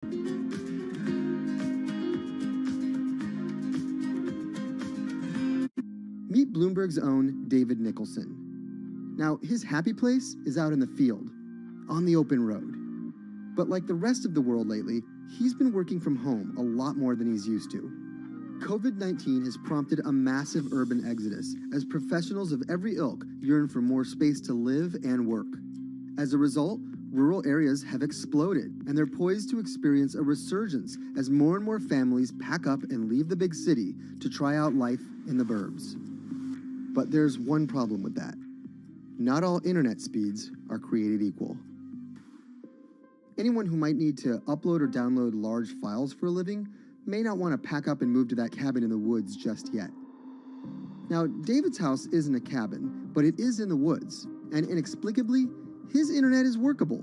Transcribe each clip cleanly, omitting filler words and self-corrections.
Meet Bloomberg's own David Nicholson. Now, his happy place is out in the field, on the open road. But like the rest of the world lately, he's been working from home a lot more than he's used to. COVID-19 has prompted a massive urban exodus as professionals of every ilk yearn for more space to live and work. As a result, rural areas have exploded, and they're poised to experience a resurgence as more and more families pack up and leave the big city to try out life in the burbs. But there's one problem with that. Not all internet speeds are created equal. Anyone who might need to upload or download large files for a living may not want to pack up and move to that cabin in the woods just yet. Now, David's house isn't a cabin, but it is in the woods, and inexplicably, his internet is workable.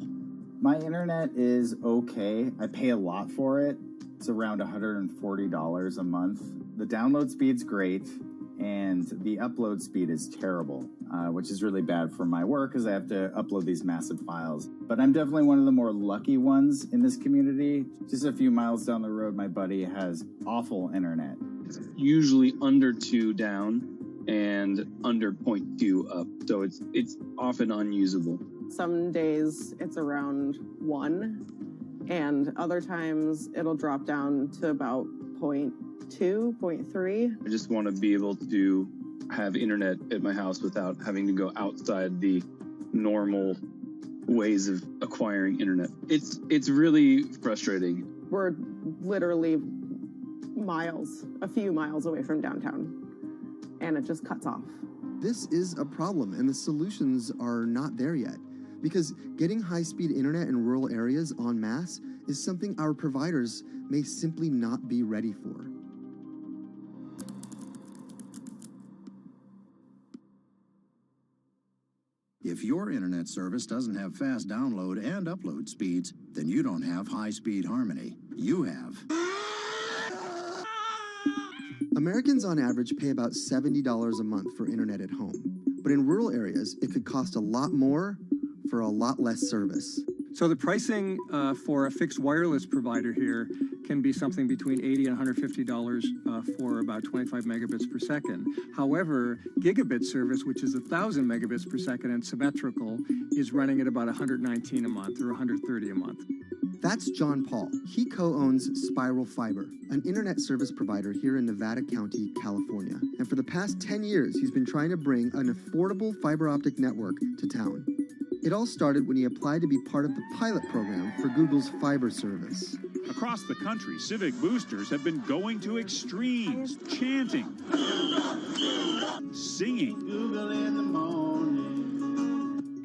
My internet is okay. I pay a lot for it. It's around $140 a month. The download speed's great, and the upload speed is terrible, which is really bad for my work because I have to upload these massive files. But I'm definitely one of the more lucky ones in this community. Just a few miles down the road, my buddy has awful internet. It's usually under 2 down and under 0.2 up, so it's often unusable. Some days it's around 1, and other times it'll drop down to about 0.2, 0.3. I just want to be able to have internet at my house without having to go outside the normal ways of acquiring internet. It's really frustrating. We're literally a few miles away from downtown, and it just cuts off. This is a problem, and the solutions are not there yet, because getting high-speed internet in rural areas en masse is something our providers may simply not be ready for. If your internet service doesn't have fast download and upload speeds, then you don't have high-speed harmony. You have. Americans on average pay about $70 a month for internet at home. But in rural areas, it could cost a lot more for a lot less service. So the pricing for a fixed wireless provider here can be something between $80 and $150 for about 25 megabits per second. However, gigabit service, which is 1,000 megabits per second and symmetrical, is running at about $119 a month or $130 a month. That's John Paul. He co-owns Spiral Fiber, an internet service provider here in Nevada County, California. And for the past 10 years, he's been trying to bring an affordable fiber optic network to town. It all started when he applied to be part of the pilot program for Google's fiber service. Across the country, civic boosters have been going to extremes, chanting, singing,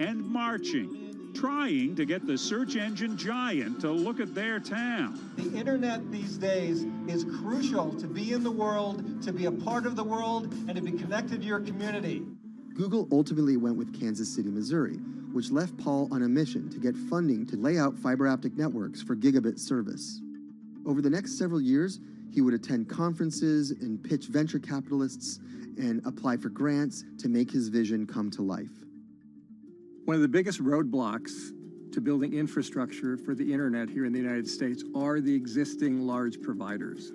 and marching, trying to get the search engine giant to look at their town. The internet these days is crucial to be in the world, to be a part of the world, and to be connected to your community. Google ultimately went with Kansas City, Missouri, which left Paul on a mission to get funding to lay out fiber optic networks for gigabit service. Over the next several years, he would attend conferences and pitch venture capitalists and apply for grants to make his vision come to life. One of the biggest roadblocks to building infrastructure for the internet here in the United States are the existing large providers.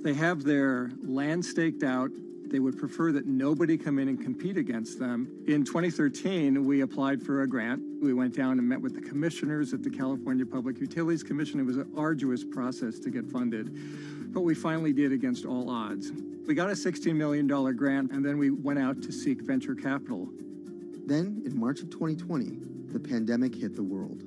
They have their land staked out. They would prefer that nobody come in and compete against them. In 2013, we applied for a grant. We went down and met with the commissioners at the California Public Utilities Commission. It was an arduous process to get funded, but we finally did against all odds. We got a $16 million grant, and then we went out to seek venture capital. Then, in March of 2020, the pandemic hit the world.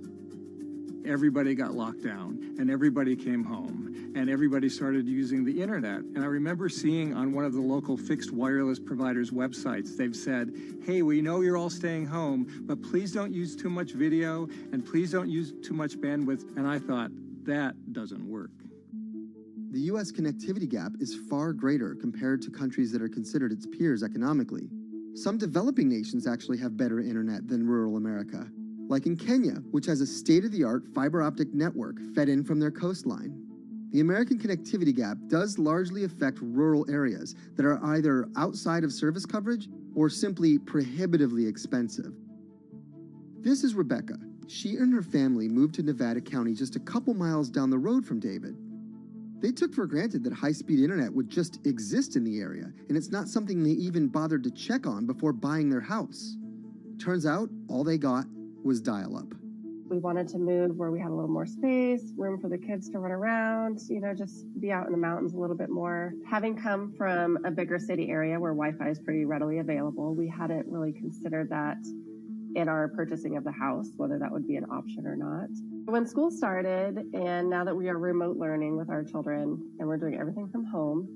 Everybody got locked down, and everybody came home, and everybody started using the internet. And I remember seeing on one of the local fixed wireless providers' websites, they've said, hey, we know you're all staying home, but please don't use too much video, and please don't use too much bandwidth. And I thought, that doesn't work. The U.S. connectivity gap is far greater compared to countries that are considered its peers economically. Some developing nations actually have better internet than rural America, like in Kenya, which has a state-of-the-art fiber optic network fed in from their coastline. The American connectivity gap does largely affect rural areas that are either outside of service coverage or simply prohibitively expensive. This is Rebecca. She and her family moved to Nevada County just a couple miles down the road from David. They took for granted that high-speed internet would just exist in the area, and it's not something they even bothered to check on before buying their house. Turns out, all they got was dial-up. We wanted to move where we had a little more space, room for the kids to run around, just be out in the mountains a little bit more. Having come from a bigger city area where Wi-Fi is pretty readily available, we hadn't really considered that in our purchasing of the house, whether that would be an option or not. When school started, and now that we are remote learning with our children and we're doing everything from home,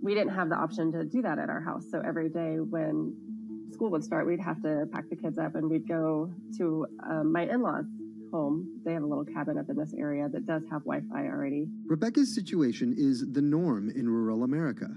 we didn't have the option to do that at our house. So every day when school would start, we'd have to pack the kids up and we'd go to my in-laws' home. They have a little cabin up in this area that does have Wi-Fi already. Rebecca's situation is the norm in rural America.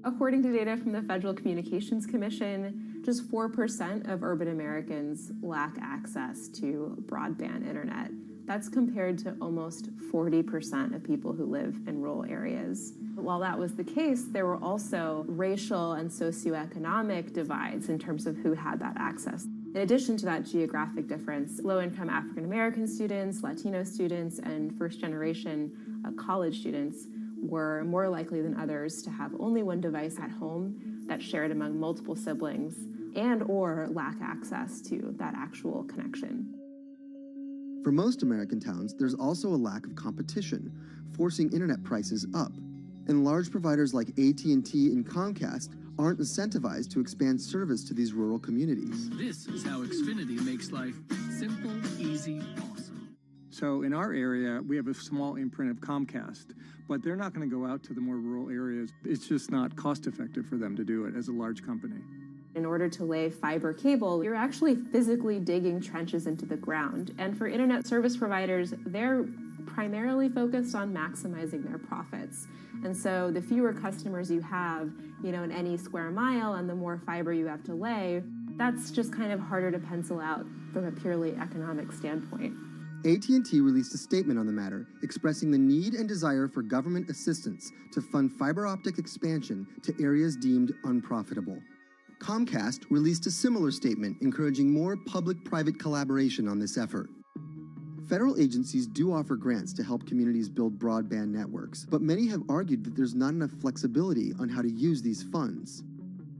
According to data from the Federal Communications Commission, just 4% of urban Americans lack access to broadband internet. That's compared to almost 40% of people who live in rural areas. While that was the case, there were also racial and socioeconomic divides in terms of who had that access. In addition to that geographic difference, low-income African American students, Latino students, and first-generation college students were more likely than others to have only one device at home that's shared among multiple siblings and or lack access to that actual connection. For most American towns, there's also a lack of competition, forcing internet prices up. And large providers like AT&T and Comcast aren't incentivized to expand service to these rural communities. This is how Xfinity makes life simple, easy, awesome. So in our area, we have a small imprint of Comcast, but they're not going to go out to the more rural areas. It's just not cost effective for them to do it as a large company. In order to lay fiber cable, you're actually physically digging trenches into the ground. And for internet service providers, they're primarily focused on maximizing their profits. And so the fewer customers you have, in any square mile and the more fiber you have to lay, that's just kind of harder to pencil out from a purely economic standpoint. AT&T released a statement on the matter, expressing the need and desire for government assistance to fund fiber optic expansion to areas deemed unprofitable. Comcast released a similar statement encouraging more public-private collaboration on this effort. Federal agencies do offer grants to help communities build broadband networks, but many have argued that there's not enough flexibility on how to use these funds.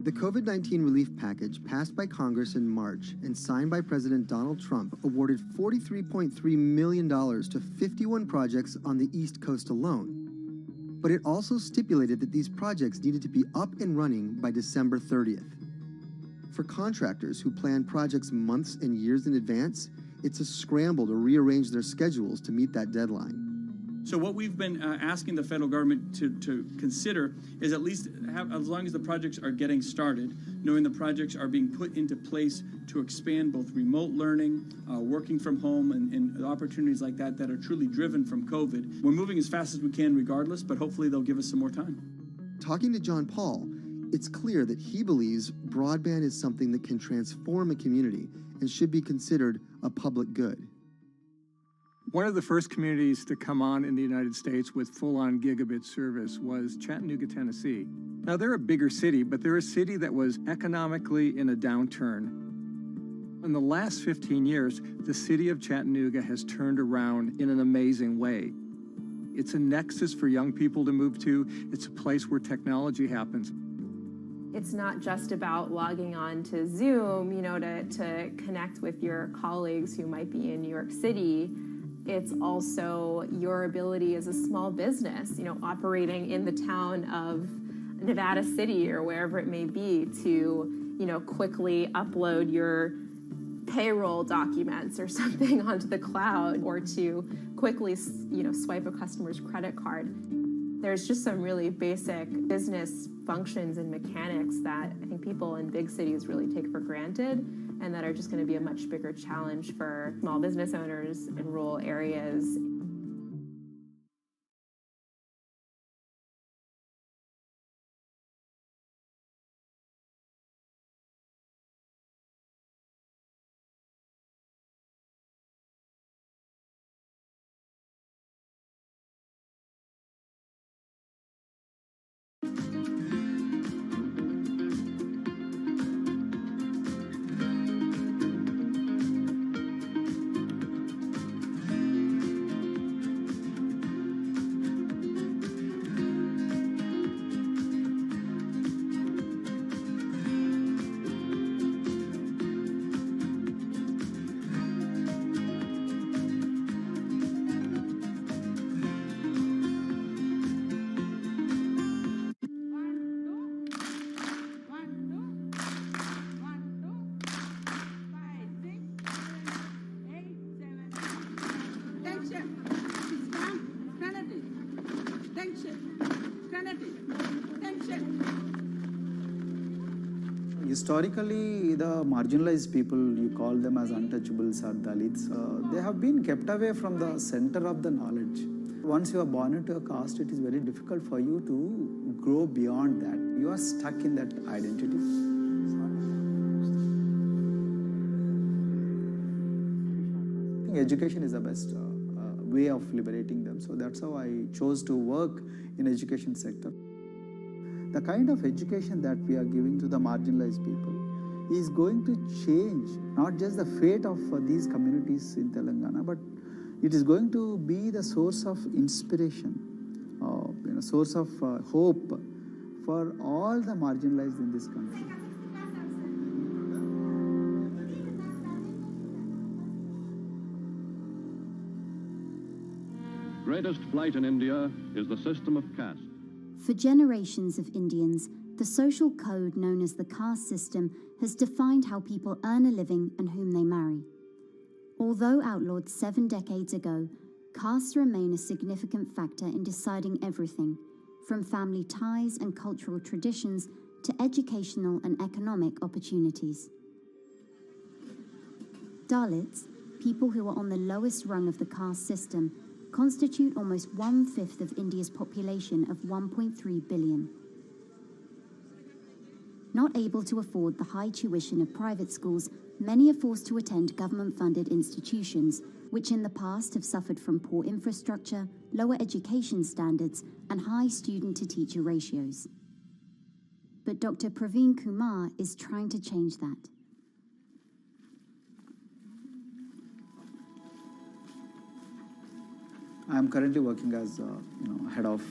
The COVID-19 relief package passed by Congress in March and signed by President Donald Trump awarded $43.3 million to 51 projects on the East Coast alone. But it also stipulated that these projects needed to be up and running by December 30th. For contractors who plan projects months and years in advance, it's a scramble to rearrange their schedules to meet that deadline. So what we've been asking the federal government to consider is at least have, as long as the projects are getting started, knowing the projects are being put into place to expand both remote learning, working from home, and opportunities like that that are truly driven from COVID. We're moving as fast as we can regardless, but hopefully they'll give us some more time. Talking to John Paul, it's clear that he believes broadband is something that can transform a community and should be considered a public good. One of the first communities to come on in the United States with full-on gigabit service was Chattanooga, Tennessee. Now, they're a bigger city, but they're a city that was economically in a downturn. In the last 15 years, the city of Chattanooga has turned around in an amazing way. It's a nexus for young people to move to. It's a place where technology happens. It's not just about logging on to Zoom, to connect with your colleagues who might be in New York City. It's also your ability as a small business, operating in the town of Nevada City or wherever it may be to, quickly upload your payroll documents or something onto the cloud, or to quickly, swipe a customer's credit card. There's just some really basic business functions and mechanics that I think people in big cities really take for granted, and that are just going to be a much bigger challenge for small business owners in rural areas. Historically, the marginalized people, you call them as untouchables or Dalits, they have been kept away from the center of the knowledge. Once you are born into a caste, it is very difficult for you to grow beyond that. You are stuck in that identity. Education is the best way of liberating them. So that's how I chose to work in education sector. The kind of education that we are giving to the marginalized people is going to change not just the fate of these communities in Telangana, but it is going to be the source of inspiration, source of hope for all the marginalized in this country. Greatest flight in India is the system of caste. For generations of Indians, the social code known as the caste system has defined how people earn a living and whom they marry. Although outlawed 7 decades ago, castes remain a significant factor in deciding everything, from family ties and cultural traditions to educational and economic opportunities. Dalits, people who are on the lowest rung of the caste system, constitute almost 1/5 of India's population of 1.3 billion. Not able to afford the high tuition of private schools, many are forced to attend government-funded institutions, which in the past have suffered from poor infrastructure, lower education standards, and high student-to-teacher ratios. But Dr. Praveen Kumar is trying to change that. I am currently working as head of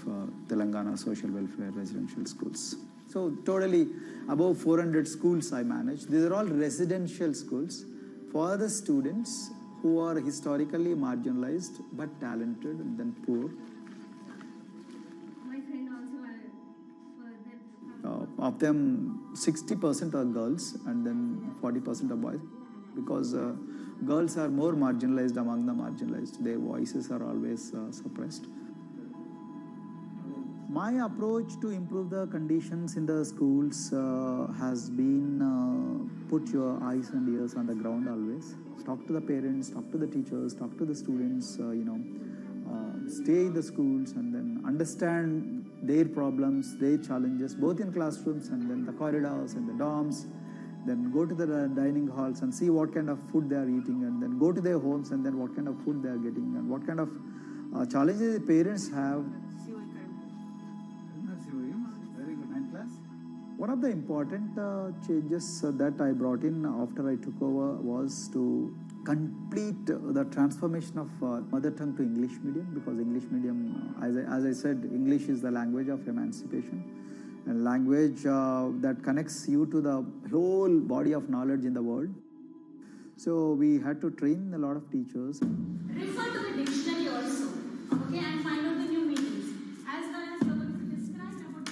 Telangana Social Welfare Residential Schools. So totally above 400 schools I manage. These are all residential schools for the students who are historically marginalized but talented and then poor. My friend also Of them, 60% are girls and then 40% are boys, because girls are more marginalized among the marginalized. Their voices are always suppressed. My approach to improve the conditions in the schools has been put your eyes and ears on the ground always. Talk to the parents, talk to the teachers, talk to the students, stay in the schools and then understand their problems, their challenges, both in classrooms and then the corridors and the dorms. Then go to the dining halls and see what kind of food they are eating, and then go to their homes and then what kind of food they are getting and what kind of challenges the parents have. Very good. 9th class. One of the important changes that I brought in after I took over was to complete the transformation of mother tongue to English medium, because English medium, as I said, English is the language of emancipation. A language that connects you to the whole body of knowledge in the world. So we had to train a lot of teachers. refer to the dictionary also, okay, and find out the new meanings. As well as you're going to describe about.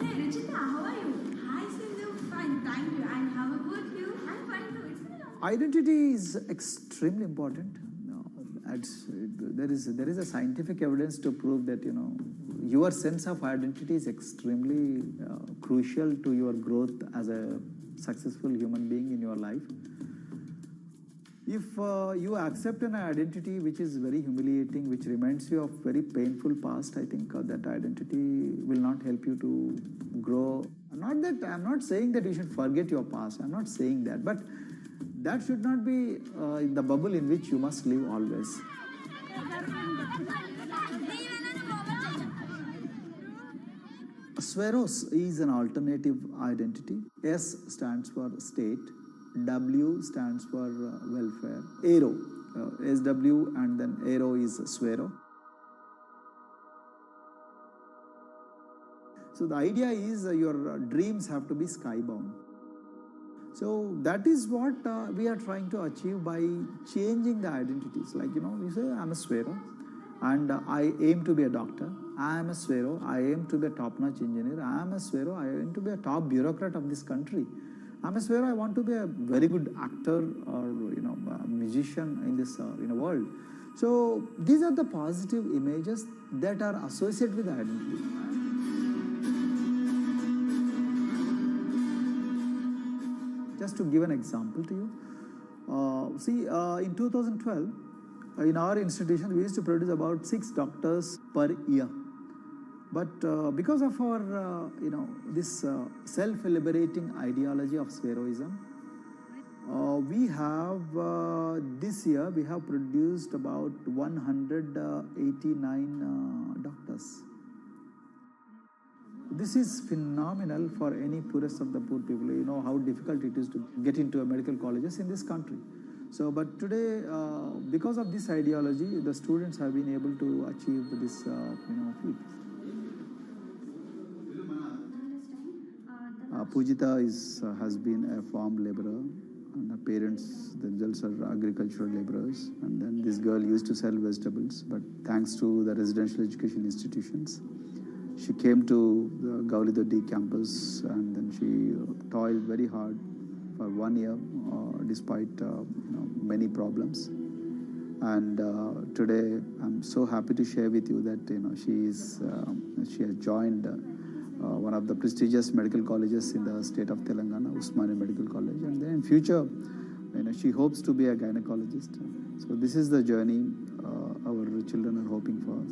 Hey, Richita, how are you? Hi, Sindhu. Fine, thank you. And how about you? I'm fine too. It's been a long time. Identity is extremely important. There is a scientific evidence to prove that your sense of identity is extremely crucial to your growth as a successful human being in your life. If you accept an identity which is very humiliating, which reminds you of very painful past, I think that identity will not help you to grow. I'm not saying that you should forget your past. I'm not saying that, but that should not be the bubble in which you must live always. Sweros is an alternative identity. S stands for state, W stands for welfare, Aero, SW and then Aero is Swero. So the idea is your dreams have to be skybound. So that is what we are trying to achieve by changing the identities. Like, you say, I'm a Swero and I aim to be a doctor. I am a Swero, I aim to be a top-notch engineer. I am a Swero, I aim to be a top bureaucrat of this country. I'm a Swero, I want to be a very good actor or, a musician in this world. So these are the positive images that are associated with identity. Just to give an example to you, in 2012, in our institution, we used to produce about 6 doctors per year. But because of our, this self-liberating ideology of spheroism, we have, this year, we have produced about 189 doctors. This is phenomenal for any poorest of the poor people. You know how difficult it is to get into a medical colleges in this country. So, but today, because of this ideology, the students have been able to achieve this, feat. Pujita has been a farm laborer, and her parents themselves are agricultural laborers. And then this girl used to sell vegetables, but thanks to the residential education institutions, she came to the Gaulidoddi campus, and then she toiled very hard for 1 year, despite many problems. And today, I'm so happy to share with you that she has joined one of the prestigious medical colleges in the state of Telangana, Usmania Medical College, and then in future, she hopes to be a gynecologist. So this is the journey our children are hoping for.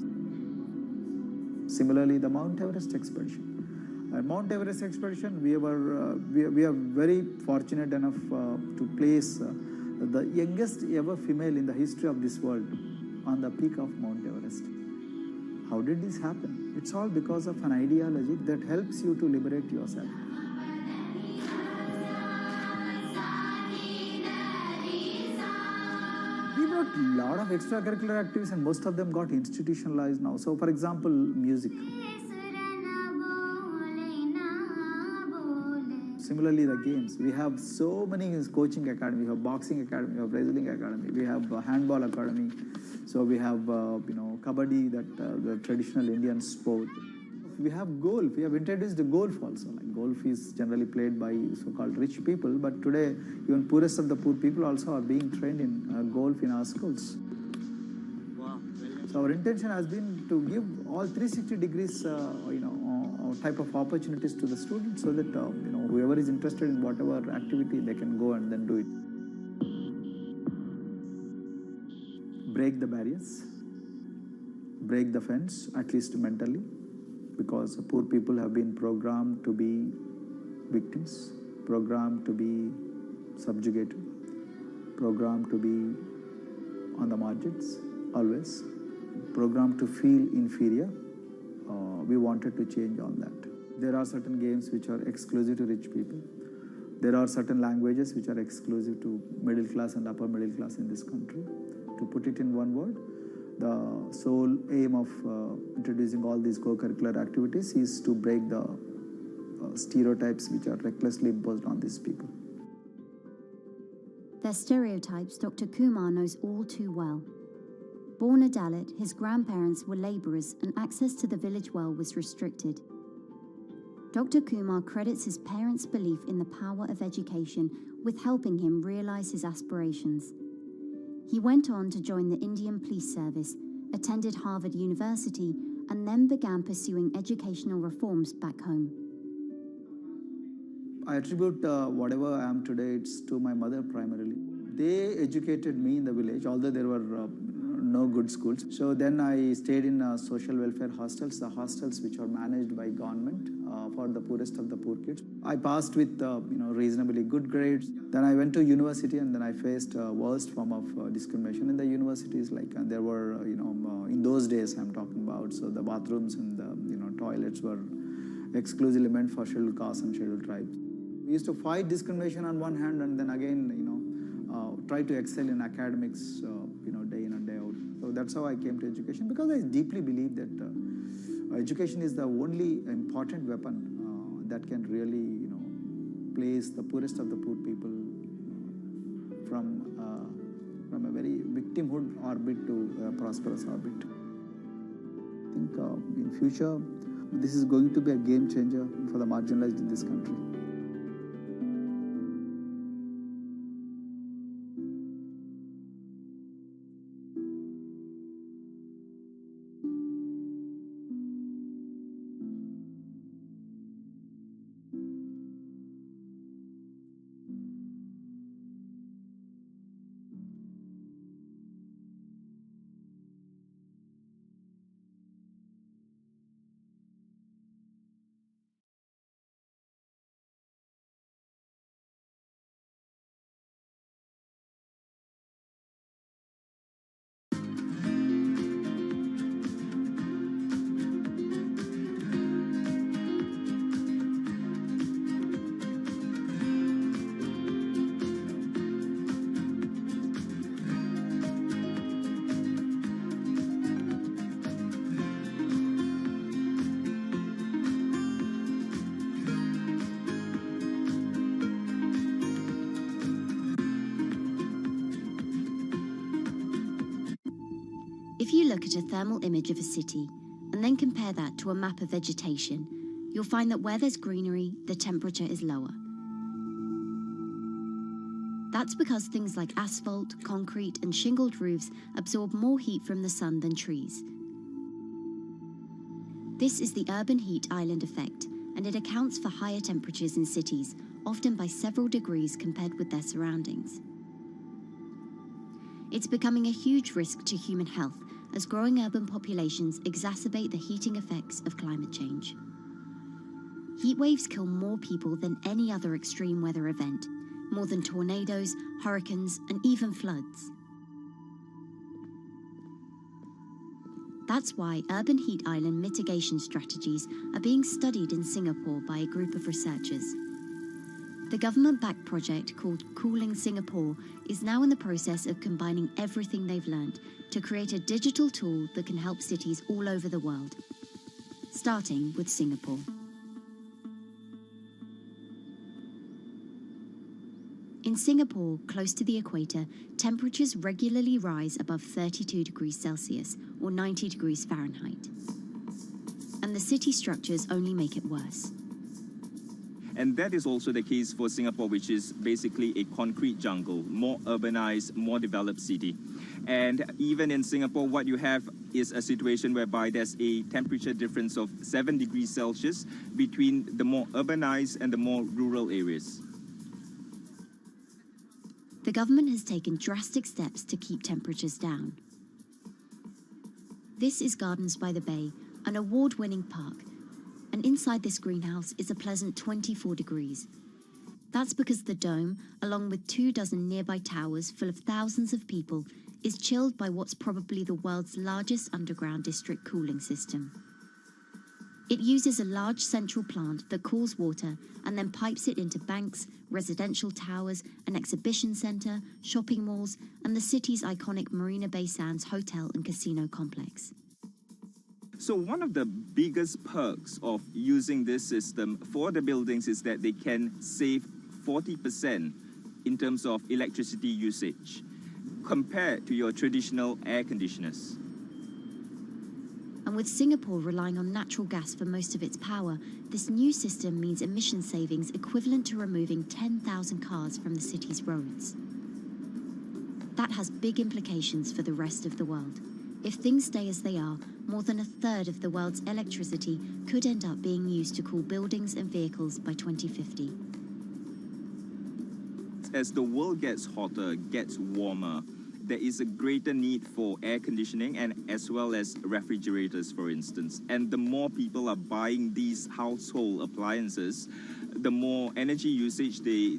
Similarly, the Mount Everest expedition. Mount Everest expedition, we are very fortunate enough to place the youngest ever female in the history of this world on the peak of Mount Everest. How did this happen? It's all because of an ideology that helps you to liberate yourself. We brought a lot of extracurricular activities, and most of them got institutionalized now. So, for example, music. Similarly, the games. We have so many coaching academy. We have boxing academy, we have wrestling academy, we have handball academy. So we have, kabaddi, the traditional Indian sport. We have golf. We have introduced the golf also. Like golf is generally played by so-called rich people, but today even poorest of the poor people also are being trained in golf in our schools. Wow. So our intention has been to give all 360 degrees, type of opportunities to the students, so that whoever is interested in whatever activity, they can go and then do it. Break the barriers, break the fence, at least mentally, because poor people have been programmed to be victims, programmed to be subjugated, programmed to be on the margins, always, programmed to feel inferior. We wanted to change all that. There are certain games which are exclusive to rich people. There are certain languages which are exclusive to middle class and upper middle class in this country. To put it in one word, the sole aim of introducing all these co-curricular activities is to break the stereotypes which are recklessly imposed on these people. Their stereotypes Dr. Kumar knows all too well. Born a Dalit, his grandparents were labourers and access to the village well was restricted. Dr. Kumar credits his parents' belief in the power of education with helping him realise his aspirations. He went on to join the Indian Police Service, attended Harvard University, and then began pursuing educational reforms back home. I attribute whatever I am today, it's to my mother primarily. They educated me in the village, although there were no good schools. So then I stayed in social welfare hostels, the hostels which are managed by government for the poorest of the poor kids. I passed with reasonably good grades. Then I went to university, and then I faced worst form of discrimination in the universities. Like there were in those days I'm talking about. So the bathrooms and the toilets were exclusively meant for scheduled castes and scheduled tribes. We used to fight discrimination on one hand, and then again try to excel in academics day in and day out. So that's how I came to education, because I deeply believe that education is the only important weapon that can really place the poorest of the poor people from a very victimhood orbit to a prosperous orbit. I think in future this is going to be a game changer for the marginalized in this country. look at a thermal image of a city and then compare that to a map of vegetation, you'll find that where there's greenery, the temperature is lower. That's because things like asphalt, concrete, and shingled roofs absorb more heat from the sun than trees. This is the urban heat island effect, and it accounts for higher temperatures in cities, often by several degrees compared with their surroundings. It's becoming a huge risk to human health as growing urban populations exacerbate the heating effects of climate change. Heat waves kill more people than any other extreme weather event, more than tornadoes, hurricanes, and even floods. That's why urban heat island mitigation strategies are being studied in Singapore by a group of researchers. The government-backed project called Cooling Singapore is now in the process of combining everything they've learned to create a digital tool that can help cities all over the world, starting with Singapore. In Singapore, close to the equator, temperatures regularly rise above 32 degrees Celsius or 90 degrees Fahrenheit. And the city structures only make it worse. And that is also the case for Singapore, which is basically a concrete jungle, more urbanized, more developed city. And even in Singapore, what you have is a situation whereby there's a temperature difference of 7 degrees Celsius between the more urbanized and the more rural areas. The government has taken drastic steps to keep temperatures down. This is Gardens by the Bay, an award-winning park, and inside this greenhouse is a pleasant 24 degrees. That's because the dome, along with 24 nearby towers full of thousands of people, is chilled by what's probably the world's largest underground district cooling system. It uses a large central plant that cools water and then pipes it into banks, residential towers, an exhibition centre, shopping malls, and the city's iconic Marina Bay Sands hotel and casino complex. So one of the biggest perks of using this system for the buildings is that they can save 40% in terms of electricity usage compared to your traditional air conditioners. And with Singapore relying on natural gas for most of its power, this new system means emission savings equivalent to removing 10,000 cars from the city's roads. That has big implications for the rest of the world. If things stay as they are, more than a third of the world's electricity could end up being used to cool buildings and vehicles by 2050. As the world gets hotter, gets warmer, there is a greater need for air conditioning and as well as refrigerators, for instance. And the more people are buying these household appliances, the more energy usage they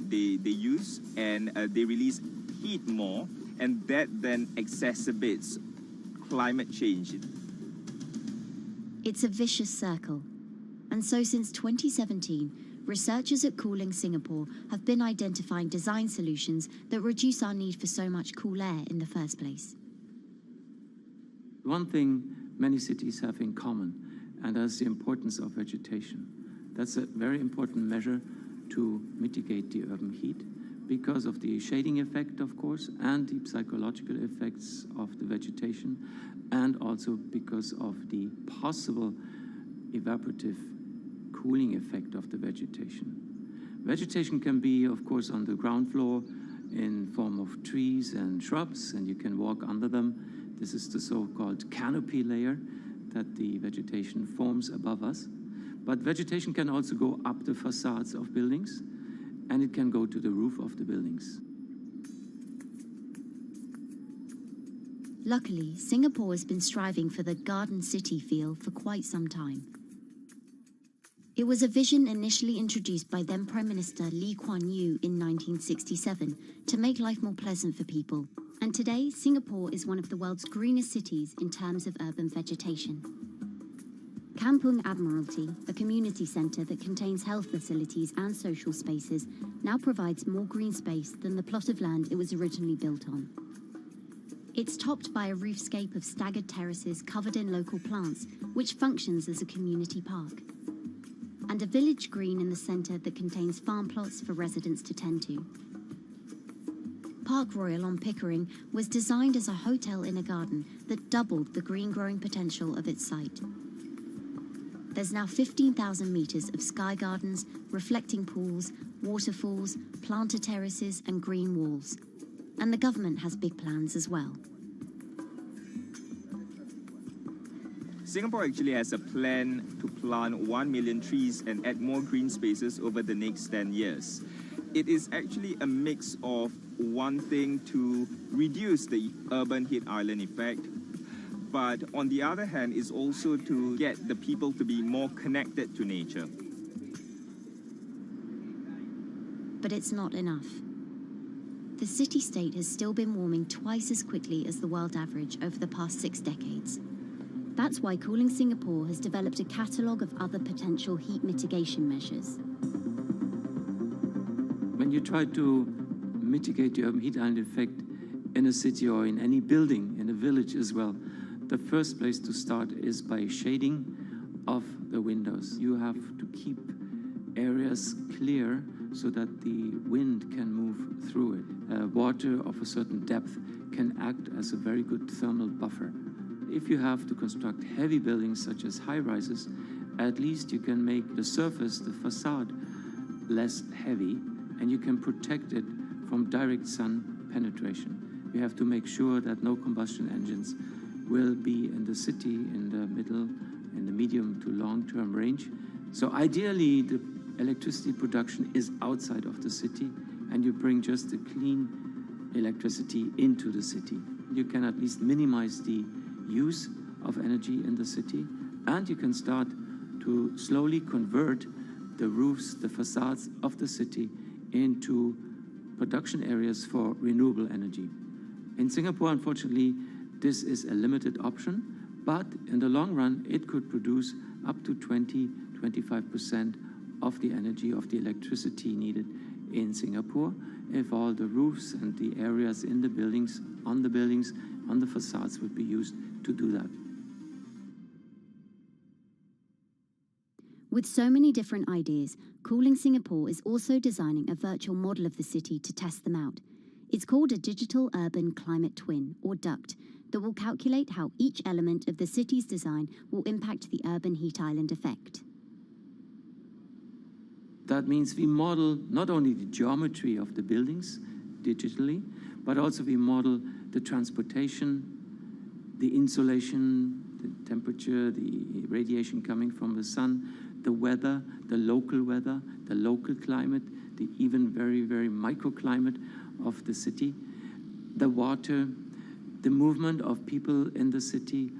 use, and they release heat more, and that then exacerbates climate change. It's a vicious circle. And so since 2017, researchers at Cooling Singapore have been identifying design solutions that reduce our need for so much cool air in the first place. One thing many cities have in common, and that's the importance of vegetation. That's a very important measure to mitigate the urban heat because of the shading effect, of course, and the psychological effects of the vegetation, and also because of the possible evaporative cooling effect of the vegetation. Vegetation can be, of course, on the ground floor in form of trees and shrubs, and you can walk under them. This is the so-called canopy layer that the vegetation forms above us. But vegetation can also go up the facades of buildings, and it can go to the roof of the buildings. Luckily, Singapore has been striving for the garden city feel for quite some time. It was a vision initially introduced by then Prime Minister Lee Kuan Yew in 1967 to make life more pleasant for people. And today, Singapore is one of the world's greenest cities in terms of urban vegetation. Kampung Admiralty, a community centre that contains health facilities and social spaces, now provides more green space than the plot of land it was originally built on. It's topped by a roofscape of staggered terraces covered in local plants, which functions as a community park, and a village green in the centre that contains farm plots for residents to tend to. Park Royal on Pickering was designed as a hotel in a garden that doubled the green growing potential of its site. There's now 15,000 metres of sky gardens, reflecting pools, waterfalls, planter terraces and green walls. And the government has big plans as well. Singapore actually has a plan to plant 1 million trees and add more green spaces over the next 10 years. It is actually a mix of wanting to reduce the urban heat island effect, but on the other hand is also to get the people to be more connected to nature. But it's not enough. The city-state has still been warming twice as quickly as the world average over the past 6 decades. That's why Cooling Singapore has developed a catalogue of other potential heat mitigation measures. When you try to mitigate the urban heat island effect in a city or in any building, in a village as well, the first place to start is by shading of the windows. You have to keep areas clear so that the wind can move through it. Water of a certain depth can act as a very good thermal buffer. If you have to construct heavy buildings such as high-rises, at least you can make the surface, the facade, less heavy, and you can protect it from direct sun penetration. We have to make sure that no combustion engines will be in the city in the middle, in the medium to long-term range. So ideally, the electricity production is outside of the city, and you bring just the clean electricity into the city. You can at least minimize the use of energy in the city, and you can start to slowly convert the roofs, the facades of the city into production areas for renewable energy. In Singapore, unfortunately, this is a limited option, but in the long run, it could produce up to 20-25% of the energy, of the electricity needed in Singapore if all the roofs and the areas in the buildings, on the facades would be used to do that. With so many different ideas, Cooling Singapore is also designing a virtual model of the city to test them out. It's called a Digital Urban Climate Twin, or DUCT, that will calculate how each element of the city's design will impact the urban heat island effect. That means we model not only the geometry of the buildings digitally, but also we model the transportation, the insulation, the temperature, the radiation coming from the sun, the weather, the local climate, the even very, very microclimate of the city, the water, the movement of people in the city.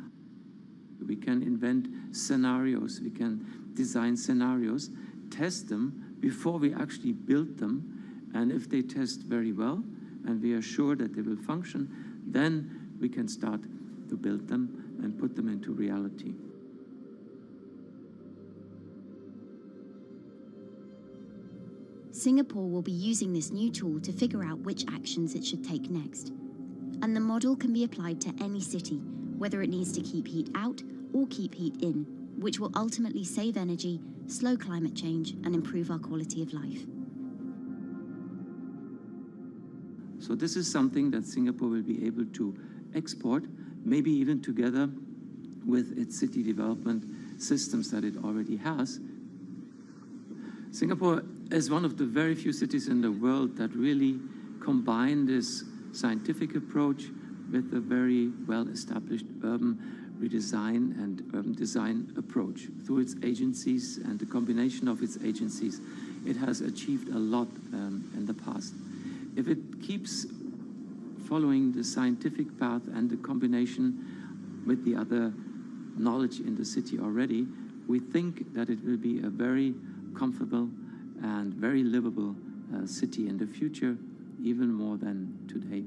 We can invent scenarios, we can design scenarios, test them before we actually build them, and if they test very well and we are sure that they will function, then we can start to build them and put them into reality. Singapore will be using this new tool to figure out which actions it should take next. And the model can be applied to any city, whether it needs to keep heat out or keep heat in, which will ultimately save energy, slow climate change, and improve our quality of life. So this is something that Singapore will be able to export, maybe even together with its city development systems that it already has. Singapore is one of the very few cities in the world that really combine this scientific approach with a very well-established urban redesign and urban design approach. Through its agencies and the combination of its agencies, it has achieved a lot in the past. If it keeps following the scientific path and the combination with the other knowledge in the city already, we think that it will be a very comfortable and very livable city in the future, even more than today.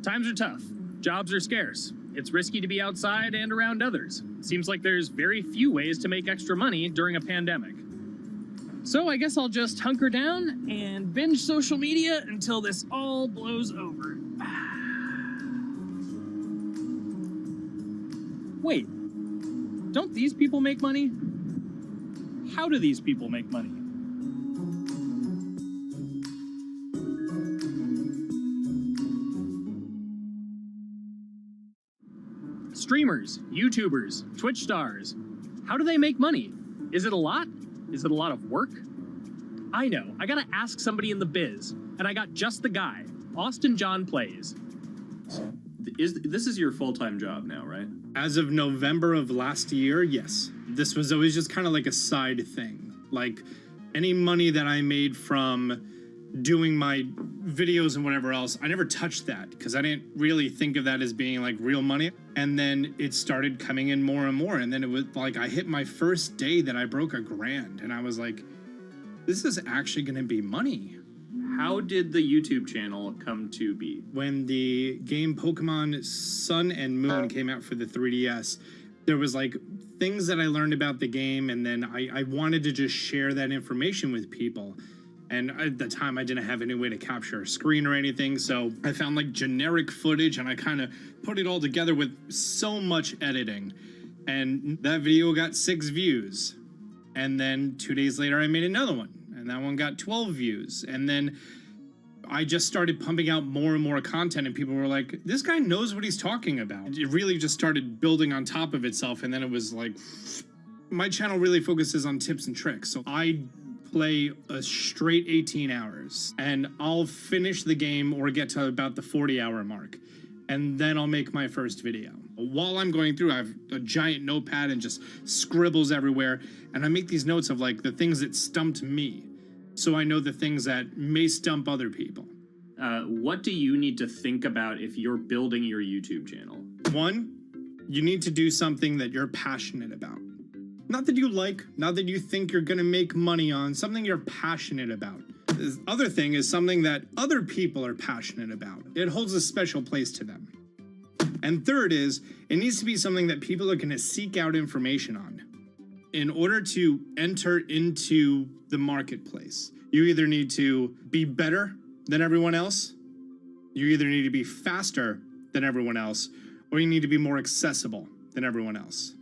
Times are tough. Jobs are scarce. It's risky to be outside and around others. Seems like there's very few ways to make extra money during a pandemic. So I guess I'll just hunker down and binge social media until this all blows over. Wait, don't these people make money? How do these people make money? Streamers, YouTubers, Twitch stars. How do they make money? Is it a lot? Is it a lot of work? I know, I gotta ask somebody in the biz, and I got just the guy. Austin John Plays. This is your full-time job now, right? As of November of last year, yes. This was always just kind of like a side thing. Like, any money that I made from doing my videos and whatever else, I never touched that because I didn't really think of that as being like real money. And then it started coming in more and more. And then it was like I hit my first day that I broke $1,000 and I was like, this is actually going to be money. How did the YouTube channel come to be? When the game Pokemon Sun and Moon came out for the 3DS, there was like things that I learned about the game, and then I wanted to just share that information with people. And at the time, I didn't have any way to capture a screen or anything, so I found like generic footage and I kind of put it all together with so much editing. And that video got 6 views. And then 2 days later, I made another one, and that one got 12 views. And then I just started pumping out more and more content, and people were like, this guy knows what he's talking about. It really just started building on top of itself, and then it was like, my channel really focuses on tips and tricks. So I play a straight 18 hours, and I'll finish the game or get to about the 40-hour mark, and then I'll make my first video. While I'm going through, I have a giant notepad and just scribbles everywhere, and I make these notes of like the things that stumped me, so I know the things that may stump other people. What do you need to think about if you're building your YouTube channel? 1, you need to do something that you're passionate about. Not that you like, not that you think you're gonna make money on, something you're passionate about. The other thing is something that other people are passionate about. It holds a special place to them. And third is, it needs to be something that people are gonna seek out information on. In order to enter into the marketplace, you either need to be better than everyone else, you either need to be faster than everyone else, or you need to be more accessible than everyone else.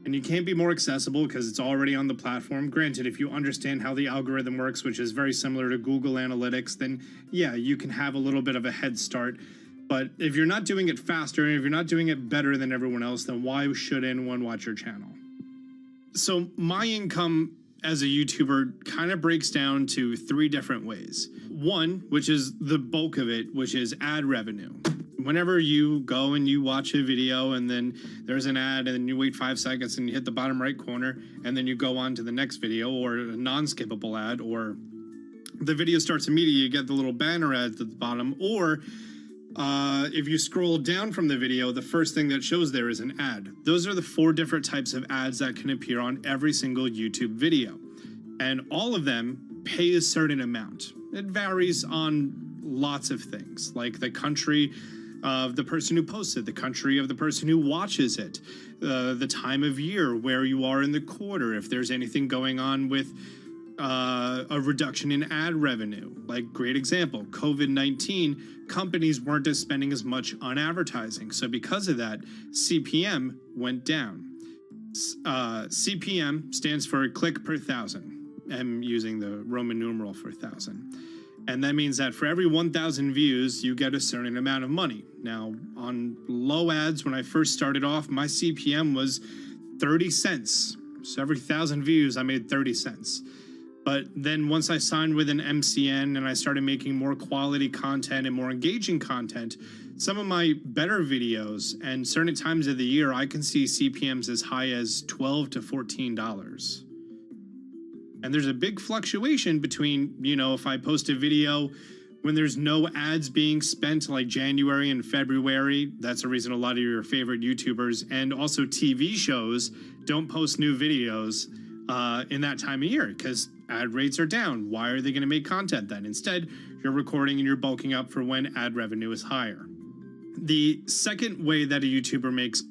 And you can't be more accessible because it's already on the platform. Granted, if you understand how the algorithm works, which is very similar to Google Analytics, then yeah, you can have a little bit of a head start. But if you're not doing it faster, and if you're not doing it better than everyone else, then why should anyone watch your channel? So my income as a YouTuber kind of breaks down to 3 different ways. 1, which is the bulk of it, which is ad revenue. Whenever you go and you watch a video and then there's an ad and then you wait 5 seconds and you hit the bottom right corner and then you go on to the next video, or a non-skippable ad, or the video starts immediately, you get the little banner ad at the bottom, or if you scroll down from the video, the first thing that shows there is an ad. Those are the 4 different types of ads that can appear on every single YouTube video. And all of them pay a certain amount. It varies on lots of things, like the country of the person who posts it, the country of the person who watches it, the time of year, where you are in the quarter, if there's anything going on with a reduction in ad revenue. Like, great example, COVID-19, companies weren't spending as much on advertising. So because of that, CPM went down. CPM stands for click per thousand. I'm using the Roman numeral for 1,000. And that means that for every 1,000 views, you get a certain amount of money. Now, on low ads, when I first started off, my CPM was 30 cents. So every 1,000 views, I made 30 cents. But then once I signed with an MCN and I started making more quality content and more engaging content, some of my better videos and certain times of the year, I can see CPMs as high as $12 to $14. And there's a big fluctuation between, if I post a video when there's no ads being spent, like January and February, that's the reason a lot of your favorite YouTubers and also TV shows don't post new videos in that time of year because ad rates are down. Why are they going to make content then? Instead, you're recording and you're bulking up for when ad revenue is higher. The second way that a YouTuber makes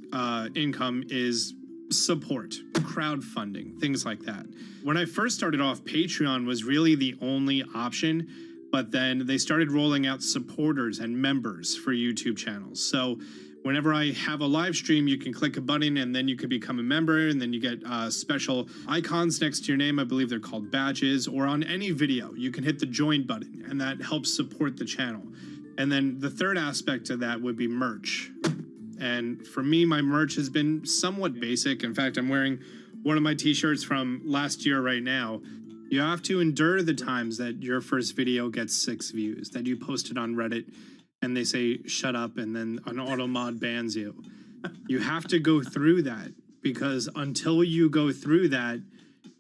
income is support, crowdfunding, things like that. When I first started off, Patreon was really the only option, but then they started rolling out supporters and members for YouTube channels. So whenever I have a live stream, you can click a button and then you can become a member, and then you get special icons next to your name. I believe they're called badges, or on any video, you can hit the join button, and that helps support the channel. And then the third aspect of that would be merch. And for me, my merch has been somewhat basic. In fact, I'm wearing one of my t-shirts from last year right now. You have to endure the times that your first video gets 6 views, that you post it on Reddit and they say, shut up, and then an auto mod bans you. You have to go through that, because until you go through that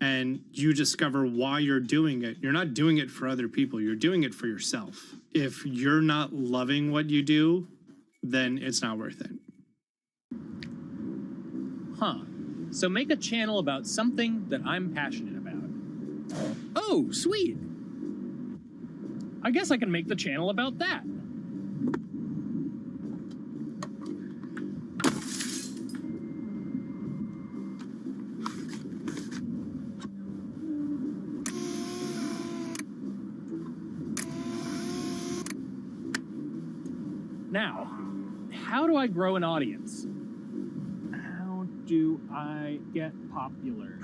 and you discover why you're doing it, you're not doing it for other people, you're doing it for yourself. If you're not loving what you do, then it's not worth it. Huh. So make a channel about something that I'm passionate about. Oh, sweet. I guess I can make the channel about that. Now, how do I grow an audience? How do I get popular?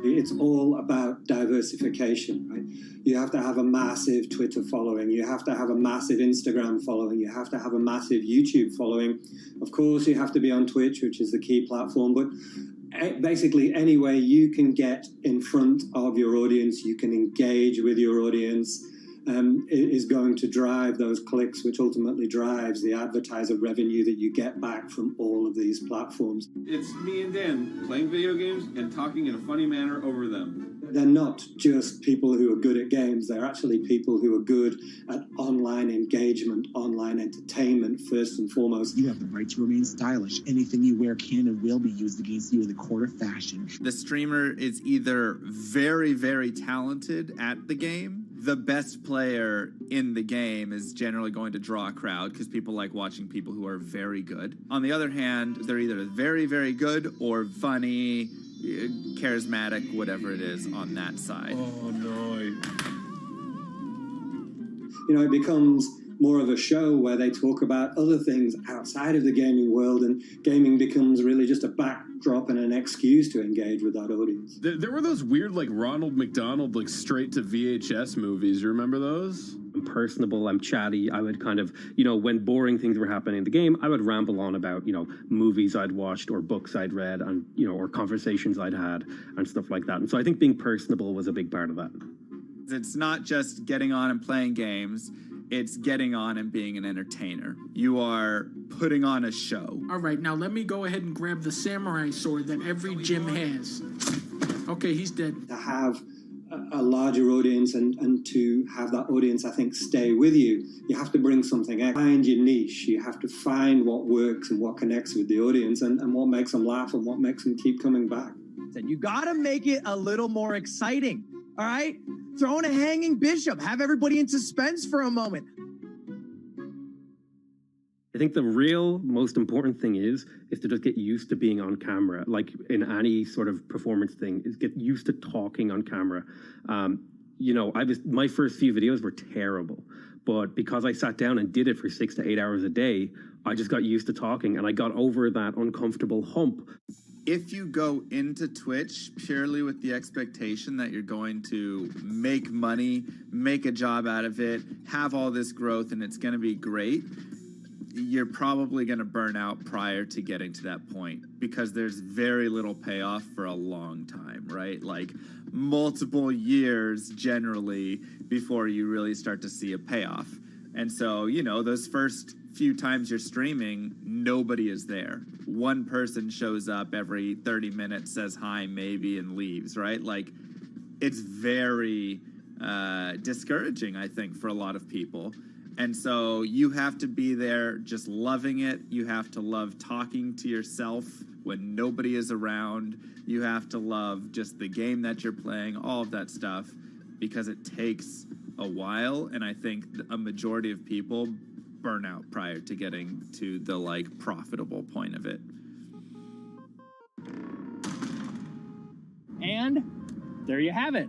It's all about diversification, right? You have to have a massive Twitter following. You have to have a massive Instagram following. You have to have a massive YouTube following. Of course, you have to be on Twitch, which is the key platform. But basically, any way you can get in front of your audience, you can engage with your audience, is going to drive those clicks, which ultimately drives the advertiser revenue that you get back from all of these platforms. It's me and Dan playing video games and talking in a funny manner over them. They're not just people who are good at games, they're actually people who are good at online engagement, online entertainment, first and foremost. You have the right to remain stylish. Anything you wear can and will be used against you in the court of fashion. The streamer is either very, very talented at the game. The best player in the game is generally going to draw a crowd because people like watching people who are very good. On the other hand, they're either very, very good or funny, charismatic, whatever it is on that side. Oh, no. You know, it becomes more of a show where they talk about other things outside of the gaming world, and gaming becomes really just a backdrop and an excuse to engage with that audience. There were those weird, like, Ronald McDonald, like, straight to VHS movies. You remember those? I'm personable, I'm chatty. I would kind of, when boring things were happening in the game, I would ramble on about, movies I'd watched or books I'd read and, or conversations I'd had and stuff like that. And so I think being personable was a big part of that. It's not just getting on and playing games. It's getting on and being an entertainer. You are putting on a show. All right, now let me go ahead and grab the samurai sword that every gym has. Okay, he's dead. To have a larger audience and to have that audience, I think, stay with you, you have to bring something out. Find your niche. You have to find what works and what connects with the audience and what makes them laugh and what makes them keep coming back. You gotta make it a little more exciting, all right? Throw in a hanging bishop. Have everybody in suspense for a moment. I think the real most important thing is to just get used to being on camera. Like in any sort of performance thing, is get used to talking on camera. My first few videos were terrible, but because I sat down and did it for 6 to 8 hours a day, I just got used to talking and I got over that uncomfortable hump. If you go into Twitch purely with the expectation that you're going to make money, make a job out of it, have all this growth, and it's going to be great, you're probably going to burn out prior to getting to that point because there's very little payoff for a long time, right? Like multiple years generally before you really start to see a payoff. And so, those first few times you're streaming, nobody is there. One person shows up every 30 minutes, says hi, maybe, and leaves, right? Like, it's very discouraging, I think, for a lot of people. And so you have to be there just loving it. You have to love talking to yourself when nobody is around. You have to love just the game that you're playing, all of that stuff, because it takes a while. And I think a majority of people burnout prior to getting to the like profitable point of it. And there you have it.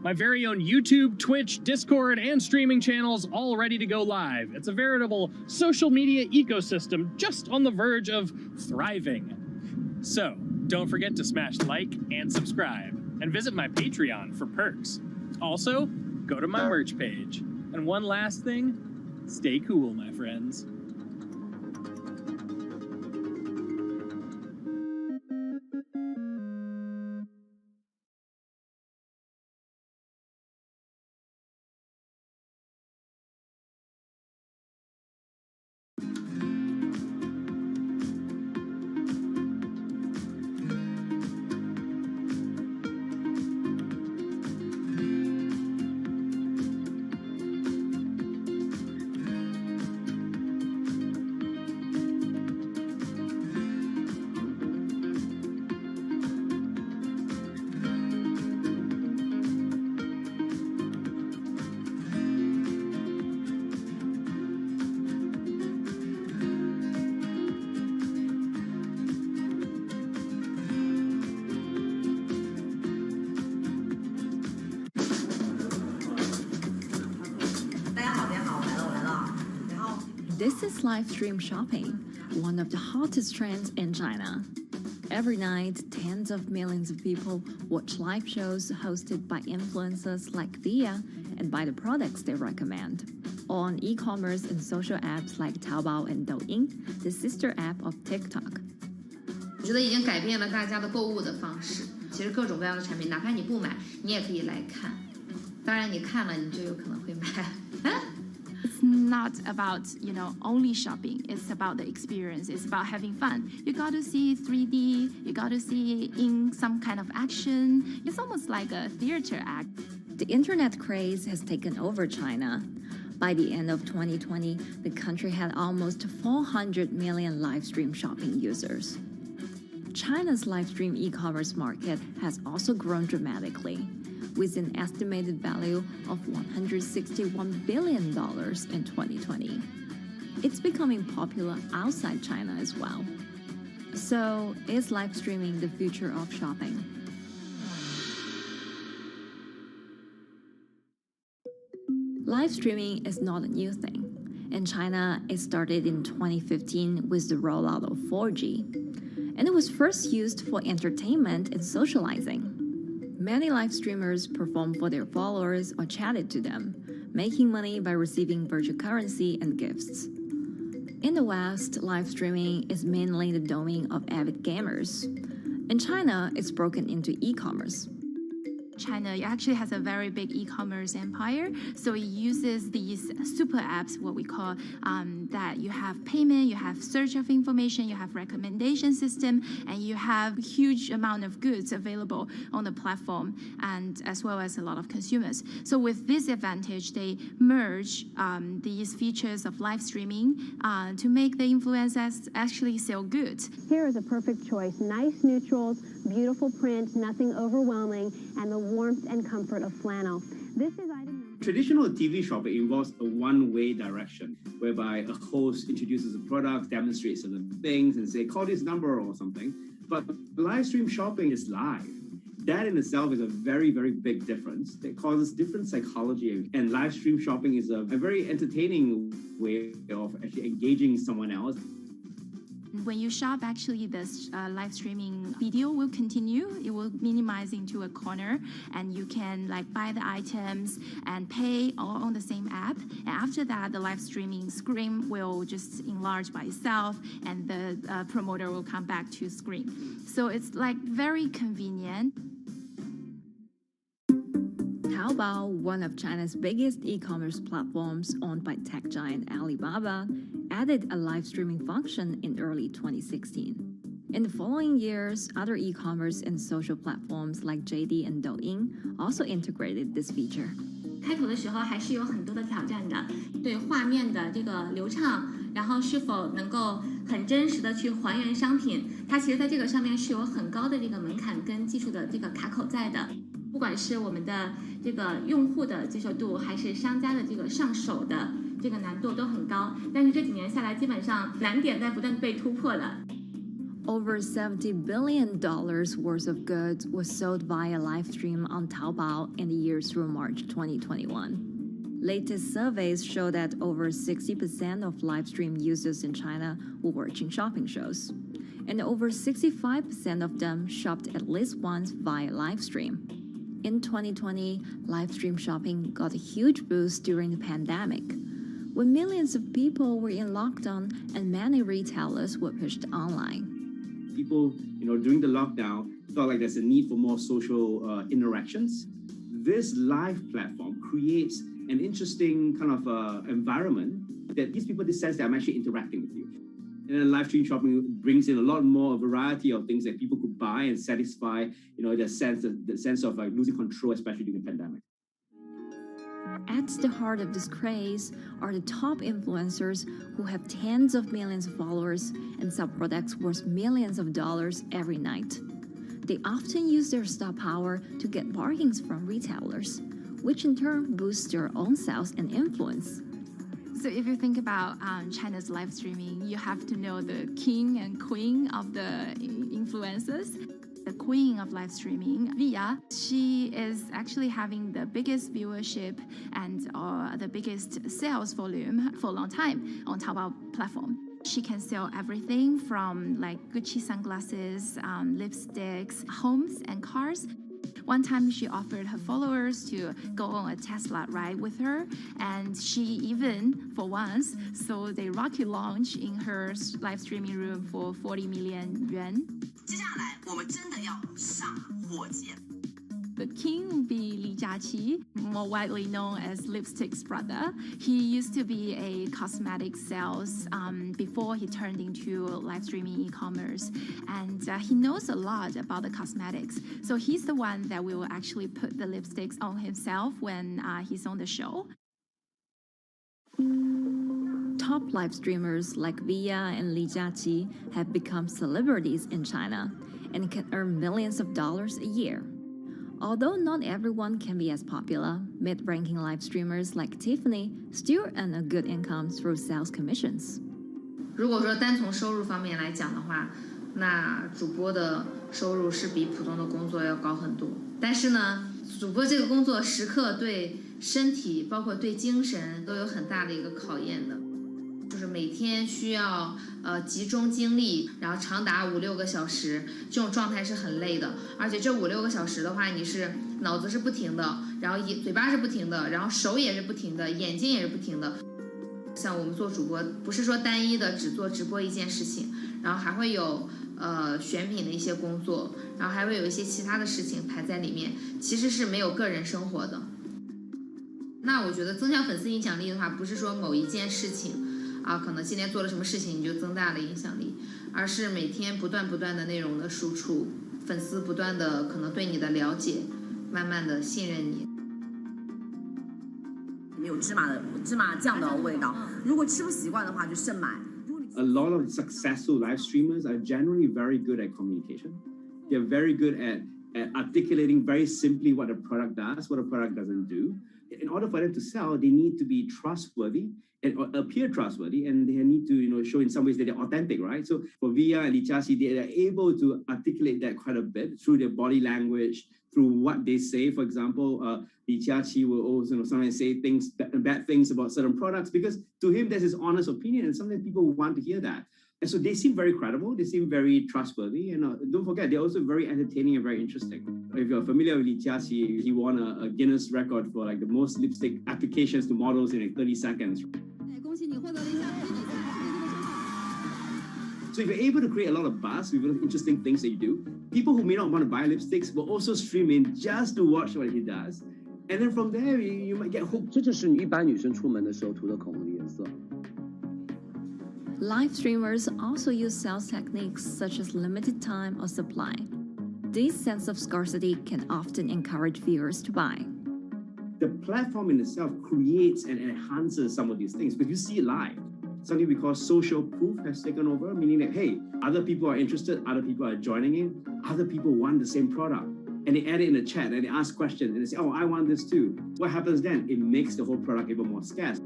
My very own YouTube, Twitch, Discord, and streaming channels all ready to go live. It's a veritable social media ecosystem just on the verge of thriving. So, don't forget to smash like and subscribe, and visit my Patreon for perks. Also, go to my merch page. And one last thing, stay cool, my friends. This is live stream shopping, one of the hottest trends in China. Every night, tens of millions of people watch live shows hosted by influencers like Thea and buy the products they recommend. On e-commerce and social apps like Taobao and Douyin, the sister app of TikTok. 我觉得已经改变了大家的购物的方式。其实各种各样的产品，哪怕你不买，你也可以来看。当然，你看了，你就有可能会买。It's not about, only shopping. It's about the experience. It's about having fun. You got to see 3D. You got to see in some kind of action. It's almost like a theater act. The internet craze has taken over China. By the end of 2020, the country had almost 400 million live stream shopping users. China's live stream e-commerce market has also grown dramatically, with an estimated value of $161 billion in 2020. It's becoming popular outside China as well. So, is live streaming the future of shopping? Live streaming is not a new thing. In China, it started in 2015 with the rollout of 4G. And it was first used for entertainment and socializing. Many live streamers performed for their followers or chatted to them, making money by receiving virtual currency and gifts. In the West, live streaming is mainly the domain of avid gamers. In China, it's broken into e-commerce. China actually has a very big e-commerce empire, so it uses these super apps, what we call that you have payment, you have search of information, you have recommendation system, and you have huge amount of goods available on the platform, and as well as a lot of consumers. So with this advantage, they merge these features of live streaming to make the influencers actually sell goods. Here is a perfect choice. Nice neutrals, beautiful print, nothing overwhelming, and the warmth and comfort of flannel. This is item. Traditional TV shopping involves a one-way direction, whereby a host introduces a product, demonstrates certain things, and say, call this number or something. But live stream shopping is live. That in itself is a very, very big difference. It causes different psychology. And live stream shopping is a very entertaining way of actually engaging someone else. When you shop, actually, this live streaming video will continue. It will minimize into a corner, and you can buy the items and pay all on the same app. And after that, the live streaming screen will just enlarge by itself, and the promoter will come back to screen. So it's very convenient. Taobao, one of China's biggest e-commerce platforms owned by tech giant Alibaba, added a live streaming function in early 2016. In the following years, other e-commerce and social platforms like JD and Douyin also integrated this feature. 开头的时候还是有很多的挑战的，对画面的这个流畅，然后是否能够很真实的去还原商品，它其实在这个上面是有很高的这个门槛跟技术的这个卡口在的。不管是我们的这个用户的接受度，还是商家的这个上手的这个难度都很高。但是这几年下来，基本上难点在不断被突破的。Over $70 billion worth of goods was sold via live stream on Taobao in the year through March 2021. Latest surveys show that over 60% of live stream users in China were watching shopping shows, and over 65% of them shopped at least once via live stream. In 2020, live stream shopping got a huge boost during the pandemic, when millions of people were in lockdown and many retailers were pushed online. People, during the lockdown, felt like there's a need for more social interactions. This live platform creates an interesting kind of environment that gives people the sense that I'm actually interacting with you. And then live stream shopping brings in a lot more variety of things that people could buy and satisfy, the sense of like losing control, especially during the pandemic. At the heart of this craze are the top influencers who have tens of millions of followers and sell products worth millions of dollars every night. They often use their star power to get bargains from retailers, which in turn boosts their own sales and influence. So if you think about China's live streaming, you have to know the king and queen of the influencers. The queen of live streaming, Via, she is actually having the biggest viewership and the biggest sales volume for a long time on Taobao platform. She can sell everything from like Gucci sunglasses, lipsticks, homes and cars. One time she offered her followers to go on a Tesla ride with her, and she even, for once, sold a rocket launch in her live streaming room for 40 million yuan. The king would be Li Jiaqi, more widely known as Lipstick's brother. He used to be a cosmetic sales before he turned into live streaming e-commerce, and he knows a lot about the cosmetics. So he's the one that will actually put the lipsticks on himself when he's on the show. Top live streamers like Via and Li Jiaqi have become celebrities in China and can earn millions of dollars a year. Although not everyone can be as popular, mid-ranking live streamers like Tiffany still earn a good income through sales commissions. 如果说单从收入方面来讲的话，那主播的收入是比普通的工作要高很多。但是呢，主播这个工作时刻对身体，包括对精神都有很大的一个考验的。就是每天需要集中精力，然后长达5-6个小时，这种状态是很累的。而且这5-6个小时的话，你是脑子是不停的，然后嘴巴是不停的，然后手也是不停的，眼睛也是不停的。像我们做主播，不是说单一的只做直播一件事情，然后还会有选品的一些工作，然后还会有一些其他的事情排在里面，其实是没有个人生活的。那我觉得增强粉丝影响力的话，不是说某一件事情。可能今天做了什么事情你就增大了影响力，而是每天不断的内容的输出，粉丝不断的可能对你的了解，慢慢的信任你。没有芝麻酱的味道，如果吃不习惯的话就慎买。A lot of successful live streamers are generally very good at communication. They're very good at articulating very simply what a product does, what a product doesn't do. In order for them to sell, they need to be trustworthy and appear trustworthy, and they need to show in some ways that they're authentic, right? So for Via and Li Jiaqi, they are able to articulate that quite a bit through their body language, through what they say. For example, Li Jiaqi will also sometimes say bad things about certain products because to him that's his honest opinion, and sometimes people want to hear that. And so they seem very credible, they seem very trustworthy, and don't forget, they're also very entertaining and very interesting. If you're familiar with Li Jiaqi, he won a Guinness record for like the most lipstick applications to models in like 30 seconds. So if you're able to create a lot of buzz with interesting things that you do, people who may not want to buy lipsticks will also stream in just to watch what he does. And then from there, you might get hooked. 这就是一般女生出门的时候涂的口红的颜色。 Live streamers also use sales techniques such as limited time or supply. This sense of scarcity can often encourage viewers to buy. The platform in itself creates and enhances some of these things because you see it live. Something we call social proof has taken over, meaning that, hey, other people are interested, other people are joining in, other people want the same product. and they add it in the chat and they ask questions and they say, oh, I want this too. What happens then? It makes the whole product even more scarce.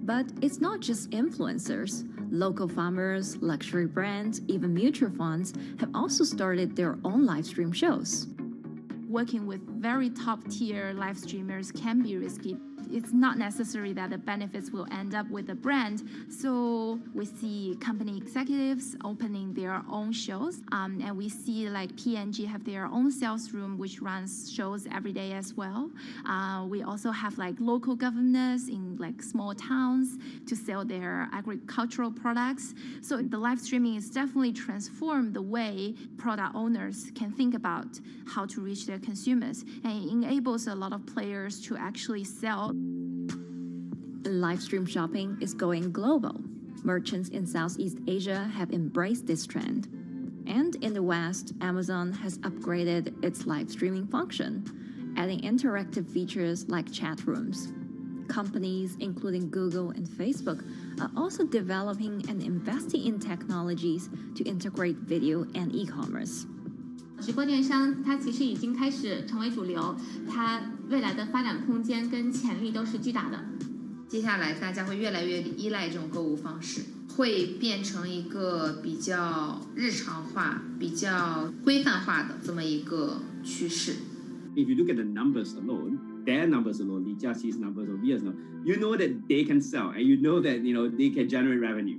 But it's not just influencers. Local farmers, luxury brands, even mutual funds have also started their own live stream shows. Working with very top-tier live streamers can be risky. It's not necessary that the benefits will end up with the brand. So we see company executives opening their own shows. And we see like P&G have their own sales room, which runs shows every day as well. We also have like local governors in like small towns to sell their agricultural products. So the live streaming is definitely transformed the way product owners can think about how to reach their consumers. And it enables a lot of players to actually sell. Live stream shopping is going global. Merchants in Southeast Asia have embraced this trend. And in the West, Amazon has upgraded its live streaming function, adding interactive features like chat rooms. Companies, including Google and Facebook, are also developing and investing in technologies to integrate video and e-commerce. 直播电商它其实已经开始成为主流，它未来的发展空间跟潜力都是巨大的。接下来大家会越来越依赖这种购物方式，会变成一个比较日常化、比较规范化的这么一个趋势。If you look at the numbers alone, their numbers alone, Li Jiaxi's numbers or Via's numbers, you know that they can sell and you know that they can generate revenue.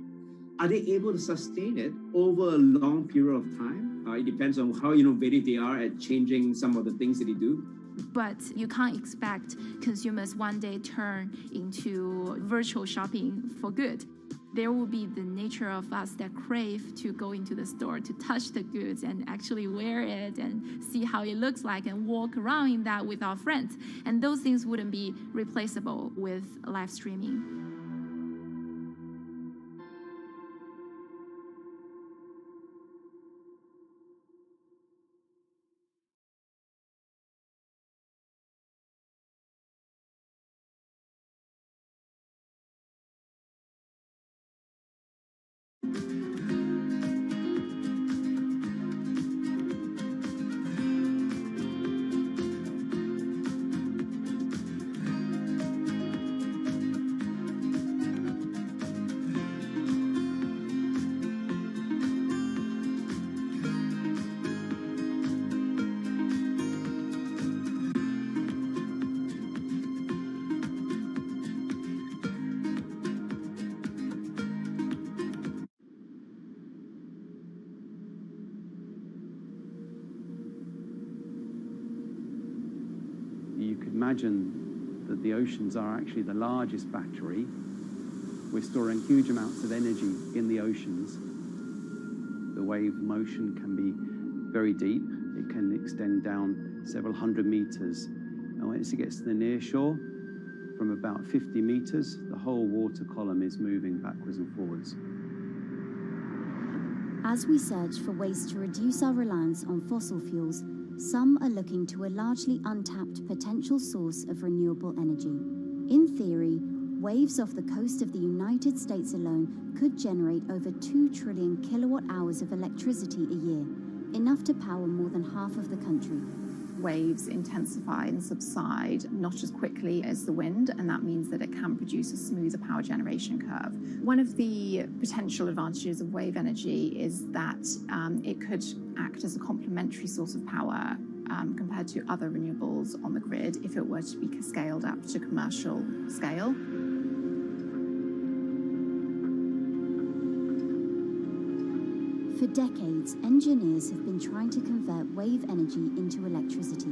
Are they able to sustain it over a long period of time? It depends on how innovative they are at changing some of the things that they do. But you can't expect consumers one day turn into virtual shopping for good. There will be the nature of us that crave to go into the store, to touch the goods and actually wear it and see how it looks like and walk around in that with our friends. And those things wouldn't be replaceable with live streaming. You could imagine that the oceans are actually the largest battery. We're storing huge amounts of energy in the oceans. The wave motion can be very deep. It can extend down several hundred meters. And once it gets to the near shore, from about 50 meters, the whole water column is moving backwards and forwards. As we search for ways to reduce our reliance on fossil fuels, some are looking to a largely untapped potential source of renewable energy. In theory, waves off the coast of the United States alone could generate over 2 trillion kilowatt hours of electricity a year, enough to power more than half of the country. Waves intensify and subside not as quickly as the wind, and that means that it can produce a smoother power generation curve. One of the potential advantages of wave energy is that it could act as a complementary source of power compared to other renewables on the grid if it were to be scaled up to commercial scale. For decades, engineers have been trying to convert wave energy into electricity,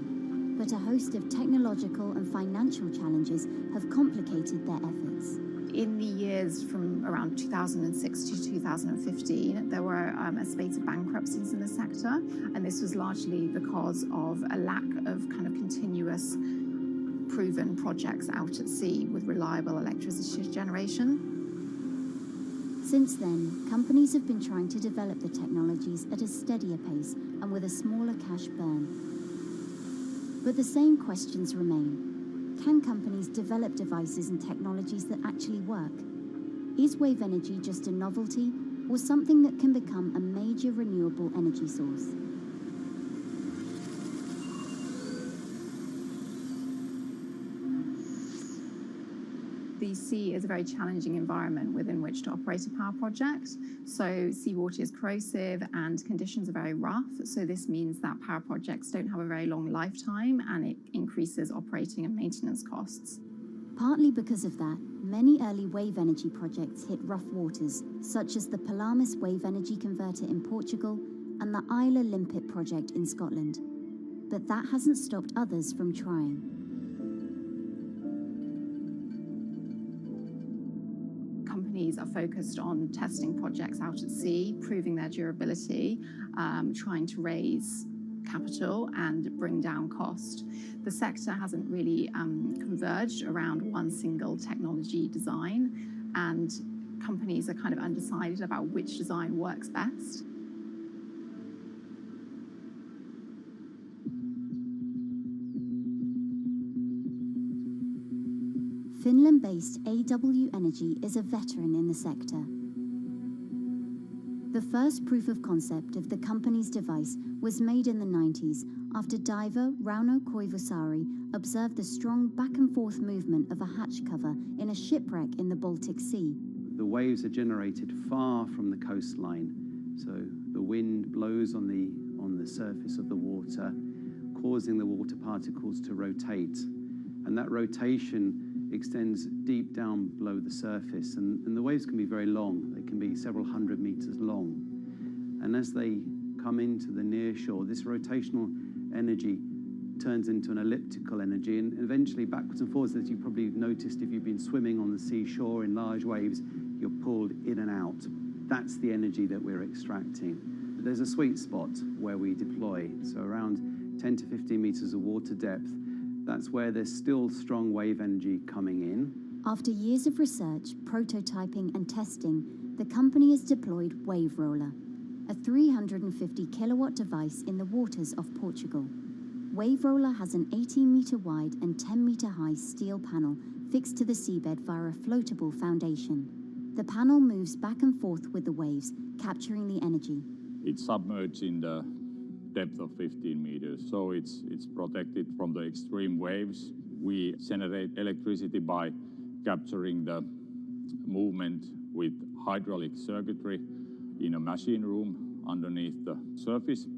but a host of technological and financial challenges have complicated their efforts. In the years from around 2006 to 2015, there were a spate of bankruptcies in the sector, and this was largely because of a lack of kind of continuous proven projects out at sea with reliable electricity generation. Since then, companies have been trying to develop the technologies at a steadier pace and with a smaller cash burn. But the same questions remain. Can companies develop devices and technologies that actually work? Is wave energy just a novelty or something that can become a major renewable energy source? the sea is a very challenging environment within which to operate a power project. So seawater is corrosive and conditions are very rough. So this means that power projects don't have a very long lifetime, and it increases operating and maintenance costs. Partly because of that, many early wave energy projects hit rough waters, such as the Palamas Wave Energy Converter in Portugal and the Isla Limpet project in Scotland. But that hasn't stopped others from trying. Companies are focused on testing projects out at sea, proving their durability, trying to raise capital and bring down cost. The sector hasn't really converged around one single technology design, and companies are kind of undecided about which design works best. Finland-based AW Energy is a veteran in the sector. The first proof of concept of the company's device was made in the 90s after diver Rauno Koivusaari observed the strong back-and-forth movement of a hatch cover in a shipwreck in the Baltic Sea. The waves are generated far from the coastline, so the wind blows on the surface of the water, causing the water particles to rotate, and that rotation extends deep down below the surface, and the waves can be very long. They can be several hundred meters long. And as they come into the near shore, this rotational energy turns into an elliptical energy, and eventually backwards and forwards, as you probably noticed if you've been swimming on the seashore in large waves, you're pulled in and out. That's the energy that we're extracting. There's a sweet spot where we deploy, so around 10 to 15 meters of water depth. That's where there's still strong wave energy coming in. After years of research, prototyping and testing, the company has deployed Wave Roller, a 350 kilowatt device in the waters off Portugal. Wave Roller has an 18-meter wide and 10-meter high steel panel fixed to the seabed via a floatable foundation. The panel moves back and forth with the waves, capturing the energy. It's submerged in the depth of 15 meters, so it's protected from the extreme waves. We generate electricity by capturing the movement with hydraulic circuitry in a machine room underneath the surface.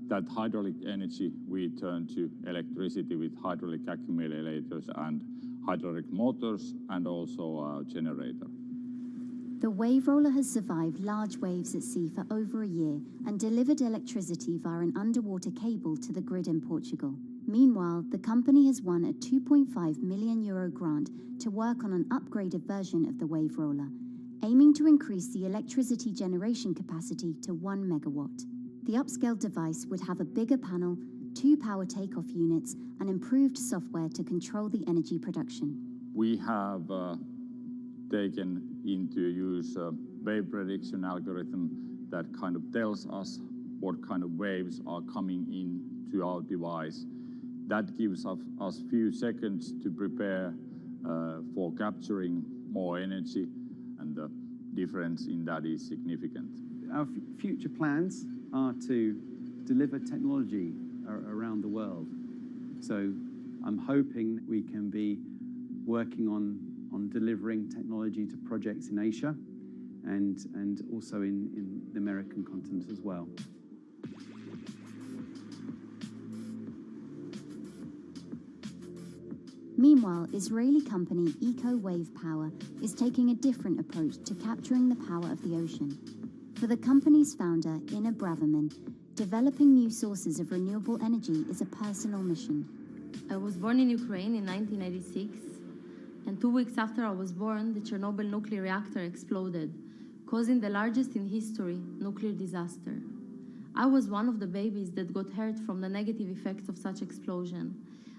That hydraulic energy we turn to electricity with hydraulic accumulators and hydraulic motors, and also a generator. The Wave Roller has survived large waves at sea for over a year and delivered electricity via an underwater cable to the grid in Portugal. Meanwhile, the company has won a €2.5 million grant to work on an upgraded version of the Wave Roller, aiming to increase the electricity generation capacity to 1 megawatt. The upscaled device would have a bigger panel, 2 power takeoff units, and improved software to control the energy production. We have taken into use a wave prediction algorithm that kind of tells us what kind of waves are coming into our device. That gives us few seconds to prepare for capturing more energy, and the difference in that is significant. Our future plans are to deliver technology around the world. So I'm hoping we can be working on delivering technology to projects in Asia and also in the American continent as well. Meanwhile, Israeli company Eco Wave Power is taking a different approach to capturing the power of the ocean. For the company's founder, Ina Braverman, developing new sources of renewable energy is a personal mission. I was born in Ukraine in 1986, and 2 weeks after I was born, the Chernobyl nuclear reactor exploded, causing the largest in history nuclear disaster. I was one of the babies that got hurt from the negative effects of such explosion.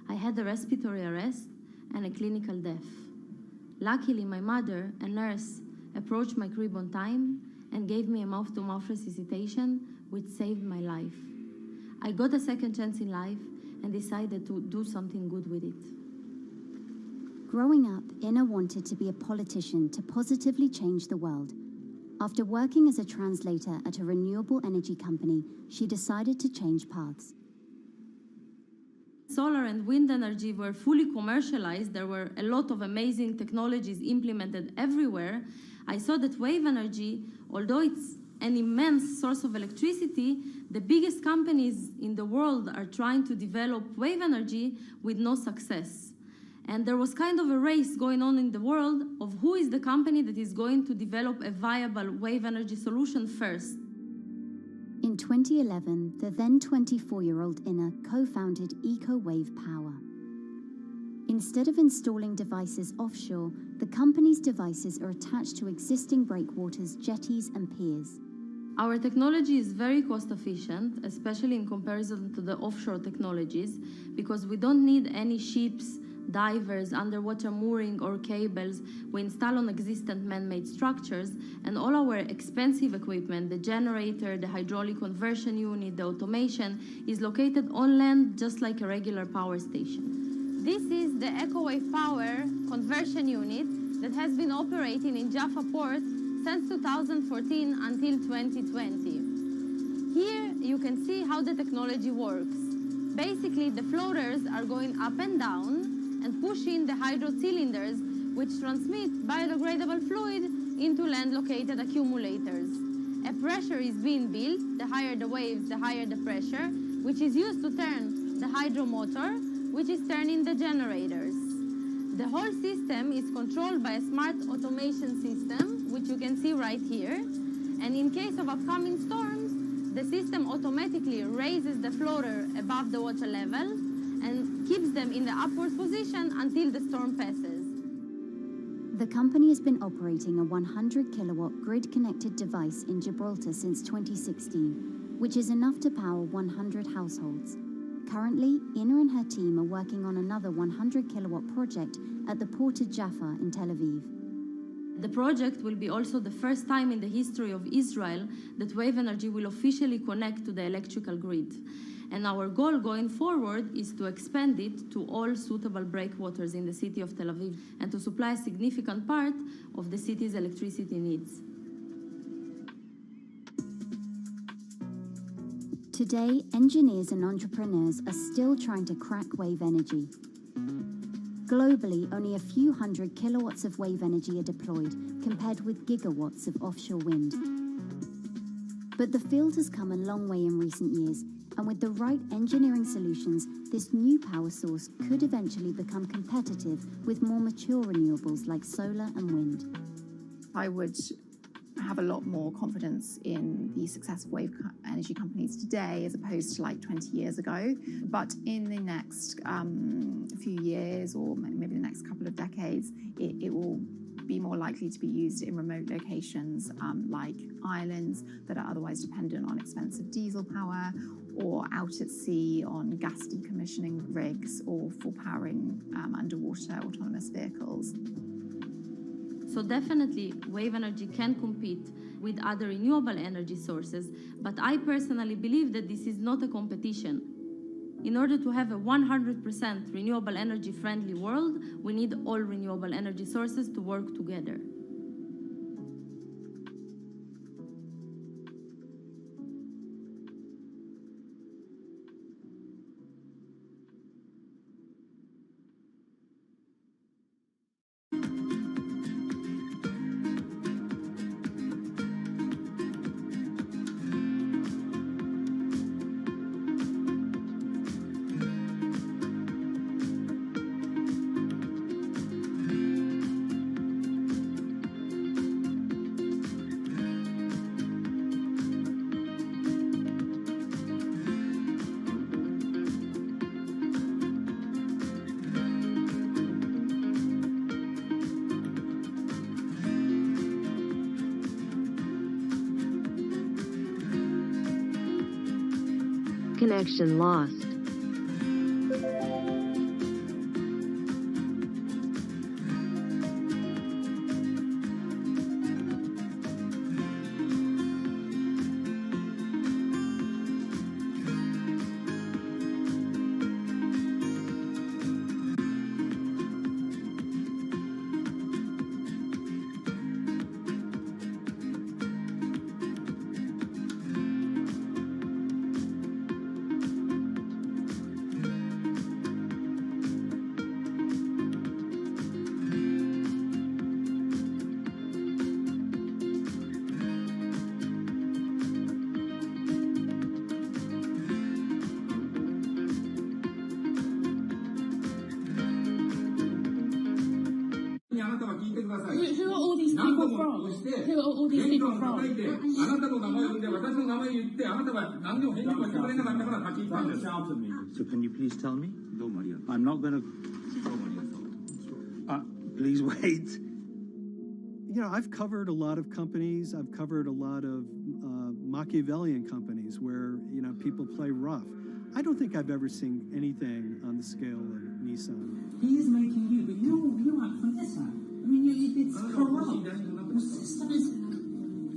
I had a respiratory arrest and a clinical death. Luckily, my mother, a nurse, approached my crib on time and gave me a mouth-to-mouth resuscitation, which saved my life. I got a second chance in life and decided to do something good with it. Growing up, Ina wanted to be a politician to positively change the world. After working as a translator at a renewable energy company, she decided to change paths. solar and wind energy were fully commercialized, there were a lot of amazing technologies implemented everywhere, I saw that wave energy, although it's an immense source of electricity, the biggest companies in the world are trying to develop wave energy with no success. And there was kind of a race going on in the world of who is the company that is going to develop a viable wave energy solution first. In 2011, the then 24-year-old Inna co-founded EcoWave Power. Instead of installing devices offshore, the company's devices are attached to existing breakwaters, jetties, and piers. Our technology is very cost efficient, especially in comparison to the offshore technologies, because we don't need any ships, divers, underwater mooring, or cables. We install on existing man-made structures, and all our expensive equipment, the generator, the hydraulic conversion unit, the automation, is located on land just like a regular power station. This is the EcoWave Power conversion unit that has been operating in Jaffa Port since 2014 until 2020. Here you can see how the technology works. Basically, the floaters are going up and down and pushing the hydro cylinders, which transmit biodegradable fluid into land-located accumulators. A pressure is being built. The higher the waves, the higher the pressure, which is used to turn the hydro motor, which is turning the generators. The whole system is controlled by a smart automation system, which you can see right here. And in case of upcoming storms, the system automatically raises the floater above the water level and keeps them in the upward position until the storm passes. The company has been operating a 100-kilowatt grid-connected device in Gibraltar since 2016, which is enough to power 100 households. Currently, Inna and her team are working on another 100-kilowatt project at the port of Jaffa in Tel Aviv. The project will be also the first time in the history of Israel that wave energy will officially connect to the electrical grid. And our goal going forward is to expand it to all suitable breakwaters in the city of Tel Aviv and to supply a significant part of the city's electricity needs. Today, engineers and entrepreneurs are still trying to crack wave energy. Globally, only a few hundred kilowatts of wave energy are deployed, compared with gigawatts of offshore wind. But the field has come a long way in recent years, and with the right engineering solutions, this new power source could eventually become competitive with more mature renewables like solar and wind. I would have a lot more confidence in the success of wave energy companies today as opposed to like 20 years ago. But in the next few years, or maybe the next couple of decades, it will be more likely to be used in remote locations like islands that are otherwise dependent on expensive diesel power, or out at sea on gas decommissioning rigs, or for powering underwater autonomous vehicles. So definitely, wave energy can compete with other renewable energy sources, but I personally believe that this is not a competition. In order to have a 100% renewable energy-friendly world, we need all renewable energy sources to work together. Connection lost. all these people from? So can you please tell me? I'm not going to... please wait. You know, I've covered a lot of companies. I've covered a lot of Machiavellian companies where, you know, people play rough. I don't think I've ever seen anything on the scale of Nissan. He is making you, but you aren't from Nissan. I mean, it's corrupt. The system is...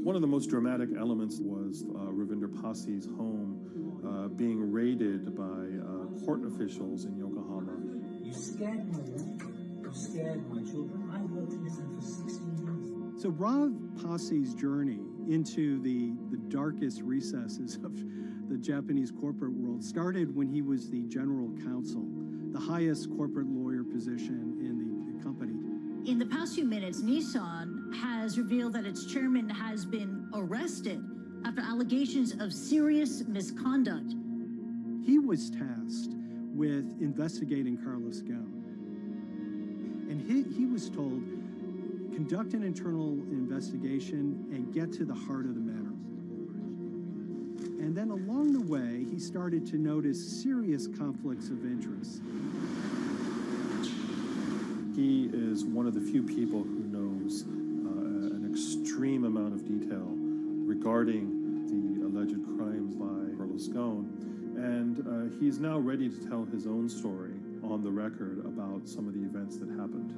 One of the most dramatic elements was Ravinder Passi's home being raided by court officials in Yokohama. You scared my wife. You scared my children. I worked in Nissan for 16 years. So Rav Passi's journey into the darkest recesses of the Japanese corporate world started when he was the general counsel, the highest corporate lawyer position in the company. In the past few minutes, Nissan has revealed that its chairman has been arrested after allegations of serious misconduct. He was tasked with investigating Carlos Ghosn. And he was told, conduct an internal investigation and get to the heart of the matter. And then along the way, he started to notice serious conflicts of interest. He is one of the few people who knows an extreme amount of detail regarding the alleged crimes by Carlos Ghosn. And he's now ready to tell his own story on the record about some of the events that happened.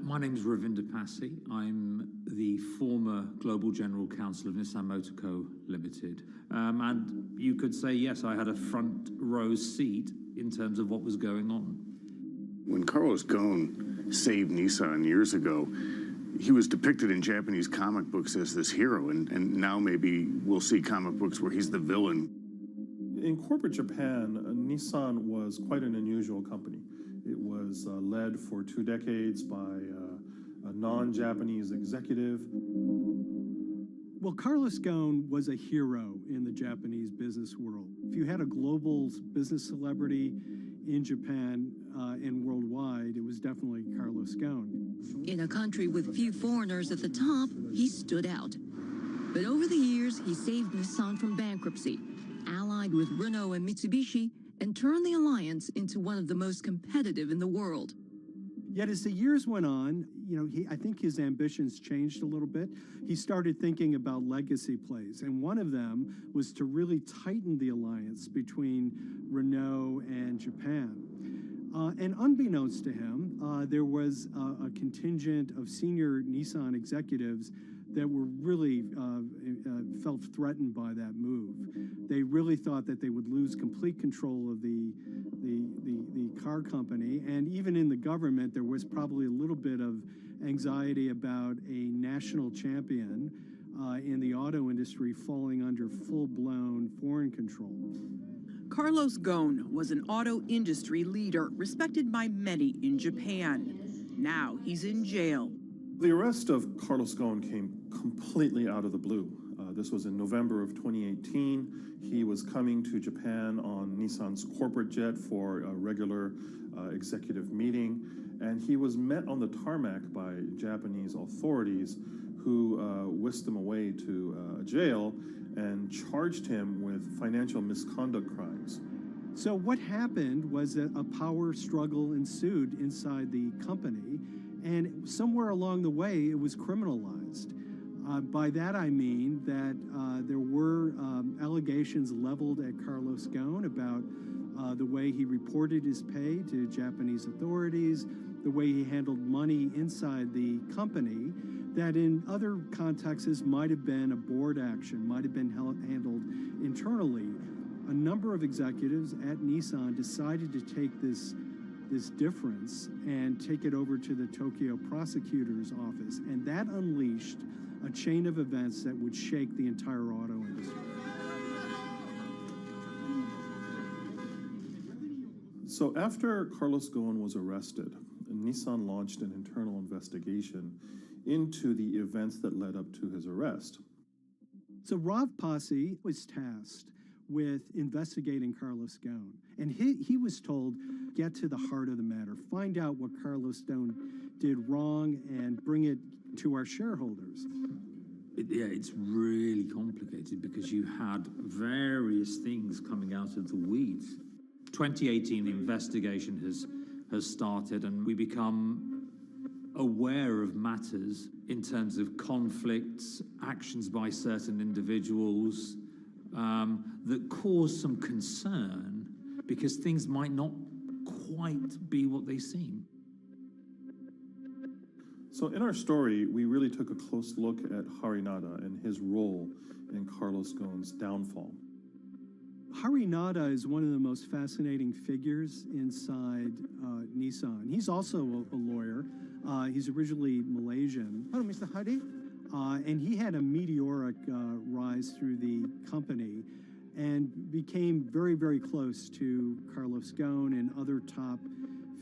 My name is Ravinder Passi. I'm the former Global General Counsel of Nissan Motor Co. Limited. And you could say, yes, I had a front row seat in terms of what was going on. When Carlos Ghosn saved Nissan years ago, he was depicted in Japanese comic books as this hero, and now maybe we'll see comic books where he's the villain. In corporate Japan, Nissan was quite an unusual company. It was led for 2 decades by a non-Japanese executive. Well, Carlos Ghosn was a hero in the Japanese business world. If you had a global business celebrity in Japan and worldwide, it was definitely Carlos Ghosn. In a country with few foreigners at the top, he stood out. But over the years, he saved Nissan from bankruptcy, allied with Renault and Mitsubishi, and turned the alliance into one of the most competitive in the world. Yet as the years went on, you know, I think his ambitions changed a little bit. He started thinking about legacy plays, and one of them was to really tighten the alliance between Renault and Japan. And unbeknownst to him, there was a contingent of senior Nissan executives that were really felt threatened by that move. They really thought that they would lose complete control of the car company, and even in the government, there was probably a little bit of anxiety about a national champion in the auto industry falling under full-blown foreign control. Carlos Ghosn was an auto industry leader, respected by many in Japan. Now he's in jail. The arrest of Carlos Ghosn came completely out of the blue. This was in November of 2018. He was coming to Japan on Nissan's corporate jet for a regular executive meeting, and he was met on the tarmac by Japanese authorities who whisked him away to jail and charged him with financial misconduct crimes. So what happened was that a power struggle ensued inside the company, and somewhere along the way, it was criminalized. By that I mean that there were allegations leveled at Carlos Ghosn about the way he reported his pay to Japanese authorities, the way he handled money inside the company, that in other contexts might have been a board action, might have been handled internally. A number of executives at Nissan decided to take this difference and take it over to the Tokyo prosecutor's office, and that unleashed a chain of events that would shake the entire auto industry. So after Carlos Ghosn was arrested, Nissan launched an internal investigation into the events that led up to his arrest. So Rav Pasi was tasked with investigating Carlos Ghosn, and he was told, get to the heart of the matter, find out what Carlos Ghosn did wrong and bring it to our shareholders. Yeah, it's really complicated because you had various things coming out of the weeds. 2018, the investigation has started, and we become aware of matters in terms of conflicts, actions by certain individuals that cause some concern because things might not quite be what they seem. So in our story, we really took a close look at Harinada and his role in Carlos Ghosn's downfall. Harinada is one of the most fascinating figures inside Nissan. He's also a lawyer. He's originally Malaysian. Hello, Mr. Hari. And he had a meteoric rise through the company and became very, very close to Carlos Ghosn and other top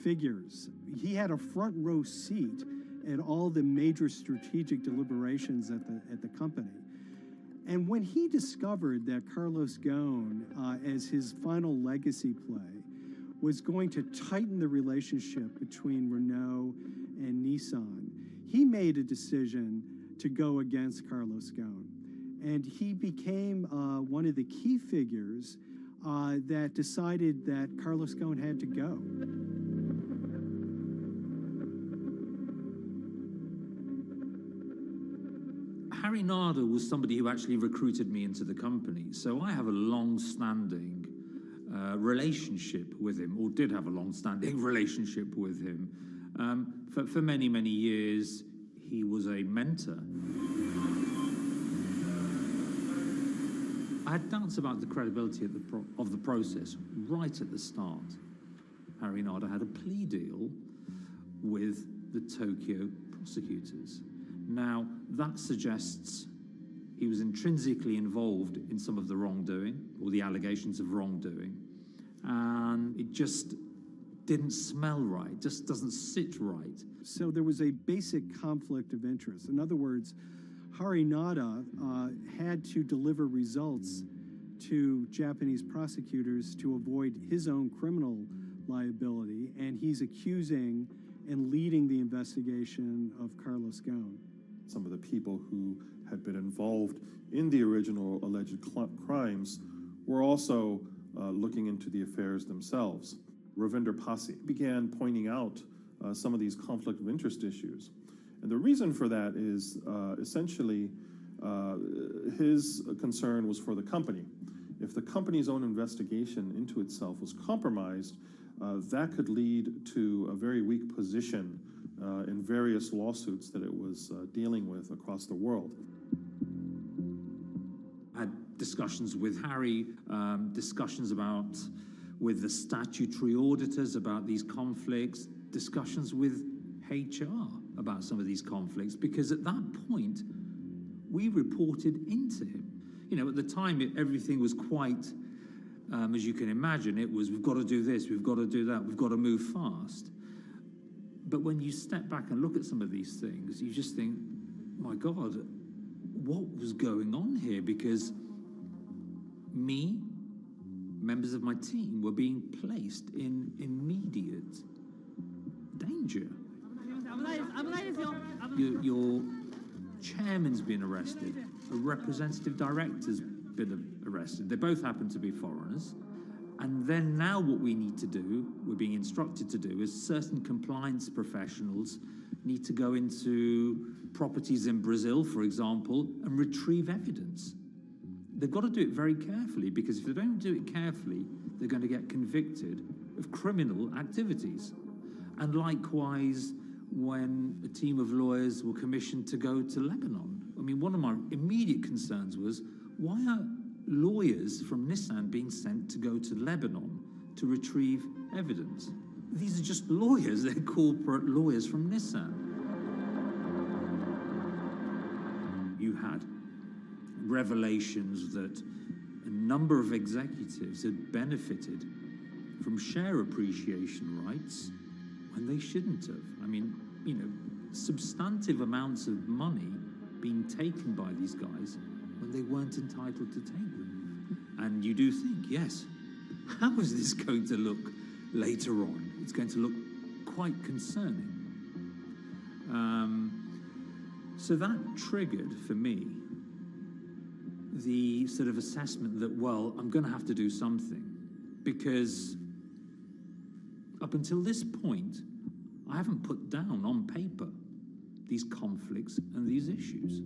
figures. He had a front row seat at all the major strategic deliberations at the company. And when he discovered that Carlos Ghosn, as his final legacy play, was going to tighten the relationship between Renault and Nissan, he made a decision to go against Carlos Ghosn. And he became one of the key figures that decided that Carlos Ghosn had to go. Harinada was somebody who actually recruited me into the company, so I have a long-standing relationship with him, or did have a long-standing relationship with him. For many, many years, he was a mentor. I had doubts about the credibility of the process right at the start. Harinada had a plea deal with the Tokyo prosecutors. Now, that suggests he was intrinsically involved in some of the wrongdoing, or the allegations of wrongdoing, and it just didn't smell right, just doesn't sit right. So there was a basic conflict of interest. In other words, Harinada had to deliver results to Japanese prosecutors to avoid his own criminal liability, and he's accusing and leading the investigation of Carlos Ghosn. Some of the people who had been involved in the original alleged crimes were also looking into the affairs themselves. Ravinder Pasi began pointing out some of these conflict of interest issues. And the reason for that is essentially his concern was for the company. If the company's own investigation into itself was compromised, that could lead to a very weak position in various lawsuits that it was dealing with across the world. I had discussions with Harry, discussions with the statutory auditors about these conflicts, discussions with HR about some of these conflicts, because at that point, we reported into him. You know, at the time, everything was quite, as you can imagine, it was, we've got to do this, we've got to do that, we've got to move fast. But when you step back and look at some of these things, you just think, my God, what was going on here? Because me, members of my team, were being placed in immediate danger. Your chairman's been arrested, a representative director's been arrested. They both happen to be foreigners. And then now what we need to do, we're being instructed to do, is certain compliance professionals need to go into properties in Brazil, for example, and retrieve evidence. They've got to do it very carefully, because if they don't do it carefully, they're going to get convicted of criminal activities. And likewise, when a team of lawyers were commissioned to go to Lebanon, I mean, one of my immediate concerns was, why are lawyers from Nissan being sent to go to Lebanon to retrieve evidence? These are just lawyers, they're corporate lawyers from Nissan. You had revelations that a number of executives had benefited from share appreciation rights when they shouldn't have. I mean, you know, substantive amounts of money being taken by these guys when they weren't entitled to take them. And you do think, yes, how is this going to look later on? It's going to look quite concerning. So that triggered for me the sort of assessment that, well, I'm going to have to do something, because up until this point, I haven't put down on paper these conflicts and these issues.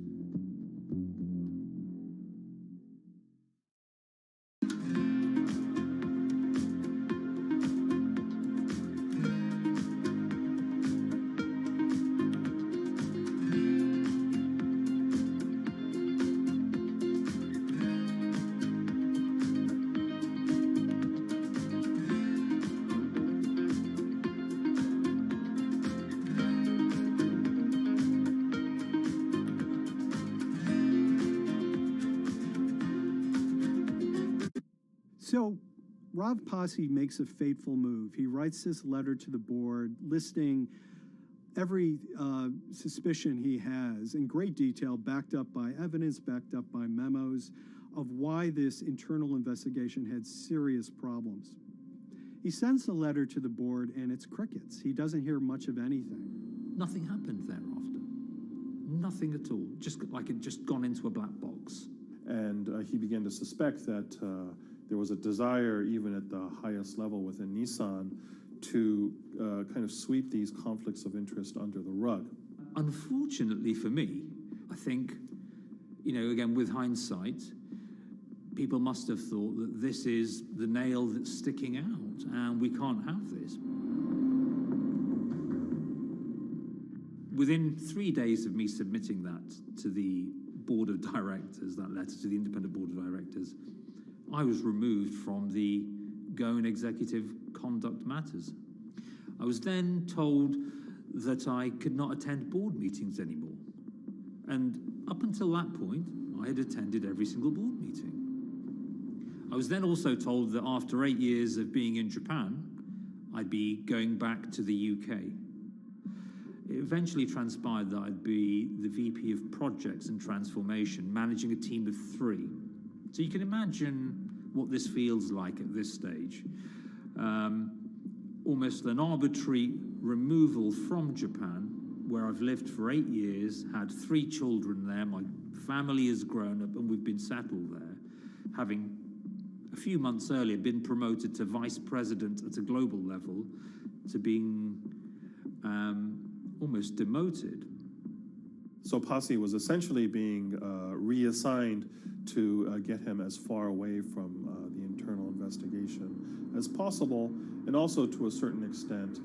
So Rav Pasi makes a fateful move. He writes this letter to the board listing every suspicion he has in great detail, backed up by evidence, backed up by memos, of why this internal investigation had serious problems. He sends the letter to the board and it's crickets. He doesn't hear much of anything. Nothing happened thereafter. Nothing at all. Just like it just gone into a black box. And he began to suspect that there was a desire, even at the highest level within Nissan, to kind of sweep these conflicts of interest under the rug. Unfortunately for me, I think, again, with hindsight, people must have thought that this is the nail that's sticking out, and we can't have this. Within 3 days of me submitting that to the board of directors, that letter to the independent board of directors, I was removed from the Goan Executive Conduct Matters. I was then told that I could not attend board meetings anymore. And up until that point, I had attended every single board meeting. I was then also told that after 8 years of being in Japan, I'd be going back to the UK. It eventually transpired that I'd be the VP of Projects and Transformation, managing a team of 3. So you can imagine what this feels like at this stage. Almost an arbitrary removal from Japan, where I've lived for 8 years, had 3 children there, my family has grown up, and we've been settled there, having a few months earlier been promoted to vice president at a global level, to being almost demoted. So Pasi was essentially being reassigned to get him as far away from the internal investigation as possible, and also to a certain extent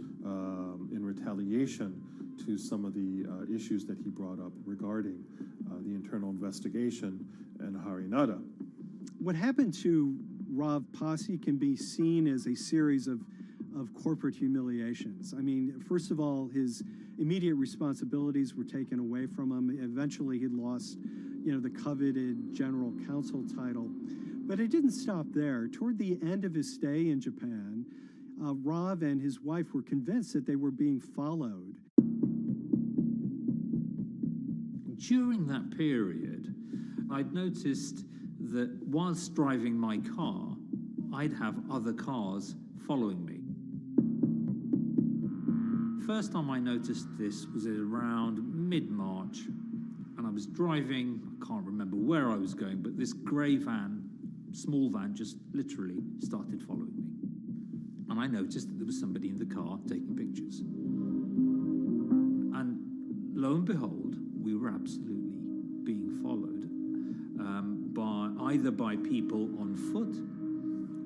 in retaliation to some of the issues that he brought up regarding the internal investigation and Harinada. What happened to Rav Pasi can be seen as a series of corporate humiliations. I mean, first of all, his immediate responsibilities were taken away from him. Eventually, he lost, the coveted general counsel title. But it didn't stop there. Toward the end of his stay in Japan, Rav and his wife were convinced that they were being followed. During that period, I'd noticed that whilst driving my car, I'd have other cars following me. First time I noticed this was around mid-March, and I was driving, I can't remember where I was going, but this grey van, small van, just literally started following me. And I noticed that there was somebody in the car taking pictures. And lo and behold, we were absolutely being followed either by people on foot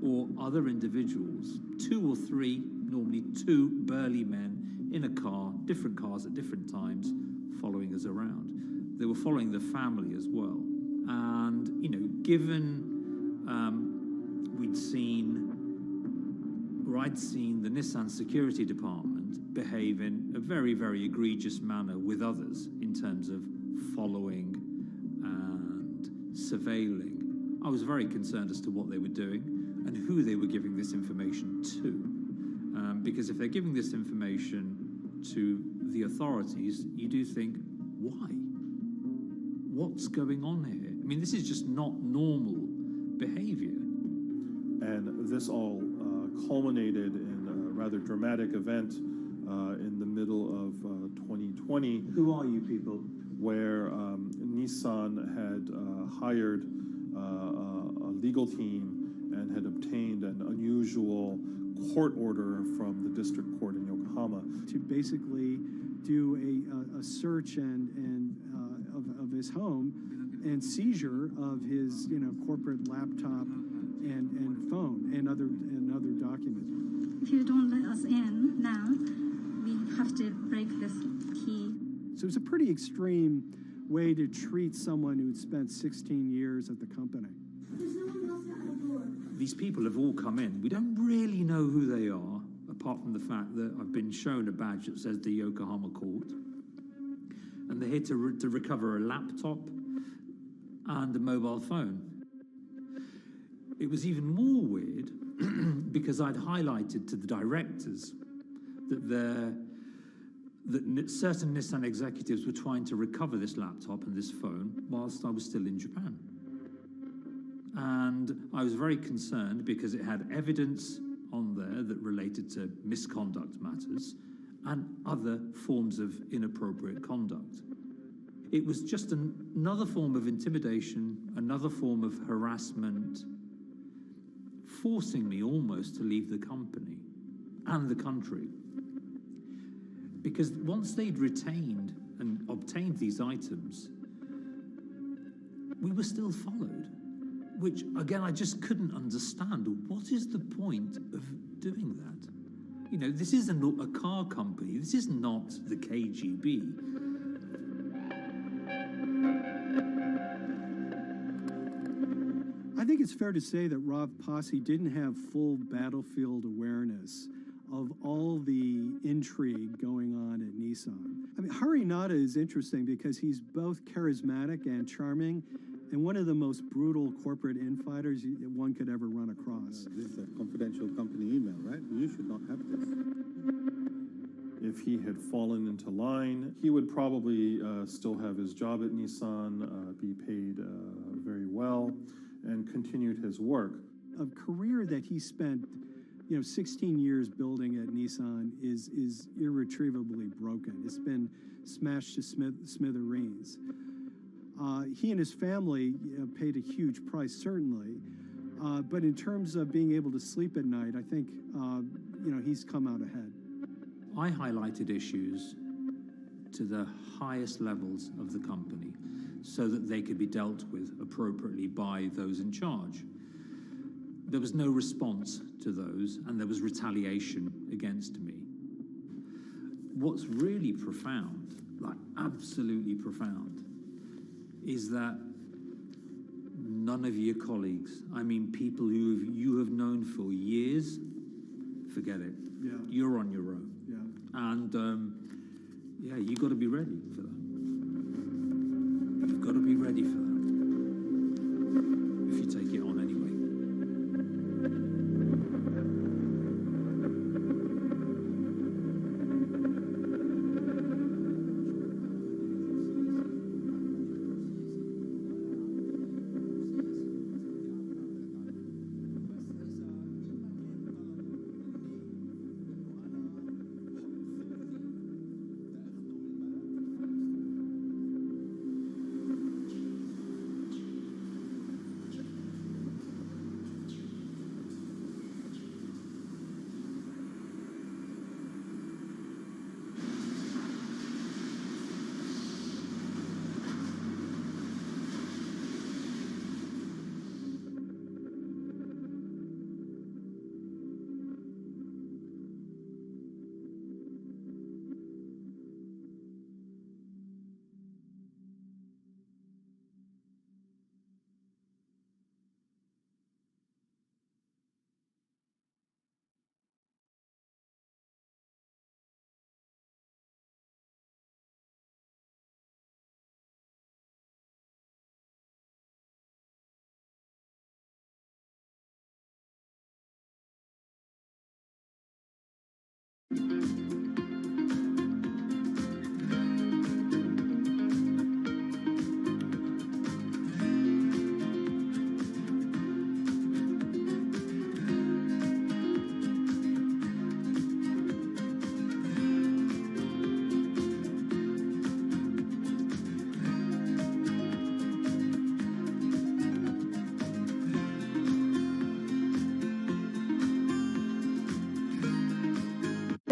or other individuals, 2 or 3, normally 2 burly men in a car, different cars at different times, following us around. They were following the family as well. And, given I'd seen the Nissan security department behave in a very, very egregious manner with others in terms of following and surveilling, I was very concerned as to what they were doing and who they were giving this information to. Because if they're giving this information to the authorities, you do think, why? What's going on here? I mean, this is just not normal behavior. And this all culminated in a rather dramatic event in the middle of 2020. Who are you people? Where Nissan had hired a legal team and had obtained an unusual court order from the district court in Yokohama to basically do a search of his home and seizure of his corporate laptop and phone and other documents. If you don't let us in now, we have to break this key. So it's a pretty extreme way to treat someone who'd spent 16 years at the company. These people have all come in. We don't really know who they are, apart from the fact that I've been shown a badge that says the Yokohama court. And they're here to recover a laptop and a mobile phone. It was even more weird because I'd highlighted to the directors that certain Nissan executives were trying to recover this laptop and this phone whilst I was still in Japan. And I was very concerned because it had evidence on there that related to misconduct matters and other forms of inappropriate conduct. It was just another form of intimidation, another form of harassment, forcing me almost to leave the company and the country. Because once they'd retained and obtained these items, we were still followed, which, again, I just couldn't understand. What is the point of doing that? This is a car company. This is not the KGB. I think it's fair to say that Rob Posse didn't have full battlefield awareness of all the intrigue going on at Nissan. I mean, Harinata is interesting because he's both charismatic and charming, and one of the most brutal corporate infighters one could ever run across. This is a confidential company email, right? You should not have this. If he had fallen into line, he would probably still have his job at Nissan, be paid very well, and continued his work. A career that he spent 16 years building at Nissan is irretrievably broken. It's been smashed to smithereens. He and his family paid a huge price, certainly. But in terms of being able to sleep at night, I think, he's come out ahead. I highlighted issues to the highest levels of the company so that they could be dealt with appropriately by those in charge. There was no response to those, and there was retaliation against me. What's really profound, like absolutely profound, is that none of your colleagues, I mean people who you have known for years, forget it. Yeah. You're on your own. Yeah. And you got to be ready for that. You've got to be ready for that if you take it on anyway.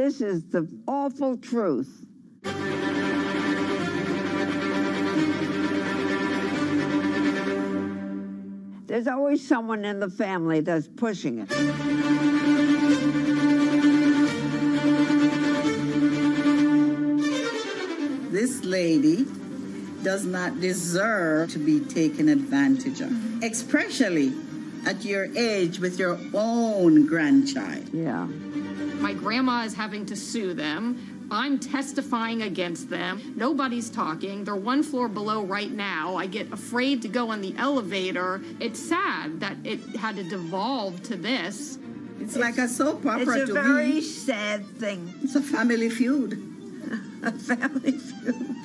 This is the awful truth. There's always someone in the family that's pushing it. This lady does not deserve to be taken advantage of, especially at your age with your own grandchild. Yeah. My grandma is having to sue them. I'm testifying against them. Nobody's talking. They're one floor below right now. I get afraid to go on the elevator. It's sad that it had to devolve to this. It's like a soap opera to me. It's a very sad thing. It's a family feud. A family feud.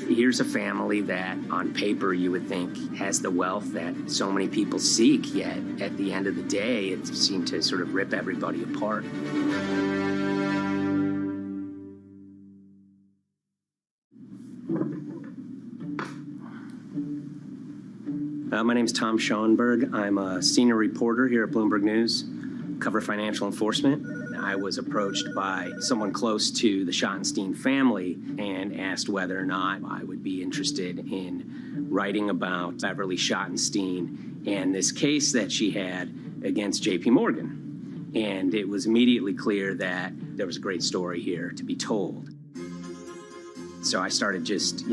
Here's a family that, on paper, you would think has the wealth that so many people seek, yet at the end of the day, it seemed to sort of rip everybody apart. My name's Tom Schoenberg. I'm a senior reporter here at Bloomberg News, cover financial enforcement. I was approached by someone close to the Schottenstein family and asked whether or not I would be interested in writing about Beverly Schottenstein and this case that she had against J.P. Morgan. And it was immediately clear that there was a great story here to be told. So I started just,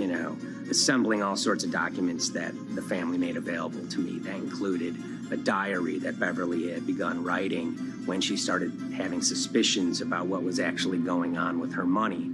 assembling all sorts of documents that the family made available to me. That included a diary that Beverly had begun writing when she started having suspicions about what was actually going on with her money.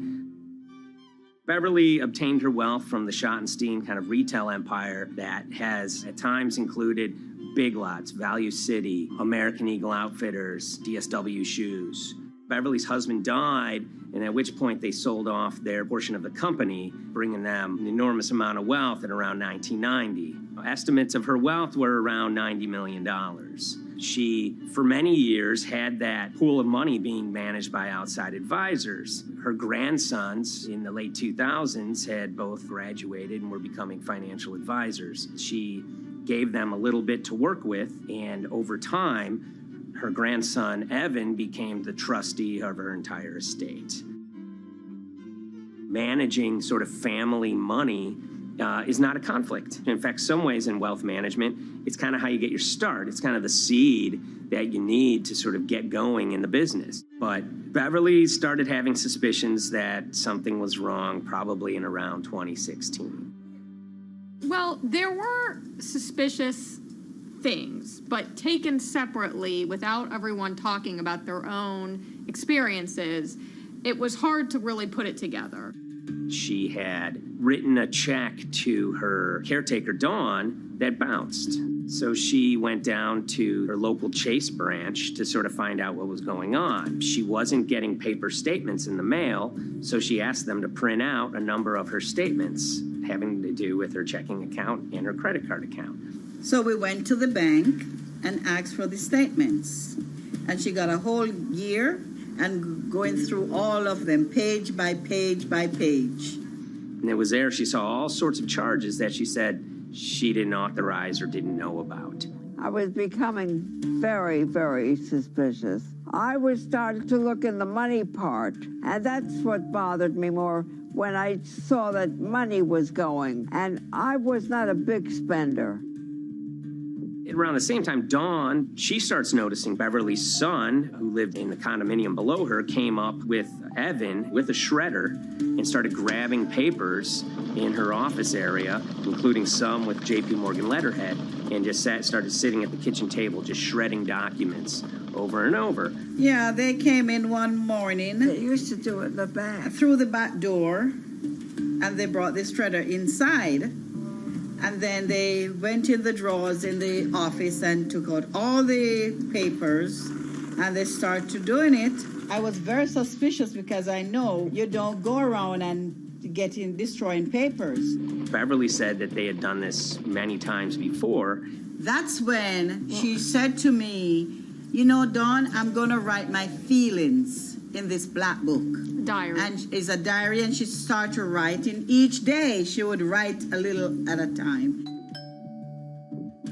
Beverly obtained her wealth from the Schottenstein kind of retail empire that has at times included Big Lots, Value City, American Eagle Outfitters, DSW Shoes. Beverly's husband died, and at which point they sold off their portion of the company, bringing them an enormous amount of wealth at around 1990. Estimates of her wealth were around $90 million. She, for many years, had that pool of money being managed by outside advisors. Her grandsons in the late 2000s had both graduated and were becoming financial advisors. She gave them a little bit to work with, and over time, her grandson, Evan, became the trustee of her entire estate. Managing sort of family money is not a conflict. In fact, some ways in wealth management, it's kind of how you get your start. It's kind of the seed that you need to sort of get going in the business. But Beverly started having suspicions that something was wrong probably in around 2016. Well, there were suspicious things, but taken separately without everyone talking about their own experiences, it was hard to really put it together. She had written a check to her caretaker, Dawn, that bounced. So she went down to her local Chase branch to sort of find out what was going on. She wasn't getting paper statements in the mail, so she asked them to print out a number of her statements having to do with her checking account and her credit card account. So we went to the bank and asked for the statements. And she got a whole year and going through all of them, page by page by page. And it was there she saw all sorts of charges that she said she didn't authorize or didn't know about. I was becoming very, very suspicious. I was starting to look in the money part, and that's what bothered me more when I saw that money was going, and I was not a big spender. Around the same time, Dawn, she starts noticing Beverly's son, who lived in the condominium below her, came up with Evan with a shredder and started grabbing papers in her office area, including some with J.P. Morgan letterhead, and just started sitting at the kitchen table, just shredding documents over and over. Yeah, they came in one morning. They used to do it in the back. Through the back door, and they brought the shredder inside. And then they went in the drawers in the office and took out all the papers, and they started doing it. I was very suspicious because I know you don't go around and destroying papers. Beverly said that they had done this many times before. That's when she said to me, Dawn, I'm going to write my feelings in this black book. Diary. And it's a diary, and she started writing. Each day, she would write a little at a time.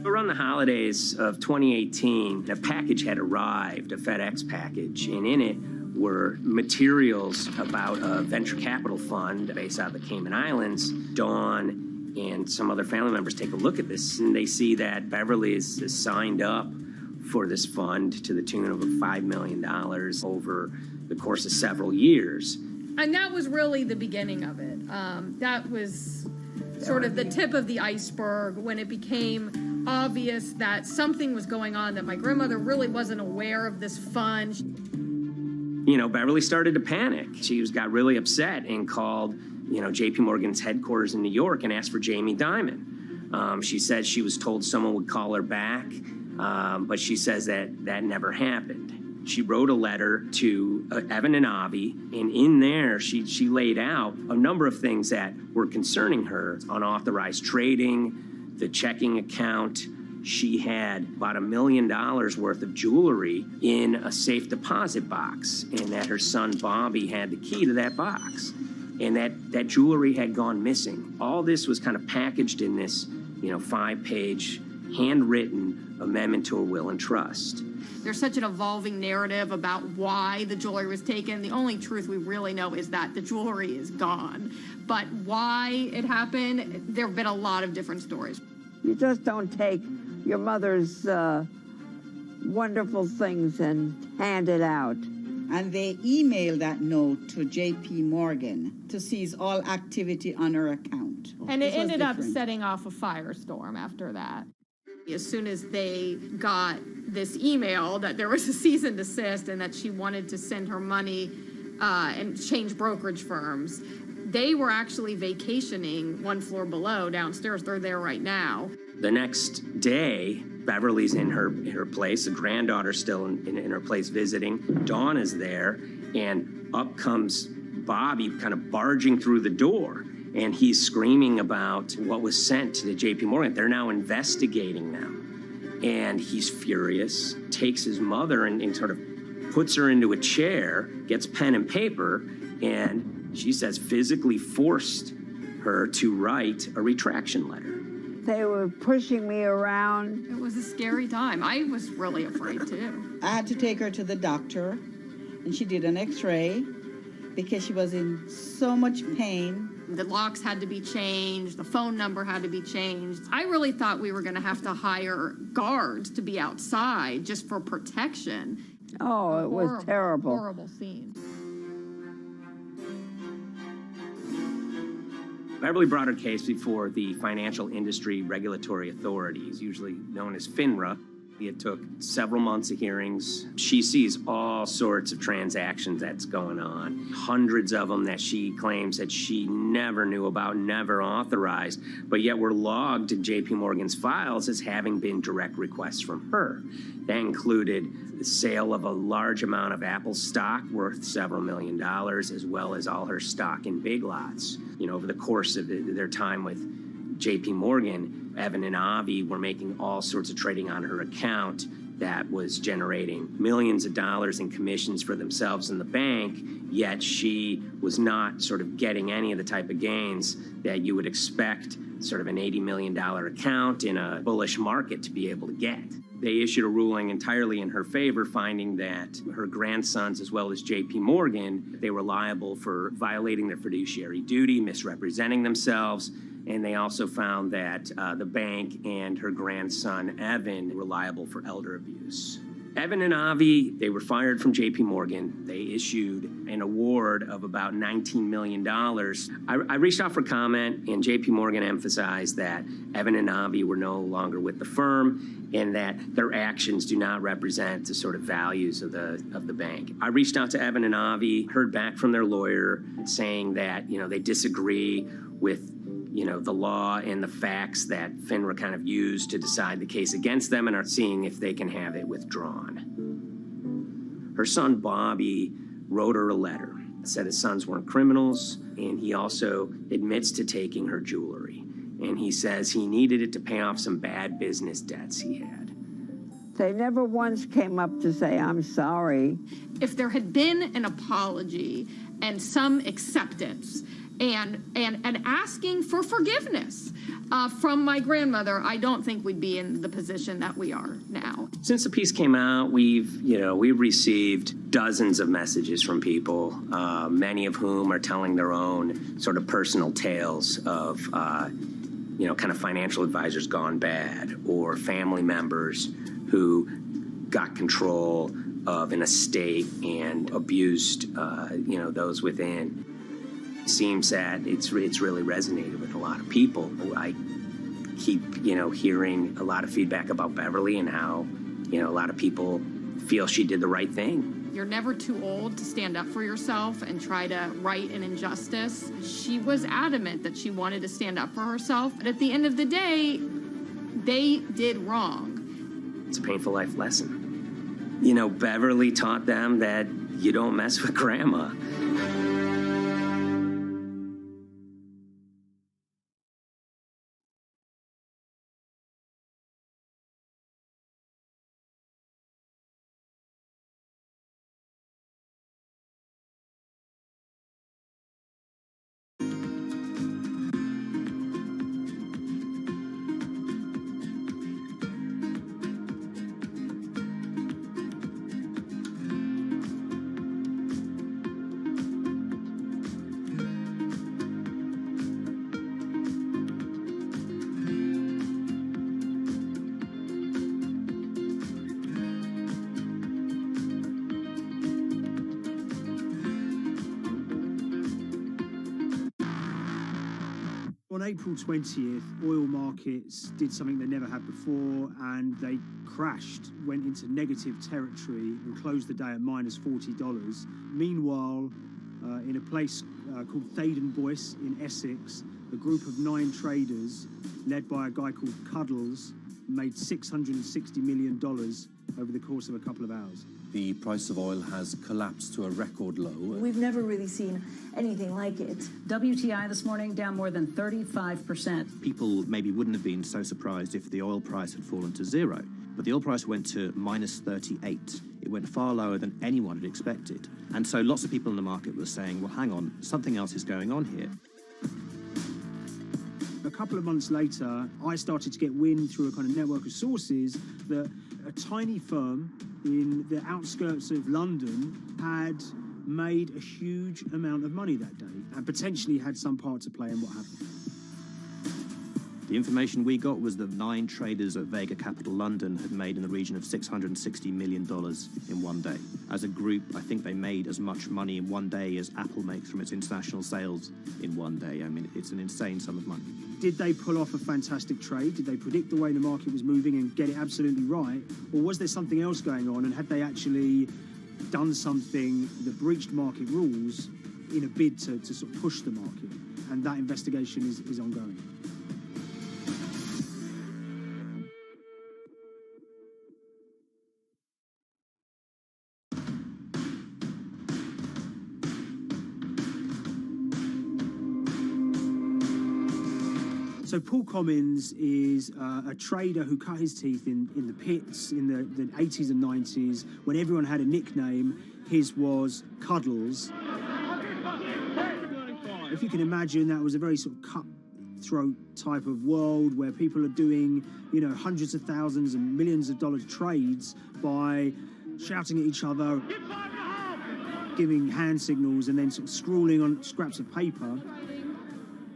Around the holidays of 2018, a package had arrived, a FedEx package, and in it were materials about a venture capital fund based out of the Cayman Islands. Dawn and some other family members take a look at this, and they see that Beverly is signed up for this fund to the tune of $5 million over the course of several years. And that was really the beginning of it. That was sort of the tip of the iceberg when it became obvious that something was going on, that my grandmother really wasn't aware of this fund. You know, Beverly started to panic. She got really upset and called, J.P. Morgan's headquarters in New York and asked for Jamie Dimon. She said she was told someone would call her back, but she says that never happened. She wrote a letter to Evan and Avi, and in there she laid out a number of things that were concerning her: unauthorized trading, the checking account. She had about $1 million worth of jewelry in a safe deposit box, and that her son Bobby had the key to that box, and that jewelry had gone missing. All this was kind of packaged in this, 5-page handwritten amendment to a will and trust. There's such an evolving narrative about why the jewelry was taken. The only truth we really know is that the jewelry is gone. But why it happened, there have been a lot of different stories. You just don't take your mother's wonderful things and hand it out. And they emailed that note to J.P. Morgan to seize all activity on her account. And it ended up setting off a firestorm after that. As soon as they got this email that there was a cease and desist and that she wanted to send her money and change brokerage firms, they were actually vacationing one floor below downstairs. They're there right now. The next day, Beverly's in her place. The granddaughter's still in her place visiting. Dawn is there, and up comes Bobby kind of barging through the door. And he's screaming about what was sent to the J.P. Morgan. They're now investigating them. And he's furious, takes his mother and sort of puts her into a chair, gets pen and paper, and she says physically forced her to write a retraction letter. They were pushing me around. It was a scary time. I was really afraid, too. I had to take her to the doctor, and she did an x-ray because she was in so much pain. The locks had to be changed. The phone number had to be changed. I really thought we were going to have to hire guards to be outside just for protection. Oh, it was terrible. Horrible scene. Beverly brought her case before the Financial Industry Regulatory Authorities, usually known as FINRA. It took several months of hearings. She sees all sorts of transactions that's going on, hundreds of them that she claims that she never knew about, never authorized, but yet were logged in J.P. Morgan's files as having been direct requests from her. That included the sale of a large amount of Apple stock worth several $1 million, as well as all her stock in Big Lots. Over the course of their time with J.P. Morgan, Evan and Avi were making all sorts of trading on her account that was generating millions of dollars in commissions for themselves and the bank, yet she was not sort of getting any of the type of gains that you would expect sort of an $80 million account in a bullish market to be able to get. They issued a ruling entirely in her favor, finding that her grandsons, as well as J.P. Morgan, they were liable for violating their fiduciary duty, misrepresenting themselves, and they also found that the bank and her grandson, Evan, were liable for elder abuse. Evan and Avi, they were fired from J.P. Morgan. They issued an award of about $19 million. I reached out for comment, and J.P. Morgan emphasized that Evan and Avi were no longer with the firm and that their actions do not represent the sort of values of the bank. I reached out to Evan and Avi, heard back from their lawyer saying that, they disagree with the law and the facts that FINRA kind of used to decide the case against them and are seeing if they can have it withdrawn. Her son, Bobby, wrote her a letter, said his sons weren't criminals, and he also admits to taking her jewelry. And he says he needed it to pay off some bad business debts he had. They never once came up to say, I'm sorry. If there had been an apology and some acceptance, and asking for forgiveness from my grandmother, I don't think we'd be in the position that we are now. Since the piece came out, we've received dozens of messages from people, many of whom are telling their own sort of personal tales of, kind of financial advisors gone bad, or family members who got control of an estate and abused, those within. It seems that it's really resonated with a lot of people. I keep, hearing a lot of feedback about Beverly and how, a lot of people feel she did the right thing. You're never too old to stand up for yourself and try to right an injustice. She was adamant that she wanted to stand up for herself, but at the end of the day, they did wrong. It's a painful life lesson. Beverly taught them that you don't mess with grandma. On April 20th, oil markets did something they never had before, and they crashed, went into negative territory and closed the day at minus $40. Meanwhile, in a place called Thaden Boyce in Essex, a group of 9 traders, led by a guy called Cuddles, made $660 million over the course of a couple of hours. The price of oil has collapsed to a record low. We've never really seen anything like it. WTI this morning down more than 35%. People maybe wouldn't have been so surprised if the oil price had fallen to zero, but the oil price went to minus 38. It went far lower than anyone had expected. And so lots of people in the market were saying, well, hang on, something else is going on here. A couple of months later, I started to get wind through a kind of network of sources that a tiny firm in the outskirts of London had made a huge amount of money that day and potentially had some part to play in what happened. The information we got was that 9 traders at Vega Capital London had made in the region of $660 million in one day. As a group, I think they made as much money in one day as Apple makes from its international sales in one day. I mean, it's an insane sum of money. Did they pull off a fantastic trade? Did they predict the way the market was moving and get it absolutely right? Or was there something else going on, and had they actually done something that breached market rules in a bid to sort of push the market? And that investigation is ongoing. So Paul Commins is a trader who cut his teeth in the pits in the 80s and 90s when everyone had a nickname. His was Cuddles. If you can imagine, that was a very sort of cutthroat type of world where people are doing, hundreds of thousands and millions of dollars trades by shouting at each other, giving hand signals, and then sort of scrawling on scraps of paper.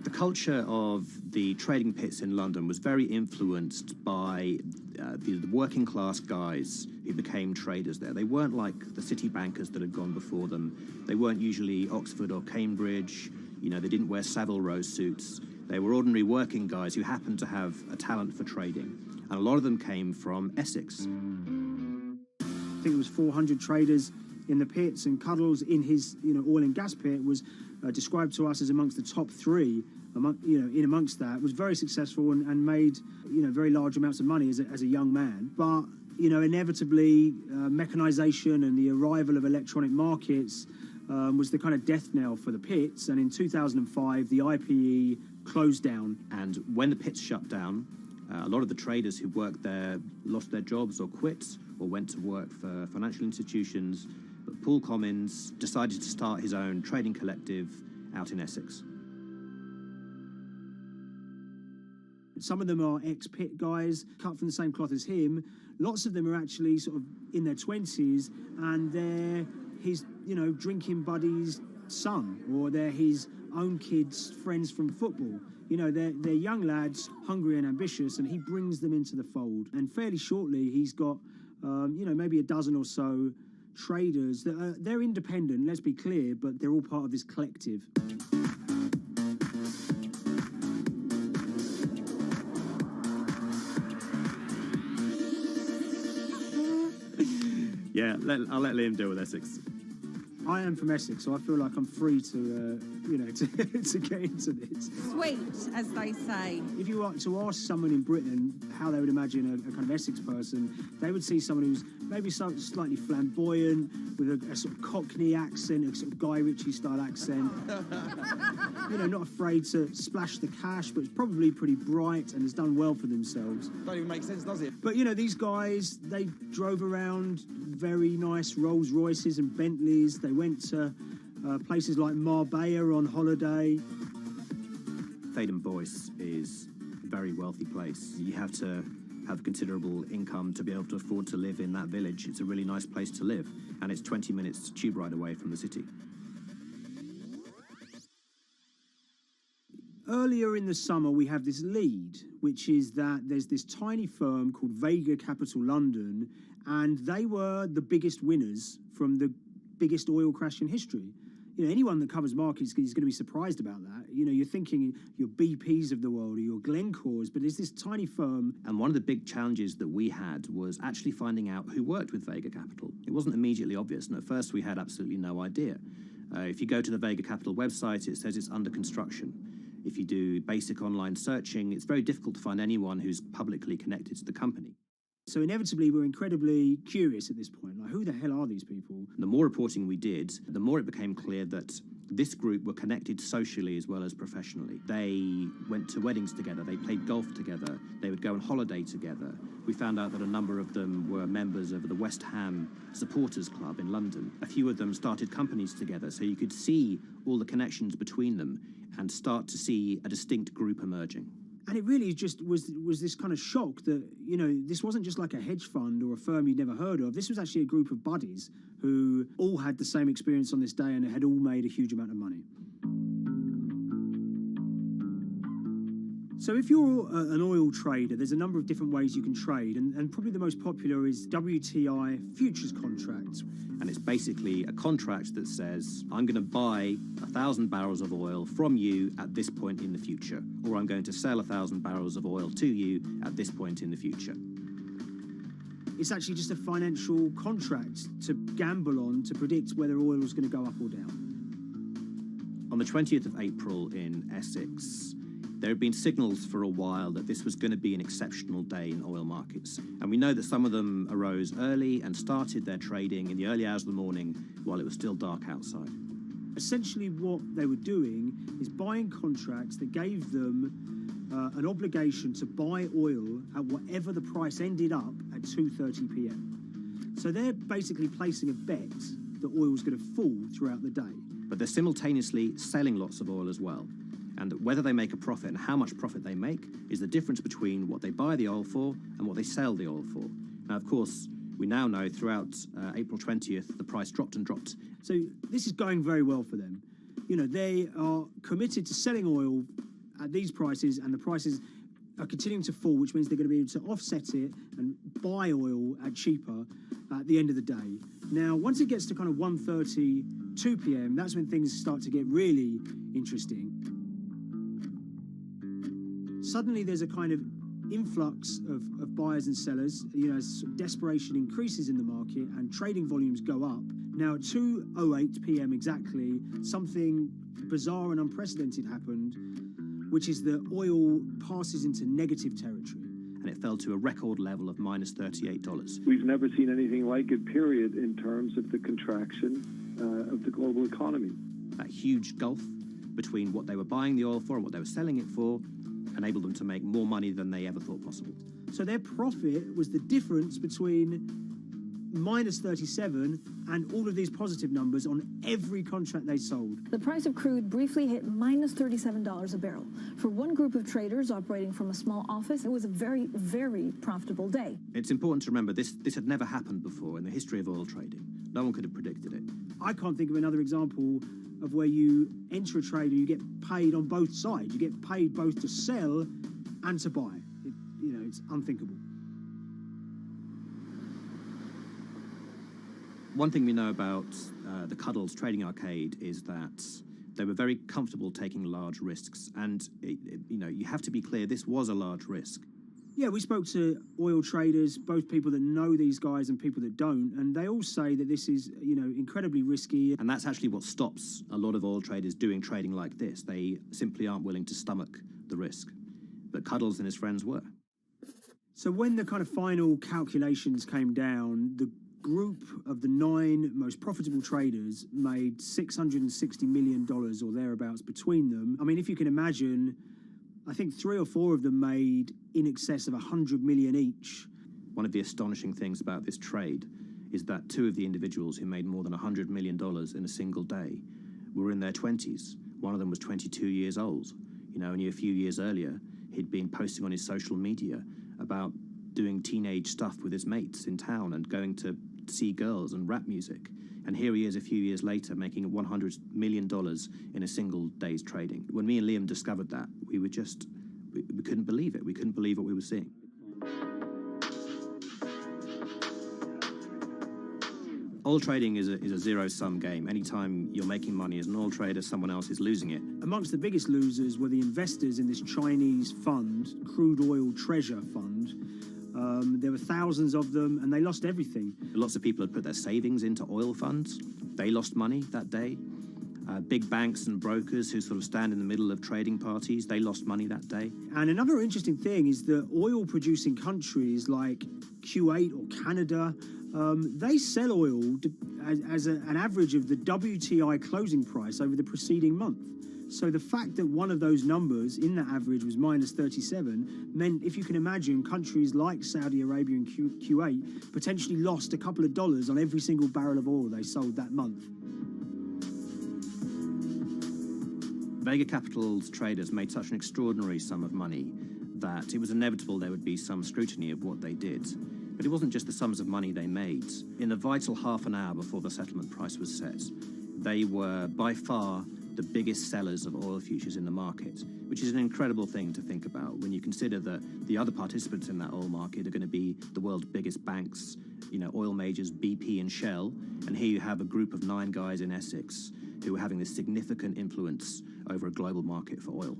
The culture of the trading pits in London was very influenced by the working class guys who became traders there. They weren't like the city bankers that had gone before them. They weren't usually Oxford or Cambridge. They didn't wear Savile Row suits. They were ordinary working guys who happened to have a talent for trading. And a lot of them came from Essex. I think it was 400 traders in the pits, and Cuddles in his oil and gas pit was described to us as amongst the top 3. Amongst that, was very successful and made very large amounts of money as a young man. But inevitably, mechanization and the arrival of electronic markets was the kind of death knell for the pits. And in 2005, the IPE closed down. And when the pits shut down, a lot of the traders who worked there lost their jobs or quit or went to work for financial institutions. But Paul Commins decided to start his own trading collective out in Essex. Some of them are ex-pit guys, cut from the same cloth as him. Lots of them are actually sort of in their 20s, and they're his, drinking buddy's son, or they're his own kids' friends from football. They're young lads, hungry and ambitious, and he brings them into the fold. And fairly shortly, he's got, maybe a dozen or so traders that they're independent, let's be clear, but they're all part of this collective. Yeah, I'll let Liam deal with Essex. I am from Essex, so I feel like I'm free to, to get into this. Sweet, as they say. If you were to ask someone in Britain how they would imagine a kind of Essex person, they would see someone who's maybe slightly flamboyant, with a sort of Cockney accent, a sort of Guy Ritchie-style accent. Not afraid to splash the cash, but it's probably pretty bright and has done well for themselves. Don't even make sense, does it? But, these guys, they drove around very nice Rolls Royces and Bentleys. They went to places like Marbella on holiday. Thaden Boyce is a very wealthy place. You have to have considerable income to be able to afford to live in that village. It's a really nice place to live, and it's 20 minutes tube ride away from the city. Earlier in the summer, we have this lead, which is that there's this tiny firm called Vega Capital London, and they were the biggest winners from the biggest oil crash in history. Anyone that covers markets is going to be surprised about that. You're thinking your BPs of the world or your Glencores, but it's this tiny firm. And one of the big challenges that we had was actually finding out who worked with Vega Capital. It wasn't immediately obvious, and at first we had absolutely no idea. If you go to the Vega Capital website, it says it's under construction. If you do basic online searching, it's very difficult to find anyone who's publicly connected to the company. So inevitably, we're incredibly curious at this point. Like, who the hell are these people? The more reporting we did, the more it became clear that this group were connected socially as well as professionally. They went to weddings together, they played golf together, they would go on holiday together. We found out that a number of them were members of the West Ham Supporters Club in London. A few of them started companies together, so you could see all the connections between them and start to see a distinct group emerging. And it really just was this kind of shock that, this wasn't just like a hedge fund or a firm you'd never heard of. This was actually a group of buddies who all had the same experience on this day and had all made a huge amount of money. So if you're an oil trader, there's a number of different ways you can trade, and probably the most popular is WTI futures contracts. And it's basically a contract that says, I'm going to buy 1,000 barrels of oil from you at this point in the future, or I'm going to sell 1,000 barrels of oil to you at this point in the future. It's actually just a financial contract to gamble on to predict whether oil is going to go up or down. On the 20th of April in Essex, there had been signals for a while that this was going to be an exceptional day in oil markets. And we know that some of them arose early and started their trading in the early hours of the morning while it was still dark outside. Essentially what they were doing is buying contracts that gave them an obligation to buy oil at whatever the price ended up at 2:30 p.m. So they're basically placing a bet that oil was going to fall throughout the day. But they're simultaneously selling lots of oil as well. And whether they make a profit and how much profit they make is the difference between what they buy the oil for and what they sell the oil for. Now, of course, we now know throughout April 20th, the price dropped and dropped. So this is going very well for them. They are committed to selling oil at these prices, and the prices are continuing to fall, which means they're going to be able to offset it and buy oil at cheaper at the end of the day. Now, once it gets to kind of 1:30, 2 p.m., that's when things start to get really interesting. Suddenly there's a kind of influx of buyers and sellers, as desperation increases in the market and trading volumes go up. Now at 2:08 p.m. exactly, something bizarre and unprecedented happened, which is that oil passes into negative territory. And it fell to a record level of minus $38. We've never seen anything like it, period, in terms of the contraction of the global economy. That huge gulf between what they were buying the oil for and what they were selling it for enabled them to make more money than they ever thought possible. So their profit was the difference between minus 37 and all of these positive numbers on every contract they sold. The price of crude briefly hit minus $37 a barrel. For one group of traders operating from a small office, it was a very, very profitable day. It's important to remember this had never happened before in the history of oil trading. No one could have predicted it. I can't think of another example of where you enter a trade and you get paid on both sides. You get paid both to sell and to buy. It's unthinkable. One thing we know about the Cuddles Trading Arcade is that they were very comfortable taking large risks. And, you have to be clear, this was a large risk. Yeah, we spoke to oil traders, both people that know these guys and people that don't, and they all say that this is, incredibly risky. And that's actually what stops a lot of oil traders doing trading like this. They simply aren't willing to stomach the risk. But Cuddles and his friends were. So when the kind of final calculations came down, the group of the 9 most profitable traders made $660 million or thereabouts between them. I mean, if you can imagine, I think 3 or 4 of them made in excess of 100 million each. One of the astonishing things about this trade is that 2 of the individuals who made more than $100 million in a single day were in their 20s. One of them was 22 years old. Only a few years earlier, he'd been posting on his social media about doing teenage stuff with his mates in town and going to see girls and rap music. And here he is a few years later making $100 million in a single day's trading. When me and Liam discovered that, we couldn't believe it. We couldn't believe what we were seeing. Oil trading is a zero-sum game. Anytime you're making money as an oil trader, someone else is losing it. Amongst the biggest losers were the investors in this Chinese fund, Crude Oil Treasure Fund. There were thousands of them, and they lost everything. Lots of people had put their savings into oil funds. They lost money that day. Big banks and brokers who sort of stand in the middle of trading parties, they lost money that day. And another interesting thing is that oil-producing countries like Kuwait or Canada, they sell oil as an average of the WTI closing price over the preceding month. So the fact that one of those numbers in that average was minus 37 meant, if you can imagine, countries like Saudi Arabia and Kuwait potentially lost a couple of dollars on every single barrel of oil they sold that month. Vega Capital's traders made such an extraordinary sum of money that it was inevitable there would be some scrutiny of what they did. But it wasn't just the sums of money they made. In the vital half an hour before the settlement price was set, they were by far the biggest sellers of oil futures in the market, which is an incredible thing to think about when you consider that the other participants in that oil market are going to be the world's biggest banks, oil majors, BP and Shell, and here you have a group of 9 guys in Essex who are having this significant influence over a global market for oil.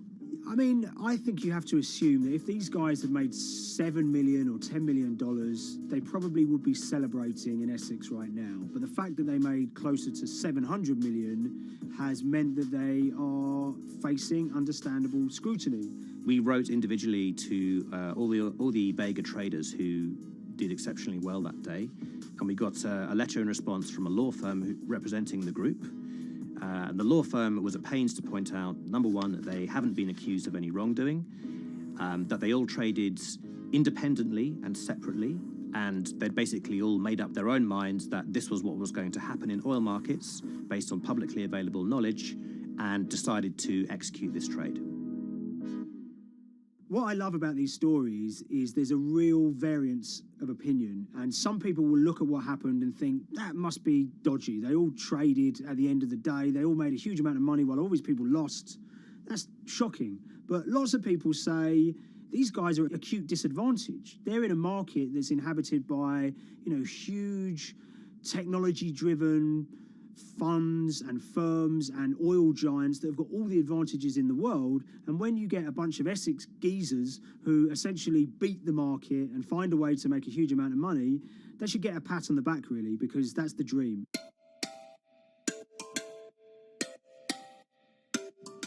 I mean, I think you have to assume that if these guys had made $7 million or $10 million, they probably would be celebrating in Essex right now. But the fact that they made closer to $700 million has meant that they are facing understandable scrutiny. We wrote individually to all the Vega traders who did exceptionally well that day, and we got a letter in response from a law firm representing the group. The law firm was at pains to point out, number one, that they haven't been accused of any wrongdoing, that they all traded independently and separately, and they'd basically all made up their own minds that this was what was going to happen in oil markets based on publicly available knowledge, and decided to execute this trade. What I love about these stories is there's a real variance of opinion, and some people will look at what happened and think that must be dodgy. They all traded at the end of the day. They all made a huge amount of money while all these people lost. That's shocking. But lots of people say these guys are at acute disadvantage. They're in a market that's inhabited by, huge technology-driven funds and firms and oil giants that have got all the advantages in the world, and when you get a bunch of Essex geezers who essentially beat the market and find a way to make a huge amount of money, they should get a pat on the back, really, because that's the dream.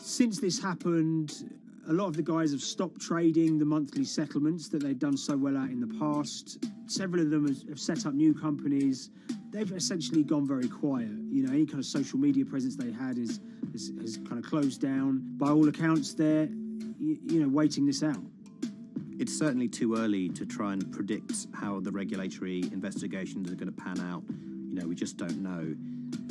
Since this happened, a lot of the guys have stopped trading the monthly settlements that they've done so well at in the past. Several of them have set up new companies. They've essentially gone very quiet. Any kind of social media presence they had is kind of closed down. By all accounts, they're, waiting this out. It's certainly too early to try and predict how the regulatory investigations are going to pan out. We just don't know.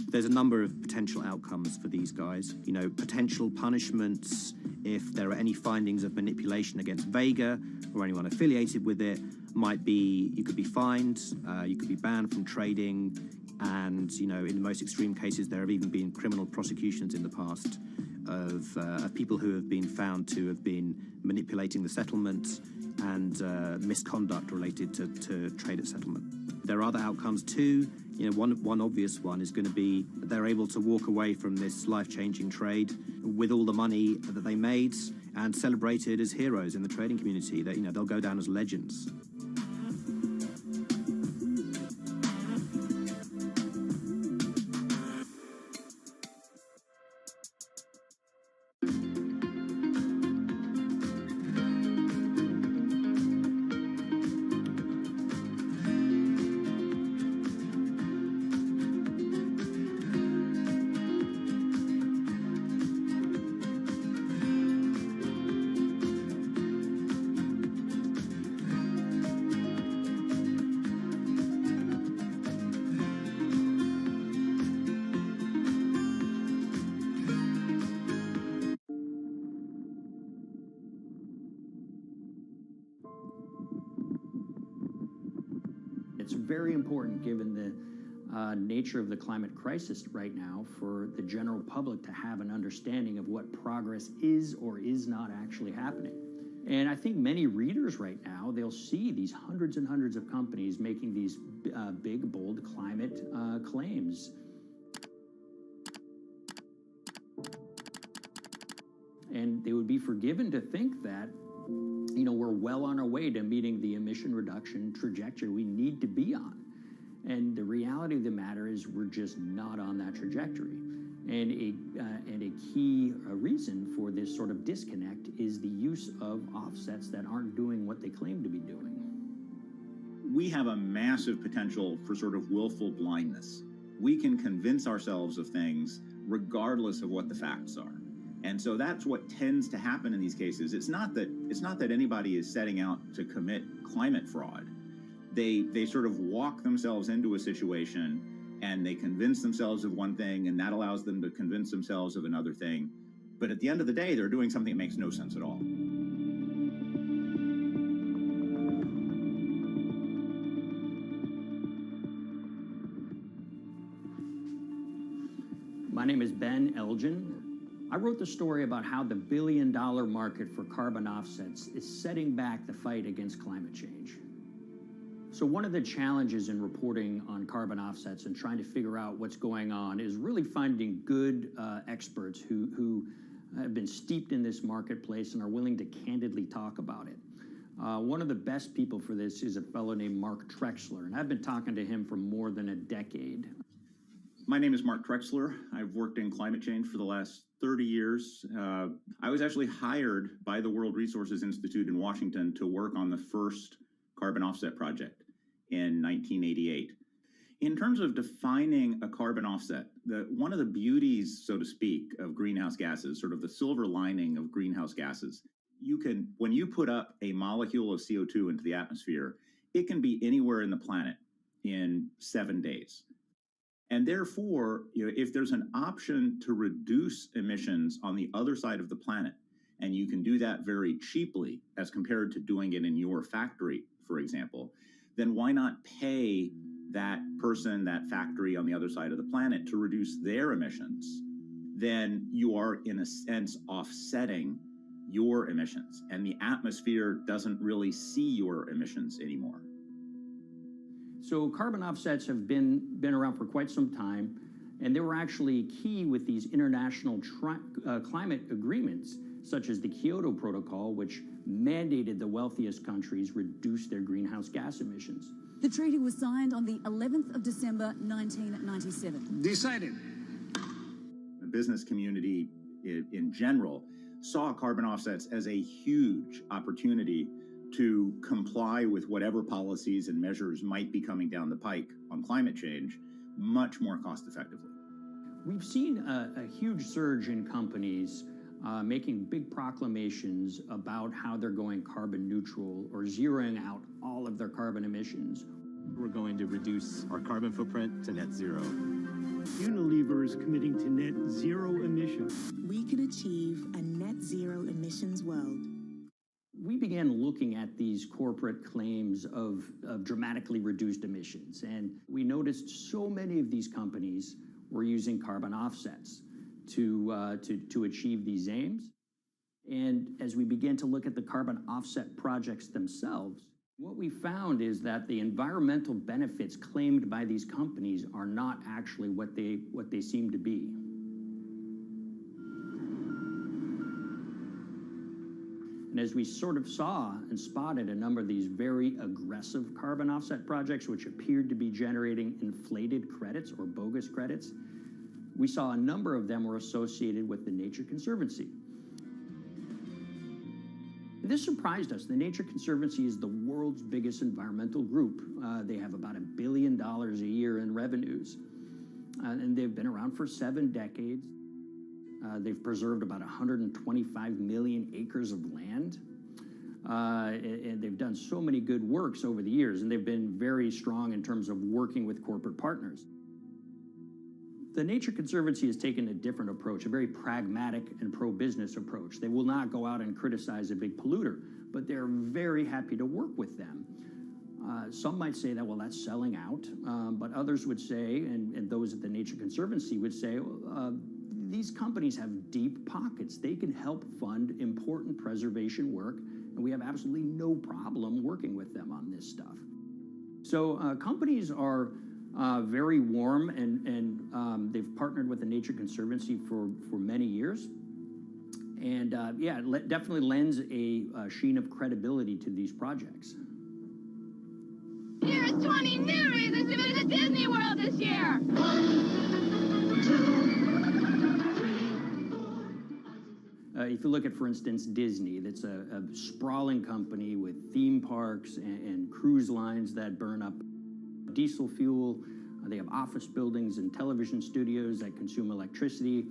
There's a number of potential outcomes for these guys. Potential punishments if there are any findings of manipulation against Vega or anyone affiliated with it might be you could be fined, you could be banned from trading, and in the most extreme cases there have even been criminal prosecutions in the past of people who have been found to have been manipulating the settlement and misconduct related to trade at settlement. There are other outcomes too. One obvious one is going to be that they're able to walk away from this life-changing trade with all the money that they made and celebrated as heroes in the trading community. That they'll go down as legends. It's very important, given the nature of the climate crisis right now, for the general public to have an understanding of what progress is or is not actually happening. And I think many readers right now, they'll see these hundreds and hundreds of companies making these big, bold climate claims. And they would be forgiven to think that we're well on our way to meeting the emission reduction trajectory we need to be on. And the reality of the matter is we're just not on that trajectory. And a key reason for this sort of disconnect is the use of offsets that aren't doing what they claim to be doing. We have a massive potential for sort of willful blindness. We can convince ourselves of things regardless of what the facts are. And so that's what tends to happen in these cases. It's not that anybody is setting out to commit climate fraud. They sort of walk themselves into a situation and they convince themselves of one thing, and that allows them to convince themselves of another thing. But at the end of the day, they're doing something that makes no sense at all. My name is Ben Elgin. I wrote the story about how the billion-dollar market for carbon offsets is setting back the fight against climate change. So one of the challenges in reporting on carbon offsets and trying to figure out what's going on is really finding good experts who have been steeped in this marketplace and are willing to candidly talk about it. One of the best people for this is a fellow named Mark Trexler, and I've been talking to him for more than a decade. My name is Mark Trexler. I've worked in climate change for the last 30 years. I was actually hired by the World Resources Institute in Washington to work on the first carbon offset project in 1988. In terms of defining a carbon offset, one of the beauties, so to speak, of greenhouse gases, sort of the silver lining of greenhouse gases, when you put up a molecule of CO2 into the atmosphere, it can be anywhere in the planet in 7 days. And therefore, if there's an option to reduce emissions on the other side of the planet, and you can do that very cheaply as compared to doing it in your factory, for example, then why not pay that person, that factory on the other side of the planet to reduce their emissions? Then you are, in a sense, offsetting your emissions, and the atmosphere doesn't really see your emissions anymore. So carbon offsets have been around for quite some time, and they were actually key with these international climate agreements, such as the Kyoto Protocol, which mandated the wealthiest countries reduce their greenhouse gas emissions. The treaty was signed on the 11th of December, 1997. Decided. The business community in general saw carbon offsets as a huge opportunity to comply with whatever policies and measures might be coming down the pike on climate change much more cost effectively. We've seen a huge surge in companies making big proclamations about how they're going carbon neutral or zeroing out all of their carbon emissions. We're going to reduce our carbon footprint to net zero. Unilever is committing to net zero emissions. We can achieve a net zero emissions world. We began looking at these corporate claims of dramatically reduced emissions, and we noticed so many of these companies were using carbon offsets to achieve these aims. And as we began to look at the carbon offset projects themselves, what we found is that the environmental benefits claimed by these companies are not actually what they seem to be. And as we sort of saw and spotted a number of these very aggressive carbon offset projects, which appeared to be generating inflated credits or bogus credits, we saw a number of them were associated with the Nature Conservancy. This surprised us. The Nature Conservancy is the world's biggest environmental group. They have about $1 billion a year in revenues, and they've been around for 7 decades. They've preserved about 125 million acres of land, and they've done so many good works over the years, and they've been very strong in terms of working with corporate partners. The Nature Conservancy has taken a different approach, a very pragmatic and pro-business approach. They will not go out and criticize a big polluter, but they're very happy to work with them. Some might say that, well, that's selling out, but others would say, and those at the Nature Conservancy would say, these companies have deep pockets. They can help fund important preservation work, and we have absolutely no problem working with them on this stuff. So companies are very warm, and they've partnered with the Nature Conservancy for many years. And yeah, it definitely lends a sheen of credibility to these projects. Here's 20 new reasons to visit Disney World this year. 1, 2, 3. If you look at, for instance, Disney, that's a sprawling company with theme parks and cruise lines that burn up diesel fuel. They have office buildings and television studios that consume electricity.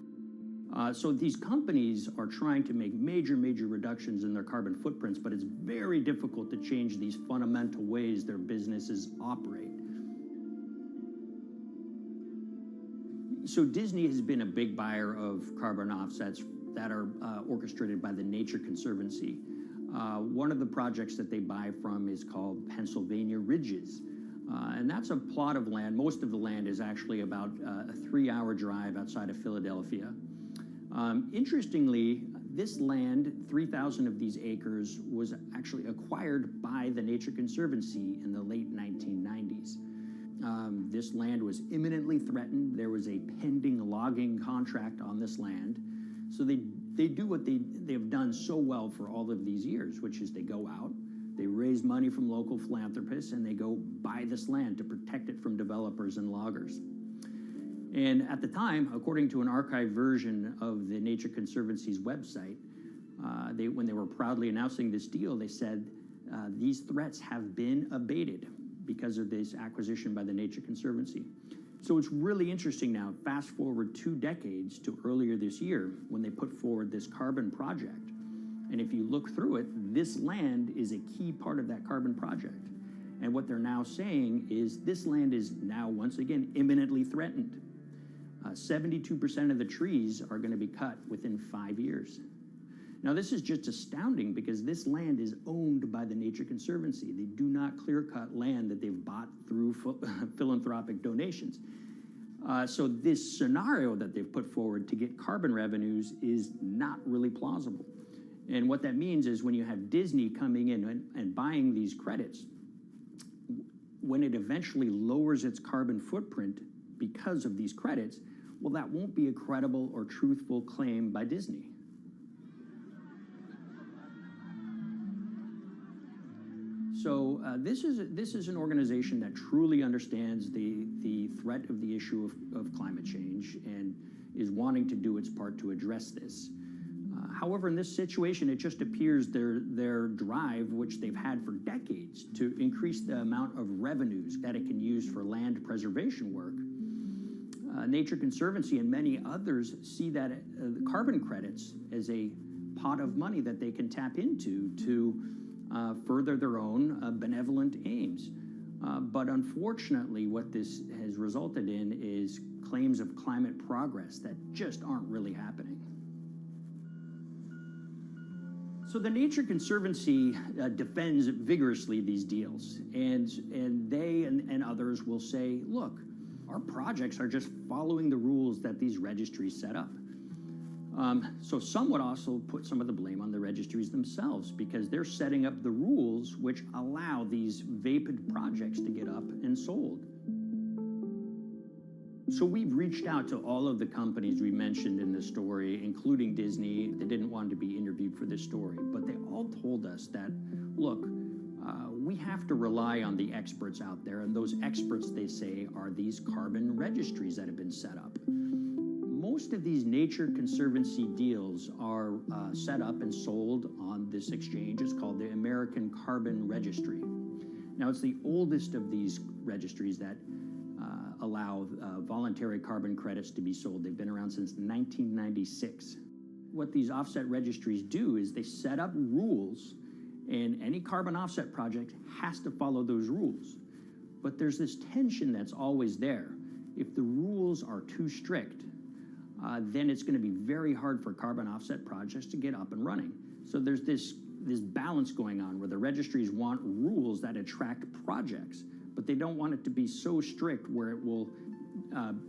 So these companies are trying to make major reductions in their carbon footprints, but it's very difficult to change these fundamental ways their businesses operate. So Disney has been a big buyer of carbon offsets that are orchestrated by the Nature Conservancy. One of the projects that they buy from is called Pennsylvania Ridges. And that's a plot of land. Most of the land is actually about a 3-hour drive outside of Philadelphia. Interestingly, this land, 3,000 of these acres, was actually acquired by the Nature Conservancy in the late 1990s. This land was imminently threatened. There was a pending logging contract on this land. So they do what they've done so well for all of these years, which is they go out, they raise money from local philanthropists, and they go buy this land to protect it from developers and loggers. And at the time, according to an archived version of the Nature Conservancy's website, when they were proudly announcing this deal, they said, these threats have been abated because of this acquisition by the Nature Conservancy. So it's really interesting now, fast forward 2 decades to earlier this year when they put forward this carbon project. And if you look through it, this land is a key part of that carbon project. And what they're now saying is this land is now, once again, imminently threatened. 72% of the trees are going to be cut within 5 years. Now, this is just astounding because this land is owned by the Nature Conservancy. They do not clear-cut land that they've bought through philanthropic donations. So this scenario that they've put forward to get carbon revenues is not really plausible. And what that means is when you have Disney coming in and buying these credits, when it eventually lowers its carbon footprint because of these credits, well, that won't be a credible or truthful claim by Disney. So this is an organization that truly understands the threat of the issue of climate change and is wanting to do its part to address this. However, in this situation, it just appears their drive, which they've had for decades, to increase the amount of revenues that it can use for land preservation work, Nature Conservancy and many others see that the carbon credits as a pot of money that they can tap into to further their own benevolent aims. But unfortunately, what this has resulted in is claims of climate progress that just aren't really happening. So the Nature Conservancy defends vigorously these deals, and they and others will say, look, our projects are just following the rules that these registries set up. So some would also put some of the blame on the registries themselves because they're setting up the rules which allow these vapid projects to get up and sold. So we've reached out to all of the companies we mentioned in this story, including Disney. They didn't want to be interviewed for this story, but they all told us that, look, we have to rely on the experts out there, and those experts, they say, are these carbon registries that have been set up. Most of these Nature Conservancy deals are set up and sold on this exchange. It's called the American Carbon Registry. Now, it's the oldest of these registries that allow voluntary carbon credits to be sold. They've been around since 1996. What these offset registries do is they set up rules, and any carbon offset project has to follow those rules. But there's this tension that's always there. If the rules are too strict, then it's going to be very hard for carbon offset projects to get up and running. So there's this balance going on where the registries want rules that attract projects, but they don't want it to be so strict where it will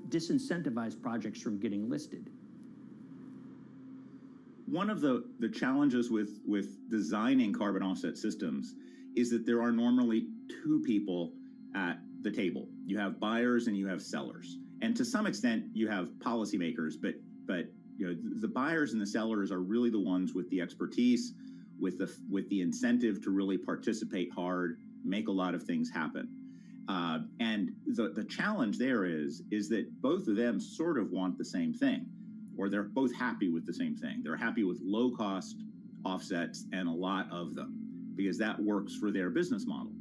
disincentivize projects from getting listed. One of the challenges with designing carbon offset systems is that there are normally two people at the table. You have buyers and you have sellers. And to some extent, you have policymakers, but you know, the buyers and the sellers are really the ones with the expertise, with the incentive to really participate hard, make a lot of things happen. And the challenge there is that both of them sort of want the same thing, or they're both happy with the same thing. They're happy with low-cost offsets and a lot of them, because that works for their business model.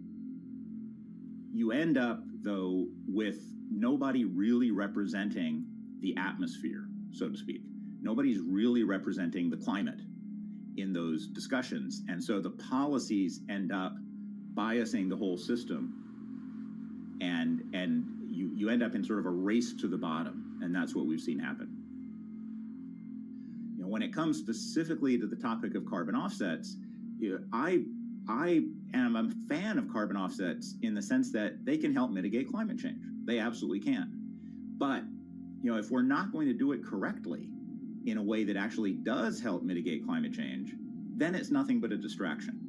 You end up, though, with nobody really representing the atmosphere, so to speak. Nobody's really representing the climate in those discussions. And so the policies end up biasing the whole system. And you end up in sort of a race to the bottom. And that's what we've seen happen. You know, when it comes specifically to the topic of carbon offsets, you know, I am a fan of carbon offsets in the sense that they can help mitigate climate change. They absolutely can. But, you know, if we're not going to do it correctly in a way that actually does help mitigate climate change, then it's nothing but a distraction.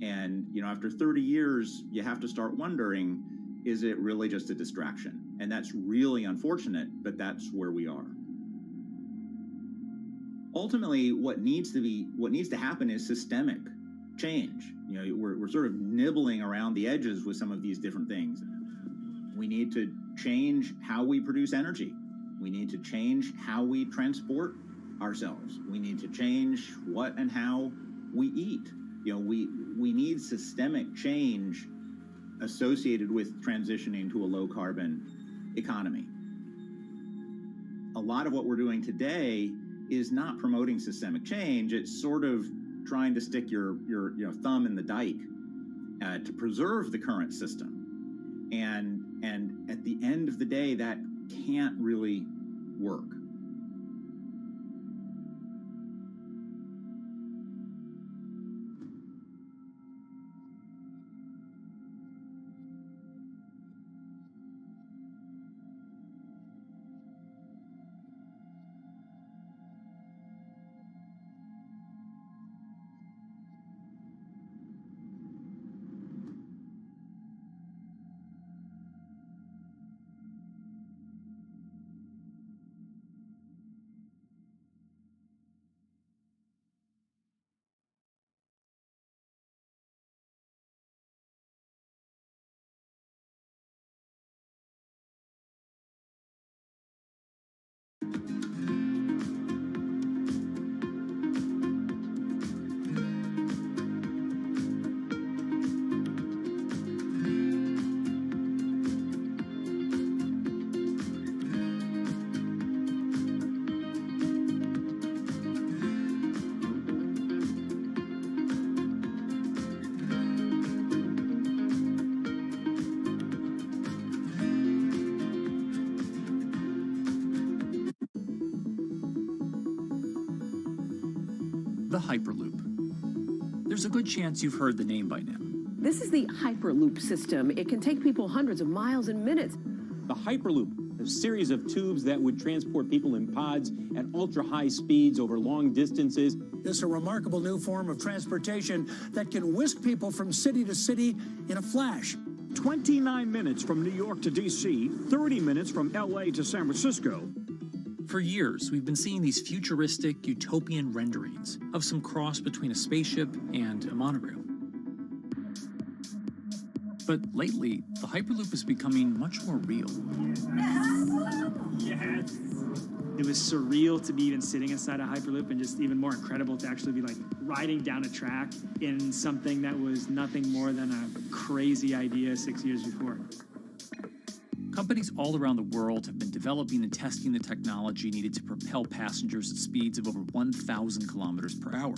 And, you know, after 30 years, you have to start wondering, is it really just a distraction? And that's really unfortunate, but that's where we are. Ultimately, what needs to happen is systemic change. You know, we're sort of nibbling around the edges with some of these different things. We need to change how we produce energy. We need to change how we transport ourselves. We need to change what and how we eat. You know, we need systemic change associated with transitioning to a low carbon economy. A lot of what we're doing today is not promoting systemic change. It's sort of trying to stick your thumb in the dike to preserve the current system. And at the end of the day, that can't really work. the Hyperloop. There's a good chance you've heard the name by now. This is the Hyperloop system. It can take people hundreds of miles in minutes. The Hyperloop, a series of tubes that would transport people in pods at ultra-high speeds over long distances. It's a remarkable new form of transportation that can whisk people from city to city in a flash. 29 minutes from New York to D.C., 30 minutes from L.A. to San Francisco. For years, we've been seeing these futuristic, utopian renderings of some cross between a spaceship and a monorail. But lately, the Hyperloop is becoming much more real. Yes. It was surreal to be even sitting inside a Hyperloop, and just even more incredible to actually be like riding down a track in something that was nothing more than a crazy idea 6 years before. Companies all around the world have been developing and testing the technology needed to propel passengers at speeds of over 1,000 kilometers per hour.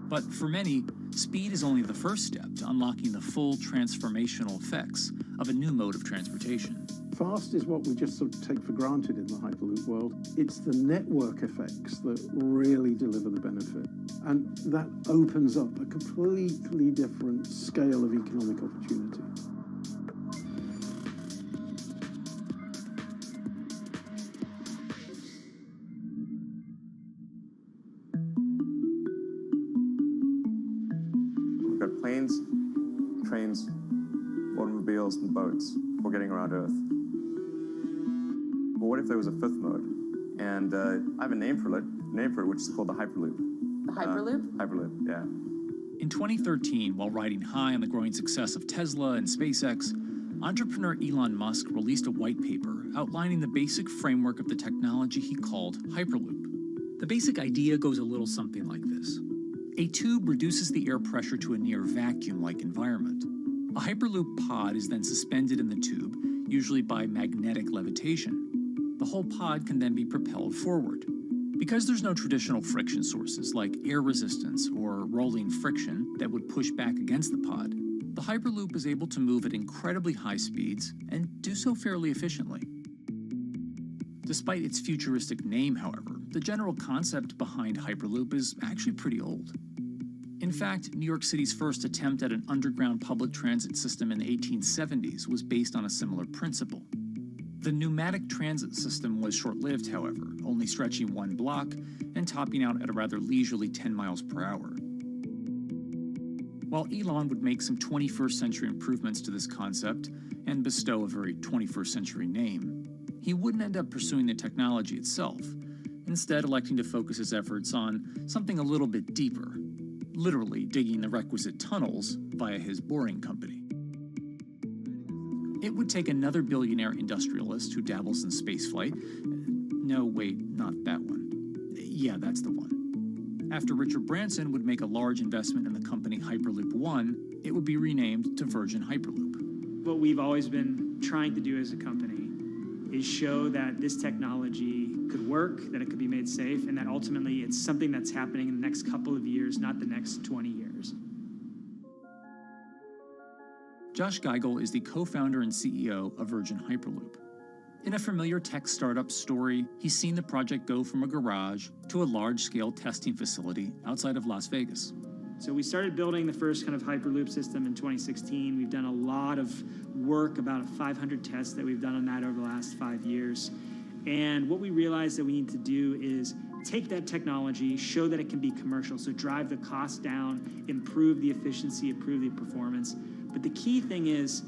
But for many, speed is only the first step to unlocking the full transformational effects of a new mode of transportation. Fast is what we just sort of take for granted in the Hyperloop world. It's the network effects that really deliver the benefit. And that opens up a completely different scale of economic opportunity. We've got planes, trains, automobiles, and boats for getting around Earth. But what if there was a fifth mode? And I have a name for it, which is called the Hyperloop. The Hyperloop? Hyperloop, yeah. In 2013, while riding high on the growing success of Tesla and SpaceX, entrepreneur Elon Musk released a white paper outlining the basic framework of the technology he called Hyperloop. The basic idea goes a little something like this. A tube reduces the air pressure to a near vacuum-like environment. A Hyperloop pod is then suspended in the tube, usually by magnetic levitation. The whole pod can then be propelled forward. Because there's no traditional friction sources like air resistance or rolling friction that would push back against the pod, the Hyperloop is able to move at incredibly high speeds and do so fairly efficiently. Despite its futuristic name, however, the general concept behind Hyperloop is actually pretty old. In fact, New York City's first attempt at an underground public transit system in the 1870s was based on a similar principle. The pneumatic transit system was short-lived, however, only stretching one block and topping out at a rather leisurely 10 miles per hour. While Elon would make some 21st century improvements to this concept and bestow a very 21st century name, he wouldn't end up pursuing the technology itself, instead electing to focus his efforts on something a little bit deeper, literally digging the requisite tunnels via his boring company. It would take another billionaire industrialist who dabbles in spaceflight. No, wait, not that one. Yeah, that's the one. After Richard Branson would make a large investment in the company Hyperloop One, it would be renamed to Virgin Hyperloop. What we've always been trying to do as a company is show that this technology could work, that it could be made safe, and that ultimately it's something that's happening in the next couple of years, not the next 20 years. Josh Geigel is the co-founder and CEO of Virgin Hyperloop. In a familiar tech startup story, he's seen the project go from a garage to a large-scale testing facility outside of Las Vegas. So we started building the first kind of Hyperloop system in 2016. We've done a lot of work, about 500 tests that we've done on that over the last 5 years. And what we realized that we need to do is take that technology, show that it can be commercial, so drive the cost down, improve the efficiency, improve the performance. But the key thing is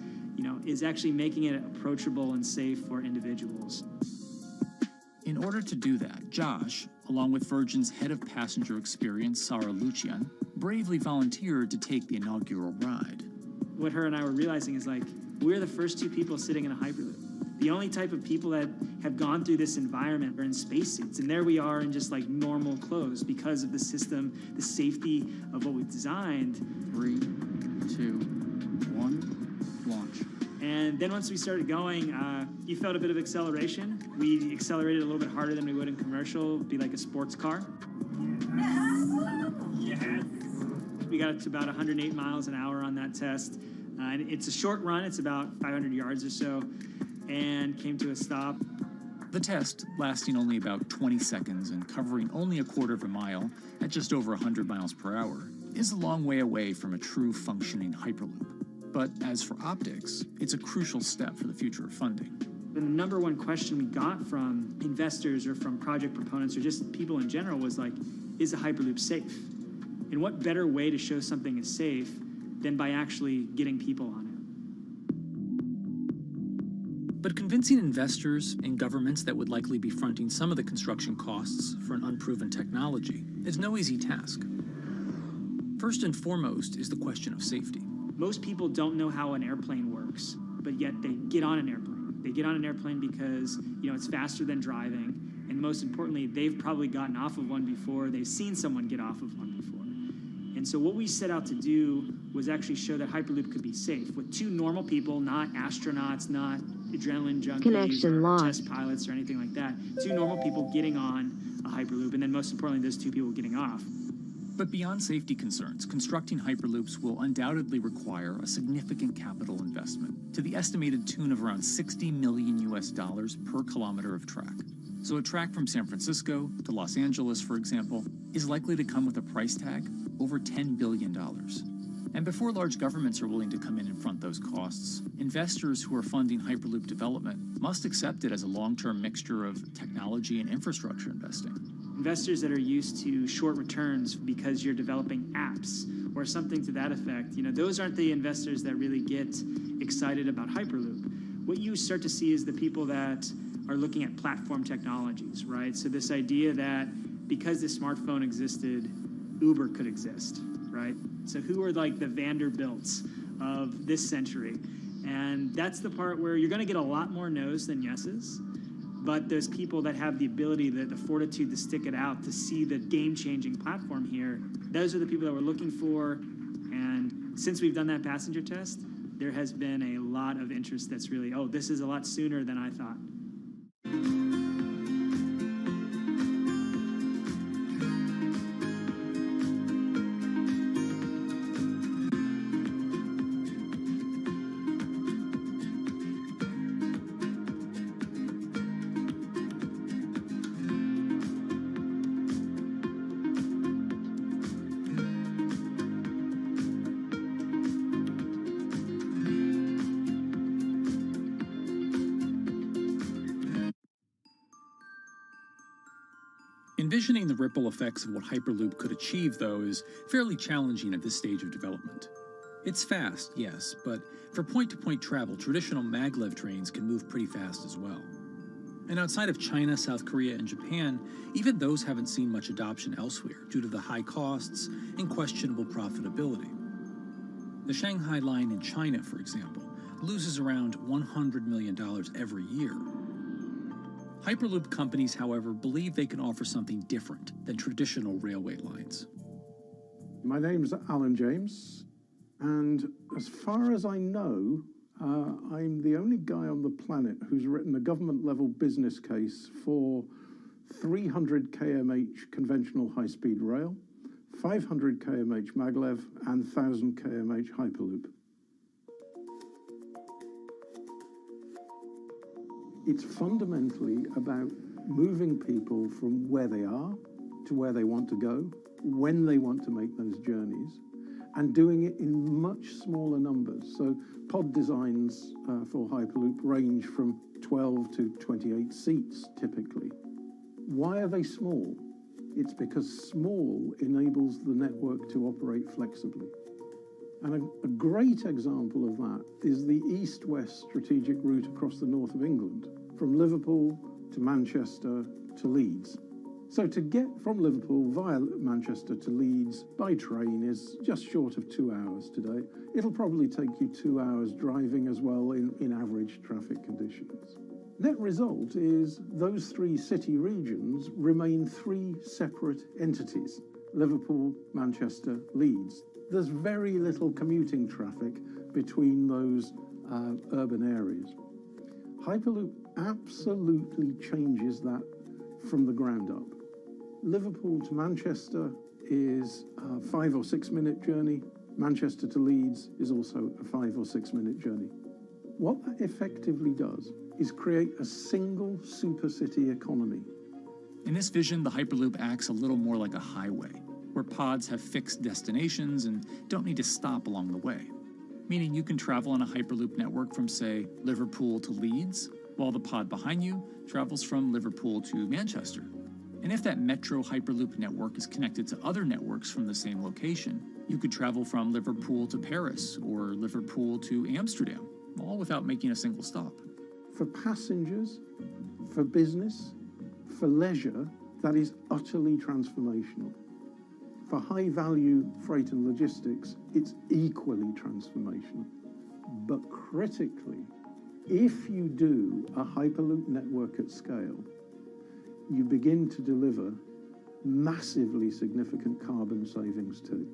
actually making it approachable and safe for individuals. In order to do that, Josh, along with Virgin's head of passenger experience, Sarah Lucian, bravely volunteered to take the inaugural ride. What her and I were realizing is we're the first two people sitting in a Hyperloop. The only type of people that have gone through this environment are in spacesuits, and there we are in just normal clothes because of the system, the safety of what we've designed. 3, 2, 1, launch. And then once we started going, you felt a bit of acceleration. We accelerated a little bit harder than we would in commercial. It'd be like a sports car. Yes. We got to about 108 miles an hour on that test. And it's a short run. It's about 500 yards or so, and came to a stop. The test, lasting only about 20 seconds and covering only a quarter of a mile at just over 100 miles per hour, is a long way away from a true functioning Hyperloop. But as for optics, it's a crucial step for the future of funding. The number one question we got from investors or from project proponents or just people in general was like, is a Hyperloop safe? And what better way to show something is safe than by actually getting people on it? But convincing investors and governments that would likely be fronting some of the construction costs for an unproven technology is no easy task. First and foremost is the question of safety. Most people don't know how an airplane works, but yet they get on an airplane. They get on an airplane because, it's faster than driving, and most importantly, they've probably gotten off of one before, they've seen someone get off of one before. And so what we set out to do was actually show that Hyperloop could be safe with two normal people, not astronauts, not adrenaline junkies or test pilots or anything like that. Two normal people getting on a Hyperloop, and then most importantly, those two people getting off. But beyond safety concerns, constructing Hyperloops will undoubtedly require a significant capital investment to the estimated tune of around $60 million per kilometer of track. So a track from San Francisco to Los Angeles, for example, is likely to come with a price tag over $10 billion. And before large governments are willing to come in and front those costs, investors who are funding Hyperloop development must accept it as a long-term mixture of technology and infrastructure investing. Investors that are used to short returns because you're developing apps or something to that effect, those aren't the investors that really get excited about Hyperloop. What you start to see is the people that are looking at platform technologies, right? So this idea that because the smartphone existed, Uber could exist, right? So who are like the Vanderbilts of this century? And that's the part where you're going to get a lot more no's than yeses. But those people that have the ability, the fortitude to stick it out, to see the game-changing platform here, those are the people that we're looking for. And since we've done that passenger test, there has been a lot of interest that's really, this is a lot sooner than I thought. Envisioning the ripple effects of what Hyperloop could achieve, though, is fairly challenging at this stage of development. It's fast, yes, but for point-to-point travel, traditional maglev trains can move pretty fast as well. And outside of China, South Korea, and Japan, even those haven't seen much adoption elsewhere due to the high costs and questionable profitability. The Shanghai line in China, for example, loses around $100 million every year. Hyperloop companies, however, believe they can offer something different than traditional railway lines. My name's Alan James, and as far as I know, I'm the only guy on the planet who's written a government-level business case for 300 kmh conventional high-speed rail, 500 kmh maglev, and 1,000 kmh Hyperloop. It's fundamentally about moving people from where they are to where they want to go, when they want to make those journeys, and doing it in much smaller numbers. So pod designs for Hyperloop range from 12 to 28 seats, typically. Why are they small? It's because small enables the network to operate flexibly. And a great example of that is the east-west strategic route across the north of England, from Liverpool to Manchester to Leeds. So to get from Liverpool via Manchester to Leeds by train is just short of 2 hours today. It'll probably take you 2 hours driving as well in average traffic conditions. Net result is those three city regions remain three separate entities: Liverpool, Manchester, Leeds. There's very little commuting traffic between those urban areas. Hyperloop absolutely changes that from the ground up. Liverpool to Manchester is a 5 or 6 minute journey. Manchester to Leeds is also a 5 or 6 minute journey. What that effectively does is create a single supercity economy. In this vision, the Hyperloop acts a little more like a highway, where pods have fixed destinations and don't need to stop along the way. Meaning you can travel on a Hyperloop network from, say, Liverpool to Leeds, while the pod behind you travels from Liverpool to Manchester. And if that metro Hyperloop network is connected to other networks from the same location, you could travel from Liverpool to Paris or Liverpool to Amsterdam, all without making a single stop. For passengers, for business, for leisure, that is utterly transformational. For high-value freight and logistics, it's equally transformational. But critically, if you do a Hyperloop network at scale, you begin to deliver massively significant carbon savings too.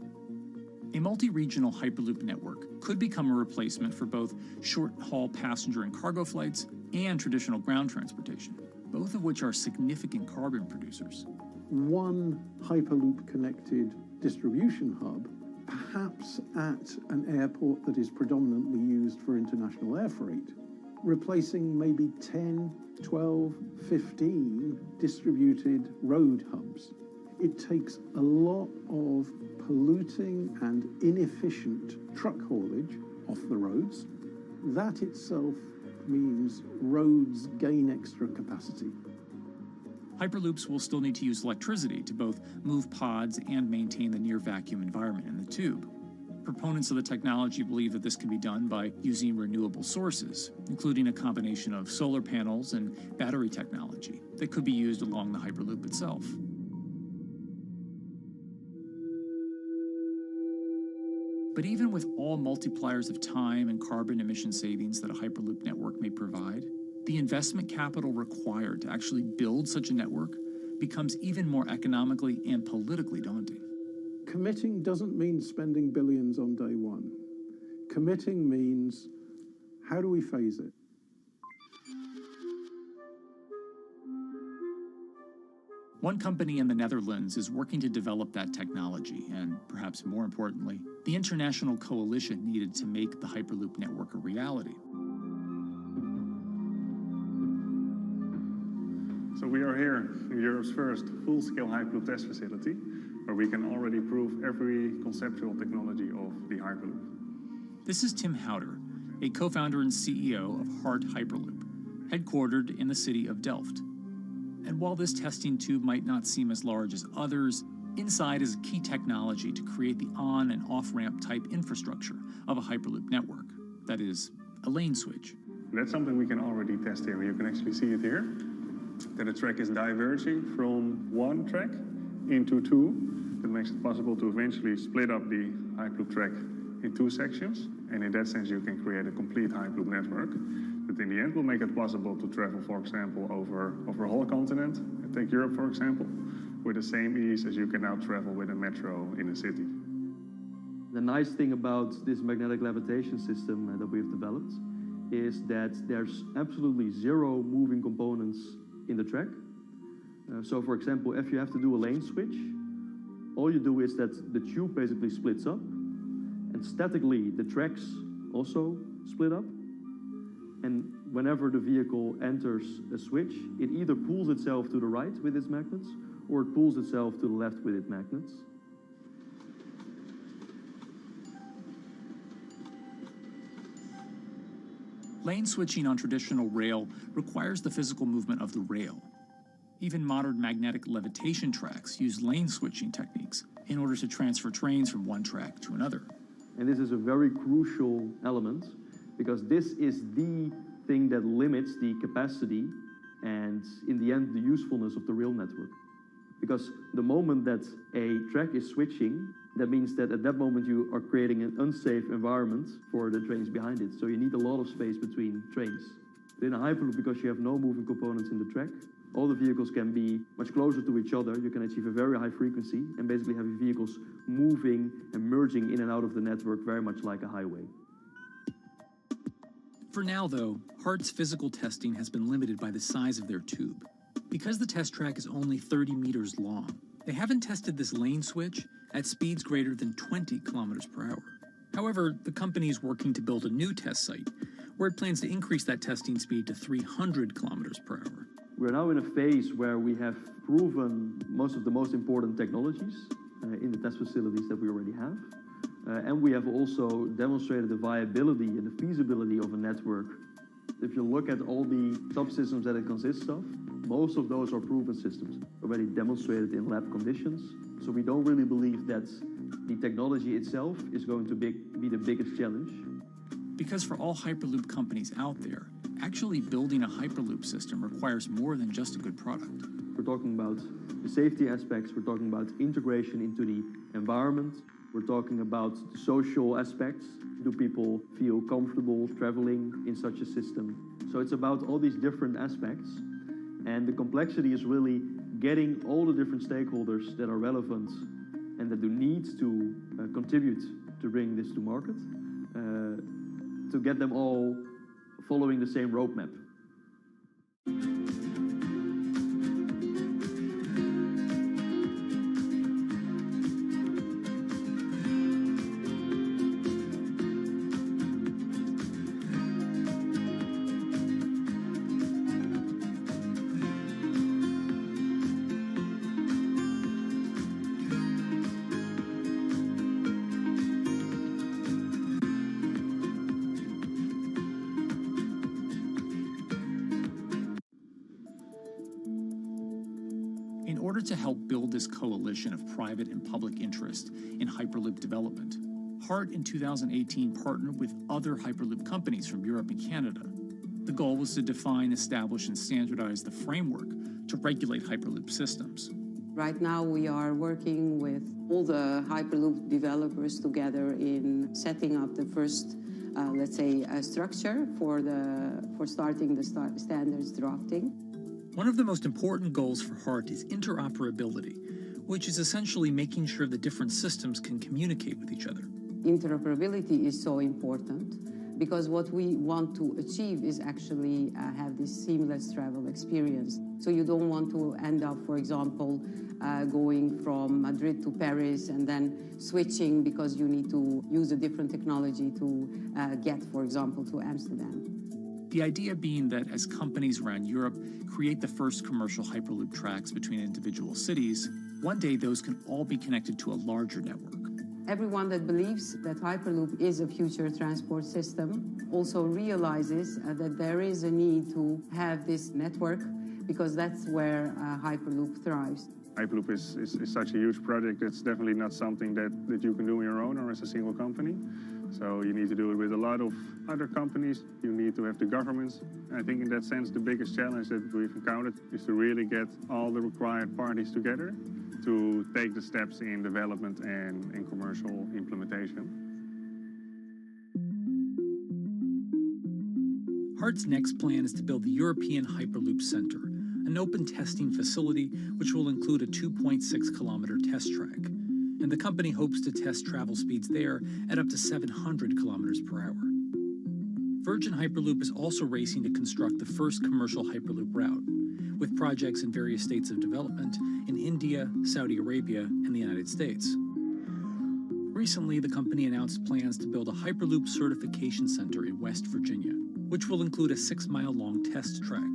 A multi-regional Hyperloop network could become a replacement for both short-haul passenger and cargo flights and traditional ground transportation, both of which are significant carbon producers. One Hyperloop-connected distribution hub, perhaps at an airport that is predominantly used for international air freight, replacing maybe 10, 12, 15 distributed road hubs. It takes a lot of polluting and inefficient truck haulage off the roads. That itself means roads gain extra capacity. Hyperloops will still need to use electricity to both move pods and maintain the near-vacuum environment in the tube. Proponents of the technology believe that this can be done by using renewable sources, including a combination of solar panels and battery technology that could be used along the Hyperloop itself. But even with all multipliers of time and carbon emission savings that a Hyperloop network may provide, the investment capital required to actually build such a network becomes even more economically and politically daunting. Committing doesn't mean spending billions on day one. Committing means, how do we phase it? One company in the Netherlands is working to develop that technology, and perhaps more importantly, the international coalition needed to make the Hyperloop network a reality. So we are here in Europe's first full-scale Hyperloop test facility, where we can already prove every conceptual technology of the Hyperloop. This is Tim Houter, a co-founder and CEO of Hart Hyperloop, headquartered in the city of Delft. And while this testing tube might not seem as large as others, inside is a key technology to create the on- and off-ramp type infrastructure of a Hyperloop network. That is, a lane switch. That's something we can already test here. You can actually see it here, that the track is diverging from one track into two. That makes it possible to eventually split up the Hyperloop track in two sections. And in that sense, you can create a complete Hyperloop network that in the end will make it possible to travel, for example, over a whole continent. Take Europe, for example, with the same ease as you can now travel with a metro in a city. The nice thing about this magnetic levitation system that we've developed is that there's absolutely zero moving components in the track. So, for example, if you have to do a lane switch, all you do is that the tube basically splits up, and statically the tracks also split up. And whenever the vehicle enters a switch, it either pulls itself to the right with its magnets, or it pulls itself to the left with its magnets. Lane switching on traditional rail requires the physical movement of the rail. Even modern magnetic levitation tracks use lane switching techniques in order to transfer trains from one track to another. And this is a very crucial element, because this is the thing that limits the capacity and, in the end, the usefulness of the rail network. Because the moment that a track is switching, that means that at that moment you are creating an unsafe environment for the trains behind it. So you need a lot of space between trains. In a Hyperloop, because you have no moving components in the track, all the vehicles can be much closer to each other. You can achieve a very high frequency and basically have your vehicles moving and merging in and out of the network very much like a highway. For now, though, Hart's physical testing has been limited by the size of their tube. Because the test track is only 30 meters long, they haven't tested this lane switch at speeds greater than 20 kilometers per hour. However, the company is working to build a new test site where it plans to increase that testing speed to 300 kilometers per hour. We're now in a phase where we have proven most of the most important technologies in the test facilities that we already have. And we have also demonstrated the viability and the feasibility of a network. If you look at all the subsystems that it consists of, most of those are proven systems, already demonstrated in lab conditions. So we don't really believe that the technology itself is going to be the biggest challenge. Because for all Hyperloop companies out there, actually building a Hyperloop system requires more than just a good product. We're talking about the safety aspects, we're talking about integration into the environment, we're talking about the social aspects. Do people feel comfortable traveling in such a system? So it's about all these different aspects, and the complexity is really getting all the different stakeholders that are relevant and that do need to contribute to bring this to market, to get them all following the same roadmap. In order to help build this coalition of private and public interest in Hyperloop development, HART in 2018 partnered with other Hyperloop companies from Europe and Canada. The goal was to define, establish, and standardize the framework to regulate Hyperloop systems. Right now we are working with all the Hyperloop developers together in setting up the first, let's say, structure for starting the standards drafting. One of the most important goals for HART is interoperability, which is essentially making sure the different systems can communicate with each other. Interoperability is so important because what we want to achieve is actually have this seamless travel experience. So you don't want to end up, for example, going from Madrid to Paris and then switching because you need to use a different technology to get, for example, to Amsterdam. The idea being that as companies around Europe create the first commercial Hyperloop tracks between individual cities, one day those can all be connected to a larger network. Everyone that believes that Hyperloop is a future transport system also realizes that there is a need to have this network because that's where Hyperloop thrives. Hyperloop is such a huge project. It's definitely not something that you can do on your own or as a single company. So you need to do it with a lot of other companies. You need to have the governments. And I think in that sense, the biggest challenge that we've encountered is to really get all the required parties together to take the steps in development and in commercial implementation. HART's next plan is to build the European Hyperloop Center, an open testing facility which will include a 2.6-kilometer test track. And the company hopes to test travel speeds there at up to 700 kilometers per hour. Virgin Hyperloop is also racing to construct the first commercial Hyperloop route, with projects in various states of development in India, Saudi Arabia, and the United States. Recently, the company announced plans to build a Hyperloop certification center in West Virginia, which will include a 6-mile-long test track.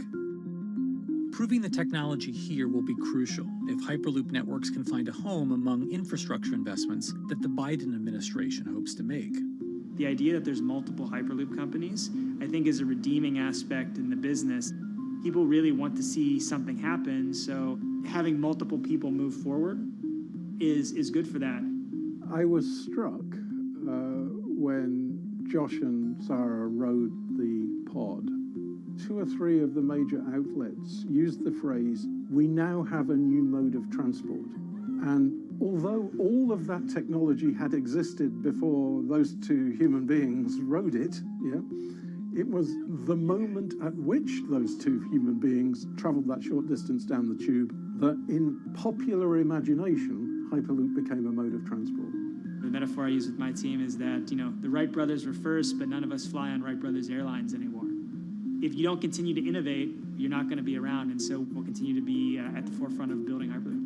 Proving the technology here will be crucial if Hyperloop networks can find a home among infrastructure investments that the Biden administration hopes to make. The idea that there's multiple Hyperloop companies, I think, is a redeeming aspect in the business. People really want to see something happen, so having multiple people move forward is good for that. I was struck when Josh and Sarah rode the pod. 2 or 3 of the major outlets used the phrase, "We now have a new mode of transport." And although all of that technology had existed before those 2 human beings rode it, it was the moment at which those 2 human beings traveled that short distance down the tube that in popular imagination, Hyperloop became a mode of transport. The metaphor I use with my team is that, the Wright brothers were first, but none of us fly on Wright Brothers Airlines anymore. If you don't continue to innovate, you're not going to be around, and so we'll continue to be at the forefront of building Hyperloop.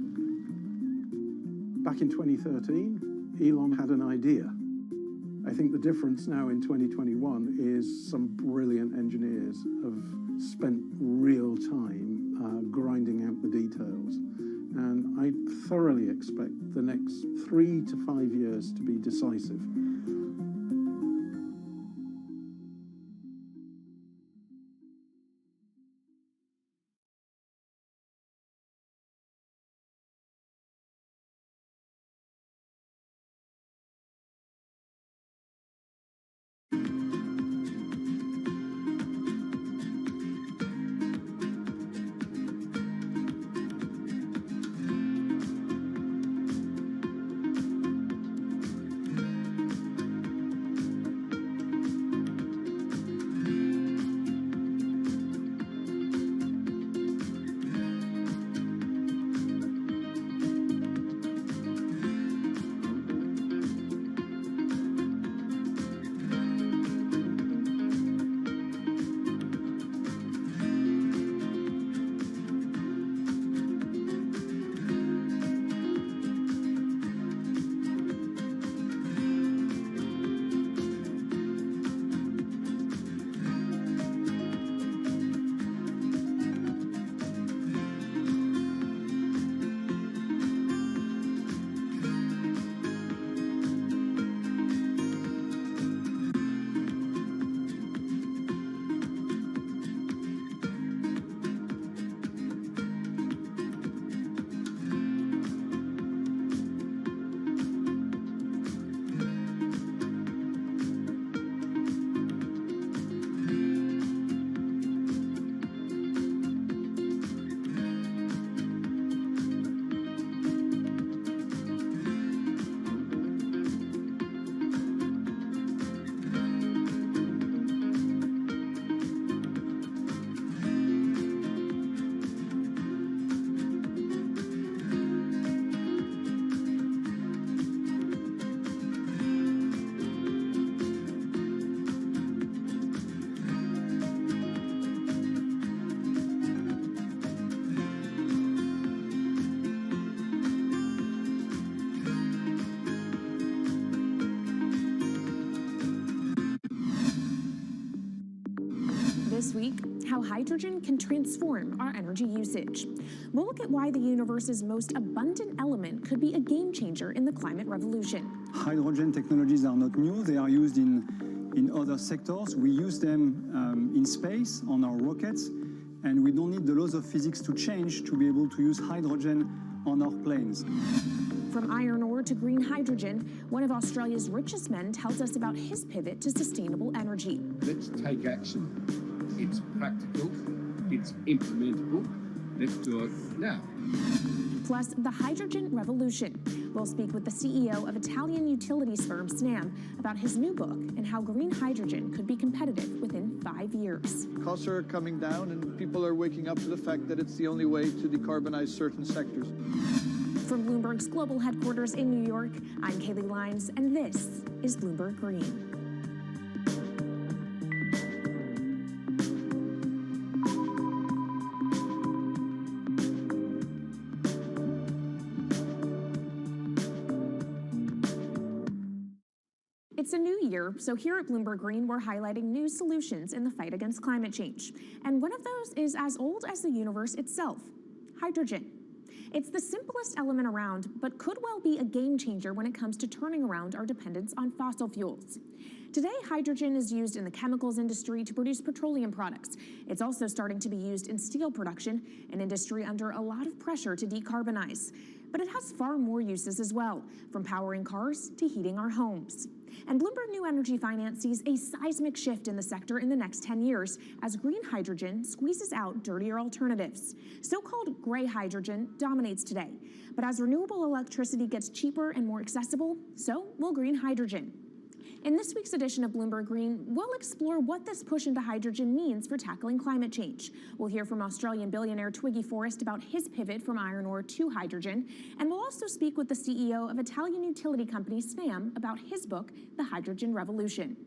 Back in 2013, Elon had an idea. I think the difference now in 2021 is some brilliant engineers have spent real time grinding out the details. And I thoroughly expect the next 3 to 5 years to be decisive. This week, how hydrogen can transform our energy usage. We'll look at why the universe's most abundant element could be a game changer in the climate revolution. Hydrogen technologies are not new. They are used in other sectors. We use them in space, on our rockets, and we don't need the laws of physics to change to be able to use hydrogen on our planes. From iron ore to green hydrogen, one of Australia's richest men tells us about his pivot to sustainable energy. Let's take action. It's practical, it's implementable. Let's do it now. Plus, the hydrogen revolution. We'll speak with the CEO of Italian utilities firm Snam about his new book and how green hydrogen could be competitive within 5 years. Costs are coming down and people are waking up to the fact that it's the only way to decarbonize certain sectors. From Bloomberg's global headquarters in New York, I'm Kaylee Lyons, and this is Bloomberg Green. It's a new year, so here at Bloomberg Green, we're highlighting new solutions in the fight against climate change. And one of those is as old as the universe itself, hydrogen. It's the simplest element around, but could well be a game changer when it comes to turning around our dependence on fossil fuels. Today, hydrogen is used in the chemicals industry to produce petroleum products. It's also starting to be used in steel production, an industry under a lot of pressure to decarbonize. But it has far more uses as well, from powering cars to heating our homes. And Bloomberg New Energy Finance sees a seismic shift in the sector in the next 10 years as green hydrogen squeezes out dirtier alternatives. So-called gray hydrogen dominates today. But as renewable electricity gets cheaper and more accessible, so will green hydrogen. In this week's edition of Bloomberg Green, we'll explore what this push into hydrogen means for tackling climate change. We'll hear from Australian billionaire Twiggy Forrest about his pivot from iron ore to hydrogen, and we'll also speak with the CEO of Italian utility company Snam about his book, The Hydrogen Revolution.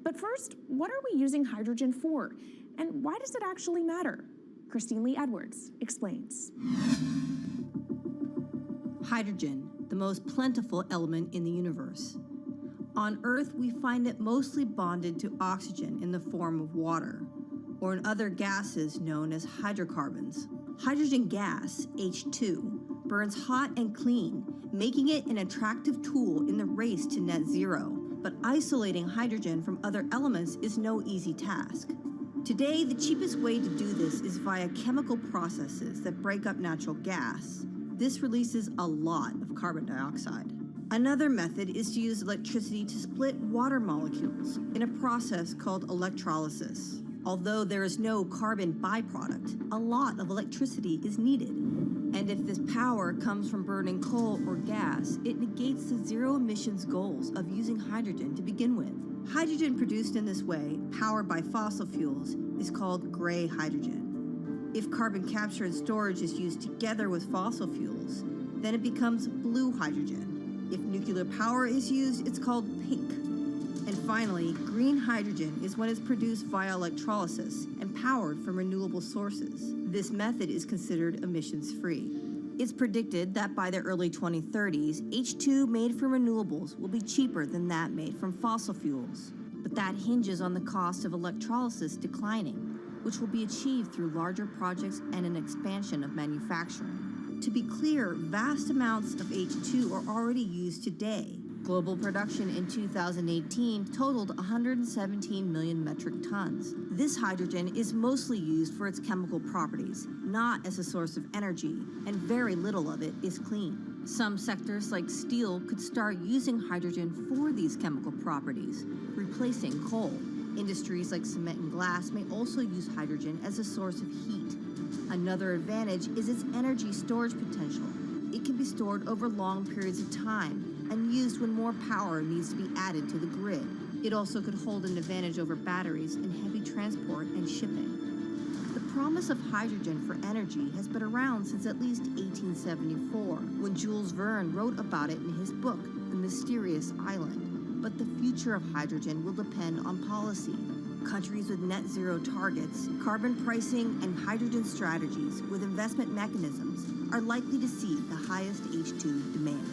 But first, what are we using hydrogen for? And why does it actually matter? Christine Lee Edwards explains. Hydrogen, the most plentiful element in the universe. On Earth, we find it mostly bonded to oxygen in the form of water, or in other gases known as hydrocarbons. Hydrogen gas, H2, burns hot and clean, making it an attractive tool in the race to net zero. But isolating hydrogen from other elements is no easy task. Today, the cheapest way to do this is via chemical processes that break up natural gas. This releases a lot of carbon dioxide. Another method is to use electricity to split water molecules in a process called electrolysis. Although there is no carbon byproduct, a lot of electricity is needed. And if this power comes from burning coal or gas, it negates the zero emissions goals of using hydrogen to begin with. Hydrogen produced in this way, powered by fossil fuels, is called gray hydrogen. If carbon capture and storage is used together with fossil fuels, then it becomes blue hydrogen. If nuclear power is used, it's called pink. And finally, green hydrogen is when it's produced via electrolysis and powered from renewable sources. This method is considered emissions-free. It's predicted that by the early 2030s, H2 made from renewables will be cheaper than that made from fossil fuels. But that hinges on the cost of electrolysis declining, which will be achieved through larger projects and an expansion of manufacturing. To be clear, vast amounts of H2 are already used today. Global production in 2018 totaled 117 million metric tons. This hydrogen is mostly used for its chemical properties, not as a source of energy, and very little of it is clean. Some sectors like steel could start using hydrogen for these chemical properties, replacing coal. Industries like cement and glass may also use hydrogen as a source of heat. Another advantage is its energy storage potential. It can be stored over long periods of time and used when more power needs to be added to the grid. It also could hold an advantage over batteries in heavy transport and shipping. The promise of hydrogen for energy has been around since at least 1874, when Jules Verne wrote about it in his book, The Mysterious Island. But the future of hydrogen will depend on policy. Countries with net zero targets, carbon pricing, and hydrogen strategies with investment mechanisms are likely to see the highest H2 demand.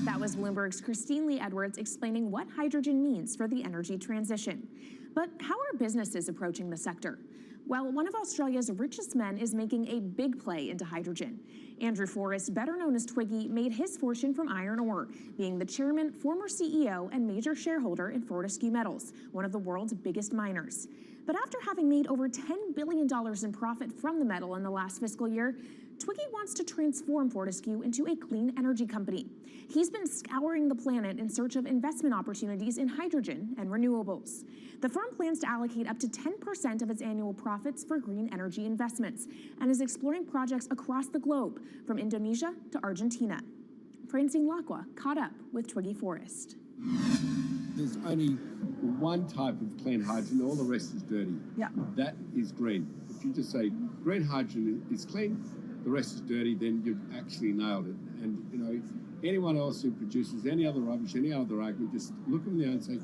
That was Bloomberg's Christine Lee Edwards explaining what hydrogen means for the energy transition. But how are businesses approaching the sector? Well, one of Australia's richest men is making a big play into hydrogen. Andrew Forrest, better known as Twiggy, made his fortune from iron ore, being the chairman, former CEO, and major shareholder in Fortescue Metals, one of the world's biggest miners. But after having made over $10 billion in profit from the metal in the last fiscal year, Twiggy wants to transform Fortescue into a clean energy company. He's been scouring the planet in search of investment opportunities in hydrogen and renewables. The firm plans to allocate up to 10% of its annual profits for green energy investments and is exploring projects across the globe, from Indonesia to Argentina. Francine Lacqua caught up with Twiggy Forrest. There's only one type of clean hydrogen, all the rest is dirty. Yeah. That is green. If you just say green hydrogen is clean, the rest is dirty, then you've actually nailed it. And, you know, anyone else who produces any other rubbish, any other argument, just look them there and say,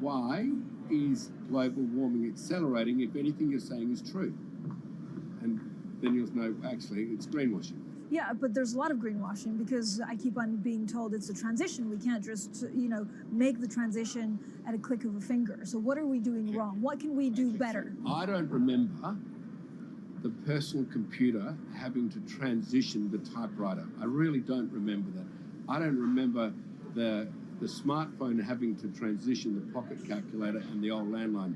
why is global warming accelerating if anything you're saying is true? And then you'll know, actually, it's greenwashing. Yeah, but there's a lot of greenwashing because I keep on being told it's a transition. We can't just, make the transition at a click of a finger. So what are we doing wrong? What can we do better? I don't remember the personal computer having to transition the typewriter. I really don't remember that. I don't remember the smartphone having to transition the pocket calculator and the old landline.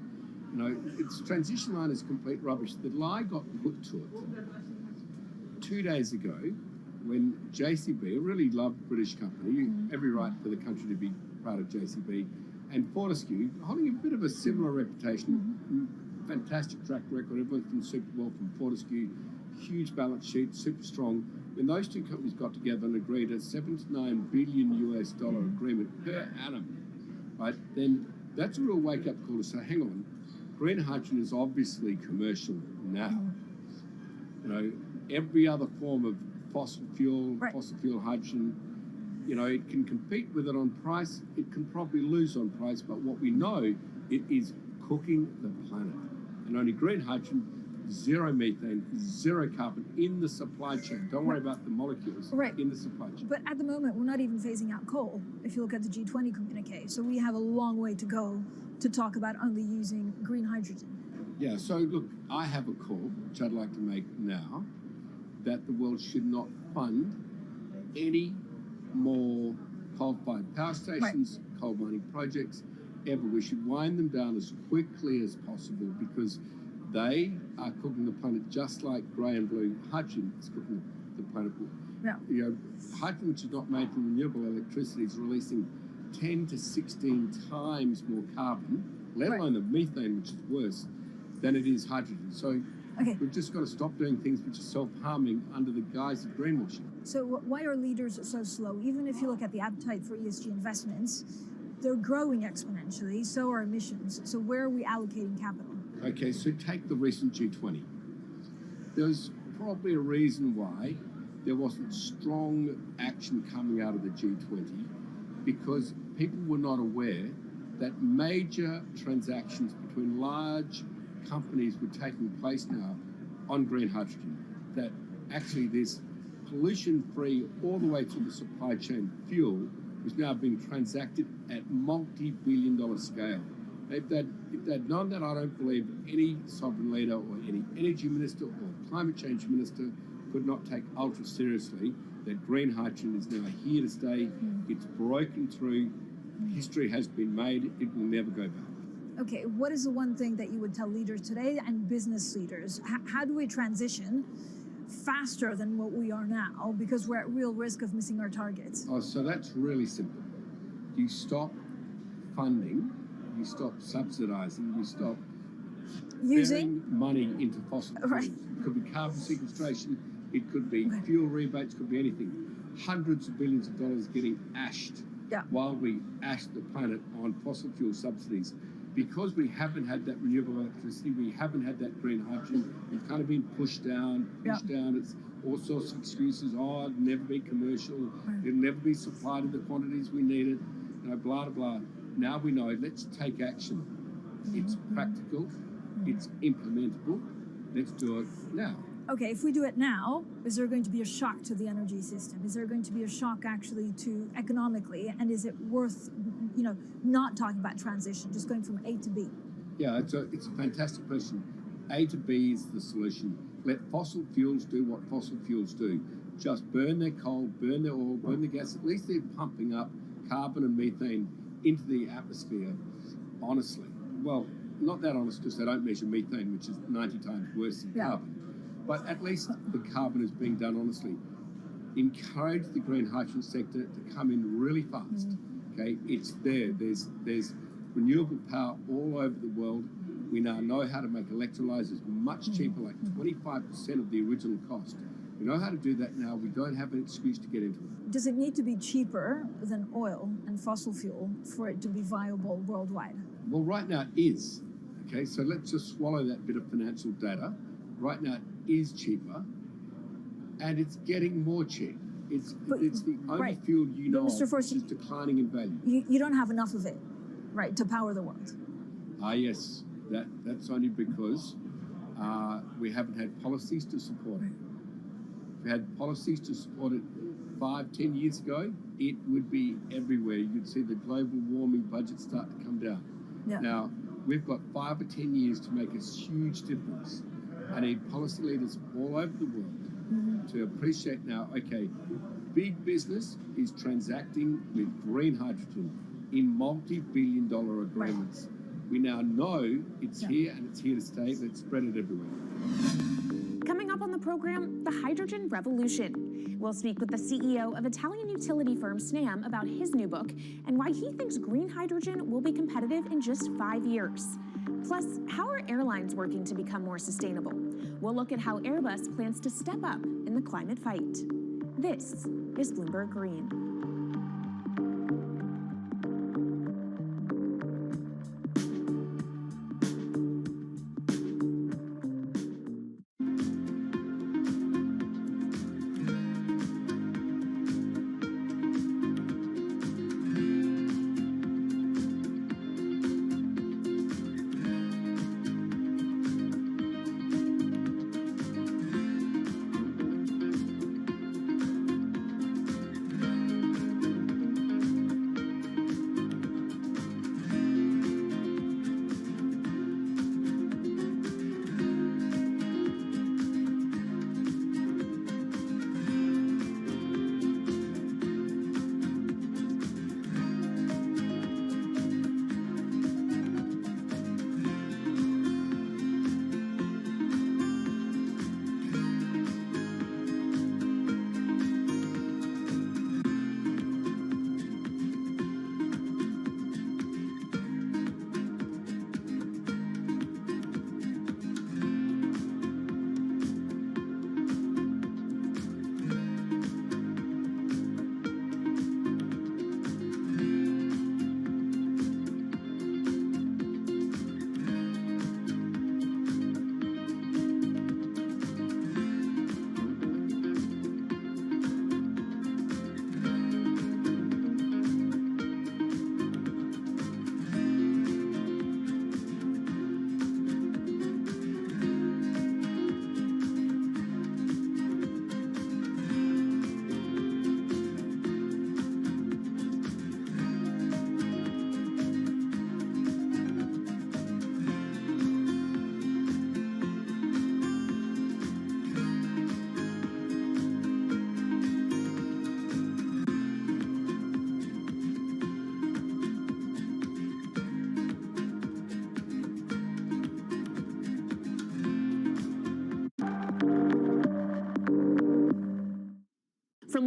You know, its transition line is complete rubbish. The lie got put to it 2 days ago when JCB, a really loved British company, every right for the country to be proud of JCB, and Fortescue, holding a bit of a similar reputation, fantastic track record, everyone's been super well from Fortescue, huge balance sheet, super strong. When those two companies got together and agreed a $7 to $9 billion US agreement per annum, right, then that's a real wake-up call to say, hang on, green hydrogen is obviously commercial now. You know, every other form of fossil fuel hydrogen, you know, it can compete with it on price, it can probably lose on price, but what we know, it is cooking the planet. And only green hydrogen zero methane, zero carbon in the supply chain. Don't worry about the molecules in the supply chain. But at the moment, we're not even phasing out coal, if you look at the G20 communique. So we have a long way to go to talk about only using green hydrogen. Yeah, so look, I have a call, which I'd like to make now, that the world should not fund any more coal-fired power stations, coal mining projects, ever. We should wind them down as quickly as possible because they are cooking the planet just like grey and blue hydrogen is cooking the planet. Yeah. You know, hydrogen, which is not made from renewable electricity, is releasing 10 to 16 times more carbon, let alone the methane, which is worse, than it is hydrogen. So we've just got to stop doing things which are self-harming under the guise of greenwashing. So why are leaders so slow? Even if you look at the appetite for ESG investments, they're growing exponentially, so are emissions. So where are we allocating capital? Okay, so take the recent G20. There's probably a reason why there wasn't strong action coming out of the G20 because people were not aware that major transactions between large companies were taking place now on green hydrogen, that actually this pollution-free all the way to the supply chain fuel was now being transacted at multi-billion-dollar scale. If they'd known that, I don't believe any sovereign leader or any energy minister or climate change minister could not take ultra seriously that green hydrogen is now here to stay. It's broken through. History has been made. It will never go back. Okay, what is the one thing that you would tell leaders today and business leaders? How do we transition faster than what we are now because we're at real risk of missing our targets? Oh, so that's really simple. You stop funding, you stop subsidizing, you stop using money into fossil fuels. It could be carbon sequestration, it could be fuel rebates, could be anything. Hundreds of billions of dollars getting ashed while we ash the planet on fossil fuel subsidies. Because we haven't had that renewable electricity, we haven't had that green hydrogen, we've kind of been pushed down. It's all sorts of excuses. Oh, it'll never be commercial, it'll never be supplied in the quantities we need it, you know, blah, blah, blah. Now we know, let's take action. It's practical, it's implementable, let's do it now. Okay, if we do it now, is there going to be a shock to the energy system? Is there going to be a shock actually to economically? And is it worth, you know, not talking about transition, just going from A to B? Yeah, it's a fantastic question. A to B is the solution. Let fossil fuels do what fossil fuels do. Just burn their coal, burn their oil, burn the gas. At least they're pumping up carbon and methane into the atmosphere honestly. Well, not that honest because they don't measure methane, which is 90 times worse than carbon. But at least the carbon is being done honestly. Encourage the green hydrogen sector to come in really fast. Okay, it's there. There's renewable power all over the world. We now know how to make electrolyzers much cheaper, like 25% of the original cost. We know how to do that now. We don't have an excuse to get into it. Does it need to be cheaper than oil and fossil fuel for it to be viable worldwide? Well, right now it is. Okay, so let's just swallow that bit of financial data. Right now it is cheaper, and it's getting more cheap. It's the only fuel you know of which is declining in value. You don't have enough of it, right, to power the world? Yes. That's only because we haven't had policies to support it. If we had policies to support it 5-10 years ago, it would be everywhere. You'd see the global warming budget start to come down. Now, we've got 5 or 10 years to make a huge difference. I need policy leaders all over the world to appreciate now, okay, big business is transacting with green hydrogen in multi-billion-dollar agreements. We now know it's here and it's here to stay. Let's spread it everywhere. Coming up on the program, the hydrogen revolution. We'll speak with the CEO of Italian utility firm Snam about his new book and why he thinks green hydrogen will be competitive in just 5 years. Plus, how are airlines working to become more sustainable? We'll look at how Airbus plans to step up in the climate fight. This is Bloomberg Green.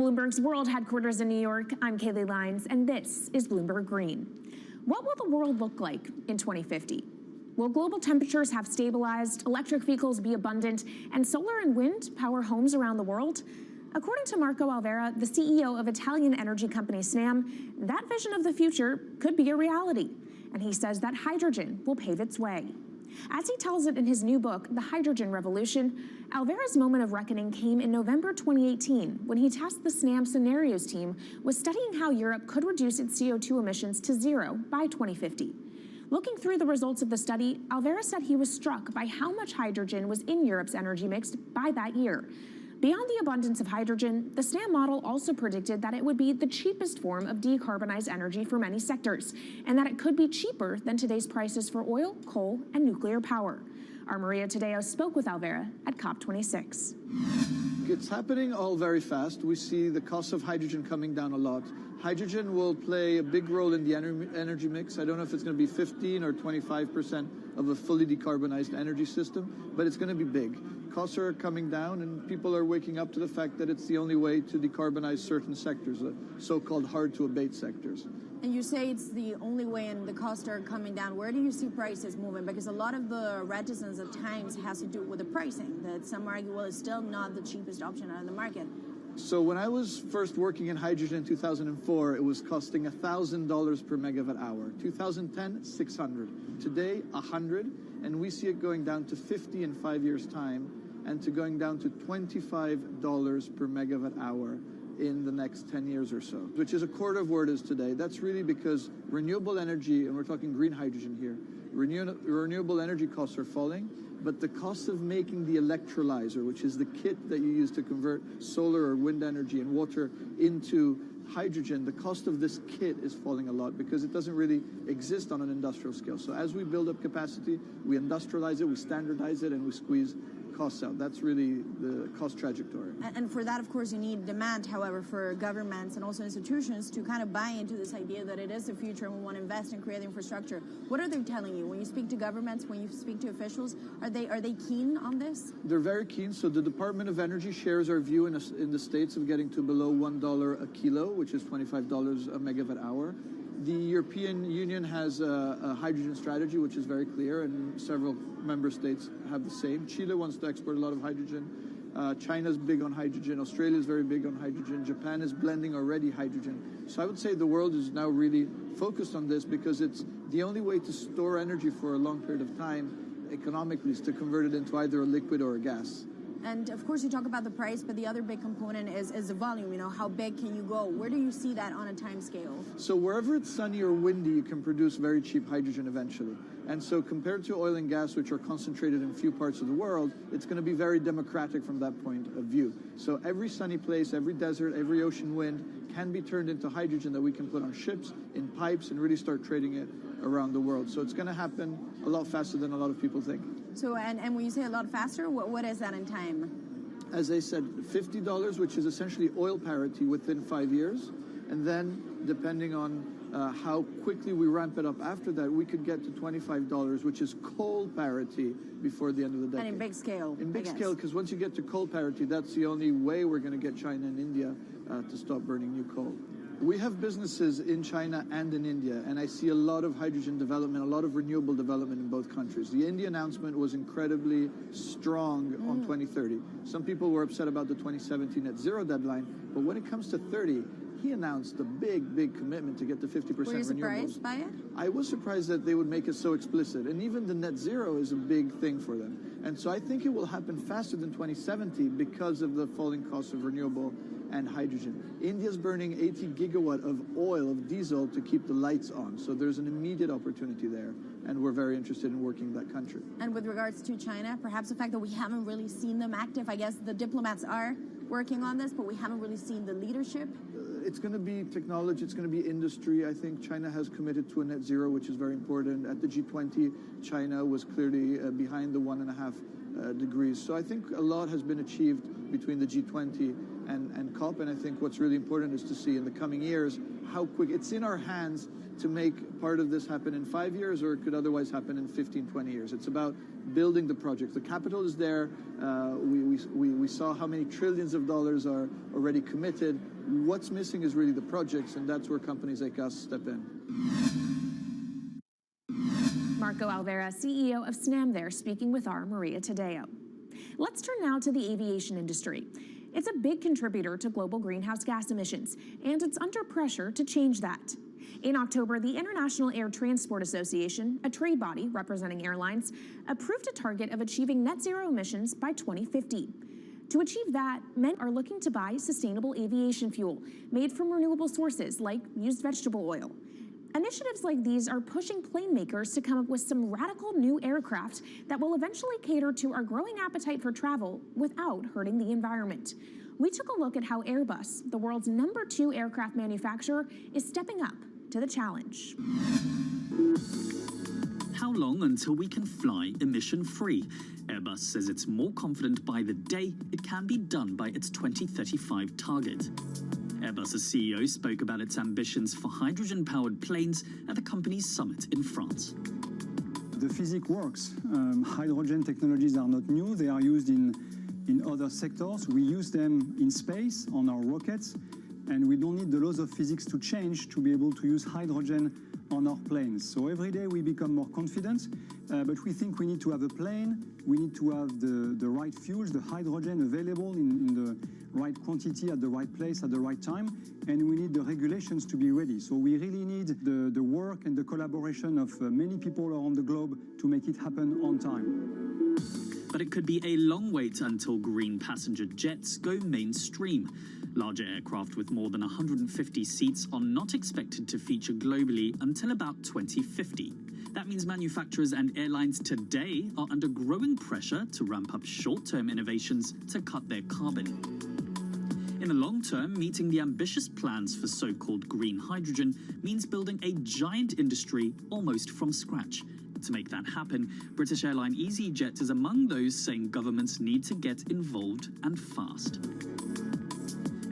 Bloomberg's world headquarters in New York, I'm Kaylee Lyons, and this is Bloomberg Green. What will the world look like in 2050? Will global temperatures have stabilized, electric vehicles be abundant, and solar and wind power homes around the world? According to Marco Alvera, the CEO of Italian energy company Snam, that vision of the future could be a reality. And he says that hydrogen will pave its way. As he tells it in his new book, The Hydrogen Revolution, Alvera's moment of reckoning came in November 2018 when he tasked the Snam Scenarios team with studying how Europe could reduce its CO2 emissions to zero by 2050. Looking through the results of the study, Alvera said he was struck by how much hydrogen was in Europe's energy mix by that year. Beyond the abundance of hydrogen, the SNAM model also predicted that it would be the cheapest form of decarbonized energy for many sectors, and that it could be cheaper than today's prices for oil, coal, and nuclear power. Our Maria Tadeo spoke with Alvera at COP26. It's happening all very fast. We see the cost of hydrogen coming down a lot. Hydrogen will play a big role in the energy mix. I don't know if it's going to be 15 or 25% of a fully decarbonized energy system, but it's going to be big. Costs are coming down, and people are waking up to the fact that it's the only way to decarbonize certain sectors, the so-called hard-to-abate sectors. And you say it's the only way and the costs are coming down. Where do you see prices moving? Because a lot of the reticence at times has to do with the pricing, that some argue, well, it's still not the cheapest option on the market. So when I was first working in hydrogen in 2004, it was costing $1,000 per megawatt hour. 2010, $600. Today, $100, and we see it going down to $50 in 5 years' time, and to going down to $25 per megawatt hour in the next 10 years or so, which is a quarter of where it is today. That's really because renewable energy, and we're talking green hydrogen here, renewable energy costs are falling, but the cost of making the electrolyzer, which is the kit that you use to convert solar or wind energy and water into hydrogen, the cost of this kit is falling a lot because it doesn't really exist on an industrial scale. So as we build up capacity, we industrialize it, we standardize it, and we squeeze costs out. That's really the cost trajectory. And for that, of course, you need demand, however, for governments and also institutions to kind of buy into this idea that it is the future and we want to invest and create infrastructure. What are they telling you? When you speak to governments, when you speak to officials, are they keen on this? They're very keen. So the Department of Energy shares our view in the States of getting to below $1 a kilo, which is $25 a megawatt hour. The European Union has a hydrogen strategy, which is very clear, and several member states have the same. Chile wants to export a lot of hydrogen. China's big on hydrogen. Australia's very big on hydrogen. Japan is blending already hydrogen. So I would say the world is now really focused on this because it's the only way to store energy for a long period of time economically is to convert it into either a liquid or a gas. And of course, you talk about the price, but the other big component is the volume. You know, how big can you go? Where do you see that on a time scale? So wherever it's sunny or windy, you can produce very cheap hydrogen eventually. And so compared to oil and gas, which are concentrated in few parts of the world, it's going to be very democratic from that point of view. So every sunny place, every desert, every ocean wind can be turned into hydrogen that we can put on ships, in pipes, and really start trading it around the world. So it's going to happen a lot faster than a lot of people think. So, and when you say a lot faster, what is that in time? As I said, $50, which is essentially oil parity within 5 years. And then, depending on how quickly we ramp it up after that, we could get to $25, which is coal parity before the end of the decade. And in big scale. In big scale, because once you get to coal parity, that's the only way we're going to get China and India to stop burning new coal. We have businesses in China and in India, and I see a lot of hydrogen development, a lot of renewable development in both countries. The India announcement was incredibly strong on 2030. Some people were upset about the 2017 net zero deadline, but when it comes to 30, he announced a big commitment to get to 50% renewables. Were you surprised by it? I was surprised that they would make it so explicit, and even the net zero is a big thing for them. And so I think it will happen faster than 2070 because of the falling cost of renewable and hydrogen. India's burning 80 gigawatt of oil, of diesel, to keep the lights on. So there's an immediate opportunity there, and we're very interested in working in that country. And with regards to China, perhaps the fact that we haven't really seen them active, I guess the diplomats are working on this, but we haven't really seen the leadership. It's going to be technology, it's going to be industry. I think China has committed to a net zero, which is very important. At the G20, China was clearly behind the 1.5 degrees. So I think a lot has been achieved between the G20 and COP, and I think what's really important is to see in the coming years how quick. It's in our hands to make part of this happen in 5 years, or it could otherwise happen in 15, 20 years. It's about building the project. The capital is there. We saw how many trillions of dollars are already committed. What's missing is really the projects, and that's where companies like us step in. Marco Alvera, CEO of SNAM there, speaking with our Maria Tadeo. Let's turn now to the aviation industry. It's a big contributor to global greenhouse gas emissions, and it's under pressure to change that. In October, the International Air Transport Association, a trade body representing airlines, approved a target of achieving net zero emissions by 2050. To achieve that, men are looking to buy sustainable aviation fuel made from renewable sources like used vegetable oil. Initiatives like these are pushing plane makers to come up with some radical new aircraft that will eventually cater to our growing appetite for travel without hurting the environment. We took a look at how Airbus, the world's #2 aircraft manufacturer, is stepping up to the challenge. How long until we can fly emission-free? Airbus says it's more confident by the day it can be done by its 2035 target. Airbus's CEO spoke about its ambitions for hydrogen-powered planes at the company's summit in France. The physics works. Hydrogen technologies are not new. They are used in other sectors. We use them in space on our rockets, and we don't need the laws of physics to change to be able to use hydrogen on our planes. So every day we become more confident, but we think we need to have a plane, we need to have the right fuels, the hydrogen available in the right quantity at the right place at the right time, and we need the regulations to be ready. So we really need the work and the collaboration of many people around the globe to make it happen on time. But it could be a long wait until green passenger jets go mainstream. Larger aircraft with more than 150 seats are not expected to feature globally until about 2050. That means manufacturers and airlines today are under growing pressure to ramp up short-term innovations to cut their carbon. In the long term, meeting the ambitious plans for so-called green hydrogen means building a giant industry almost from scratch. To make that happen, British airline EasyJet is among those saying governments need to get involved and fast.